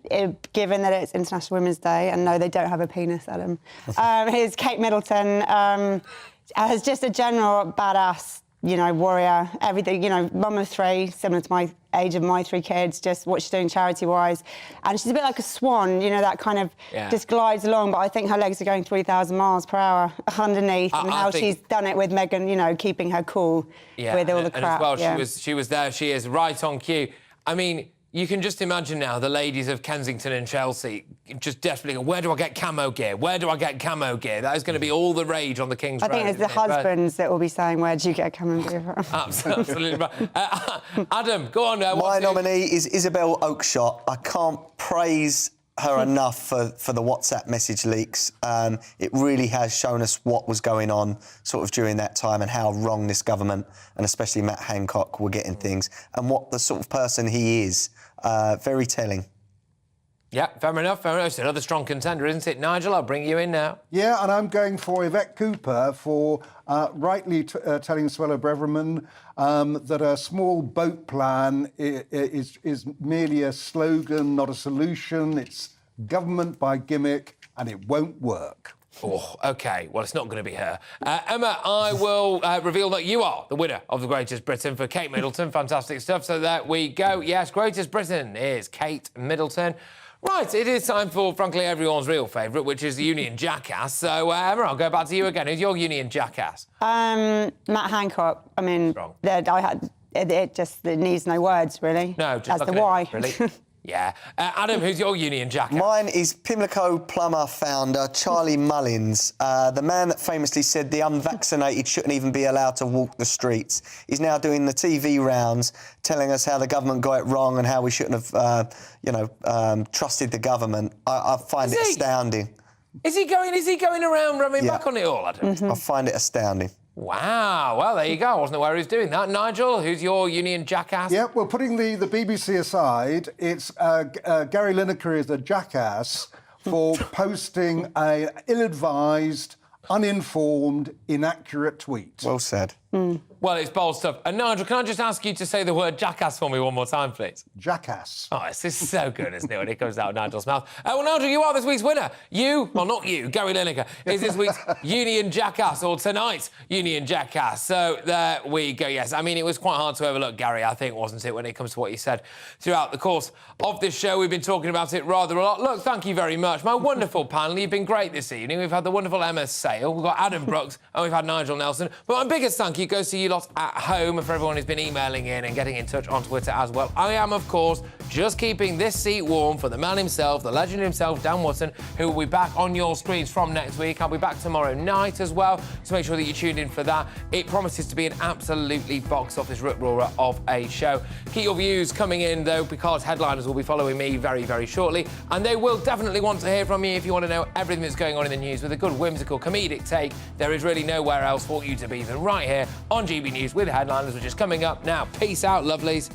given that it's International Women's Day, and no, they don't have a penis, Adam, is Kate Middleton, as just a general badass warrior, everything, mum of 3, similar to my age of my 3 kids, just what she's doing charity-wise. And she's a bit like a swan, that kind of just glides along, but I think her legs are going 3,000 miles per hour underneath, and how she's done it with Meghan, keeping her cool with all the crap. And as well, she was there, she is right on cue. I mean, you can just imagine now the ladies of Kensington and Chelsea just desperately go, where do I get camo gear? Where do I get camo gear? That is going to be all the rage on the King's Road. I think it's the husbands that will be saying, where do you get camo gear from? Absolutely right. Adam, go on. My nominee is Isabel Oakeshott. I can't praise her enough for the WhatsApp message leaks. It really has shown us what was going on sort of during that time and how wrong this government, and especially Matt Hancock, were getting things, and what the sort of person he is. Very telling. Yeah, fair enough. It's another strong contender, isn't it? Nigel, I'll bring you in now. Yeah, and I'm going for Yvette Cooper for rightly telling Suella Braverman that a small boat plan is merely a slogan, not a solution. It's government by gimmick, and it won't work. Oh, OK. Well, it's not going to be her. Emma, I will reveal that you are the winner of the Greatest Britain for Kate Middleton. Fantastic stuff. So there we go. Yes, Greatest Britain is Kate Middleton. Right, it is time for, frankly, everyone's real favourite, which is the Union Jackass. So, Emma, I'll go back to you again. Who's your Union Jackass? Matt Hancock. I mean, it needs no words, really. No, just that's the why. Really? Yeah. Adam, who's your Union Jackass? Mine is Pimlico Plumber founder Charlie Mullins, the man that famously said the unvaccinated shouldn't even be allowed to walk the streets. He's now doing the TV rounds, telling us how the government got it wrong and how we shouldn't have, trusted the government. I find it astounding. Is he going around rubbing back on it all, Adam? I find it astounding. Wow, well, there you go. I wasn't aware he was doing that. Nigel, who's your Union Jackass? Yeah, well, putting the BBC aside, it's Gary Lineker is a jackass for posting an ill-advised, uninformed, inaccurate tweet. Well said. Well, it's bold stuff. And Nigel, can I just ask you to say the word jackass for me one more time, please? Jackass. Oh, this is so good, isn't it, when it comes out of Nigel's mouth? Well, Nigel, you are this week's winner. Well, not you, Gary Lineker is this week's Union Jackass, or tonight's Union Jackass. So there we go, yes. I mean, it was quite hard to overlook Gary, I think, wasn't it, when it comes to what he said throughout the course of this show. We've been talking about it rather a lot. Look, thank you very much. My wonderful panel, you've been great this evening. We've had the wonderful Emma Sale, we've got Adam Brooks, and we've had Nigel Nelson. But my biggest thank you goes to you lot at home and for everyone who's been emailing in and getting in touch on Twitter as well. I am, of course, just keeping this seat warm for the man himself, the legend himself, Dan Wootton, who will be back on your screens from next week. I'll be back tomorrow night as well, so make sure that you tuned in for that. It promises to be an absolutely box office rip-roarer of a show. Keep your views coming in, though, because headliners will be following me very, very shortly, and they will definitely want to hear from you if you want to know everything that's going on in the news with a good, whimsical, comedic take. There is really nowhere else for you to be than right here on GB News with headliners, which is coming up now. Peace out, lovelies.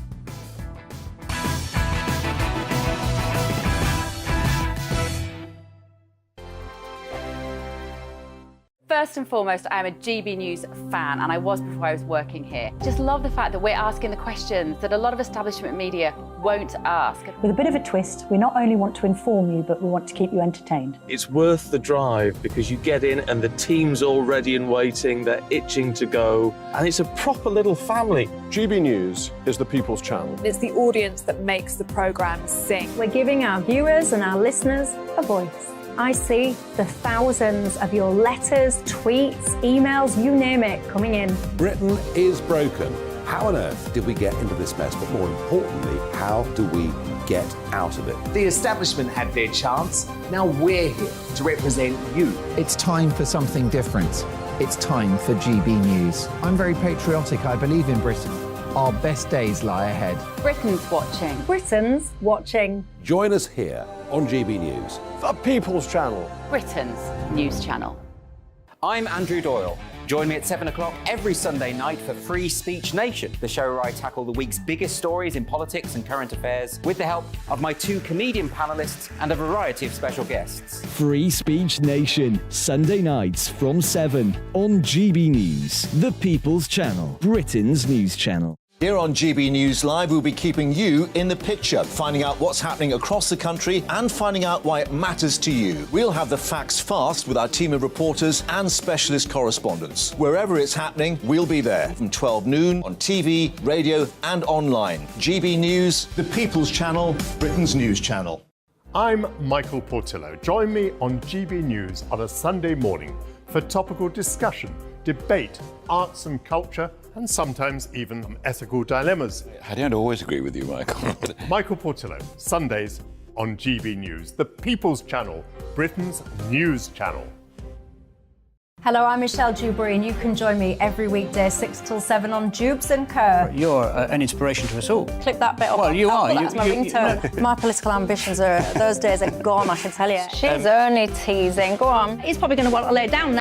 First and foremost, I am a GB News fan, and I was before I was working here. Just love the fact that we're asking the questions that a lot of establishment media won't ask. With a bit of a twist, we not only want to inform you, but we want to keep you entertained. It's worth the drive because you get in and the team's all ready and waiting, they're itching to go, and it's a proper little family. GB News is the people's channel. It's the audience that makes the programme sing. We're giving our viewers and our listeners a voice. I see the thousands of your letters, tweets, emails, you name it, coming in. Britain is broken. How on earth did we get into this mess? But more importantly, how do we get out of it? The establishment had their chance. Now we're here to represent you. It's time for something different. It's time for GB News. I'm very patriotic. I believe in Britain. Our best days lie ahead. Britain's watching. Britain's watching. Join us here on GB News. The People's Channel. Britain's news channel. I'm Andrew Doyle. Join me at 7 o'clock every Sunday night for Free Speech Nation, the show where I tackle the week's biggest stories in politics and current affairs with the help of my 2 comedian panellists and a variety of special guests. Free Speech Nation, Sunday nights from 7 on GB News, the People's Channel, Britain's news channel. Here on GB News Live, we'll be keeping you in the picture, finding out what's happening across the country and finding out why it matters to you. We'll have the facts fast with our team of reporters and specialist correspondents. Wherever it's happening, we'll be there from 12 noon on TV, radio and online. GB News, the People's Channel, Britain's news channel. I'm Michael Portillo. Join me on GB News on a Sunday morning for topical discussion, debate, arts and culture, and sometimes even ethical dilemmas. I don't always agree with you, Michael. Michael Portillo, Sundays on GB News, the People's Channel, Britain's news channel. Hello, I'm Michelle Dewberry, and you can join me every weekday 6 till 7 on Jubes and Kerr. You're an inspiration to us all. Click that bit up. Well, you are. That's my ringtone. My political ambitions those days are gone, I can tell you. She's only teasing. Go on. He's probably going to want to lay down now.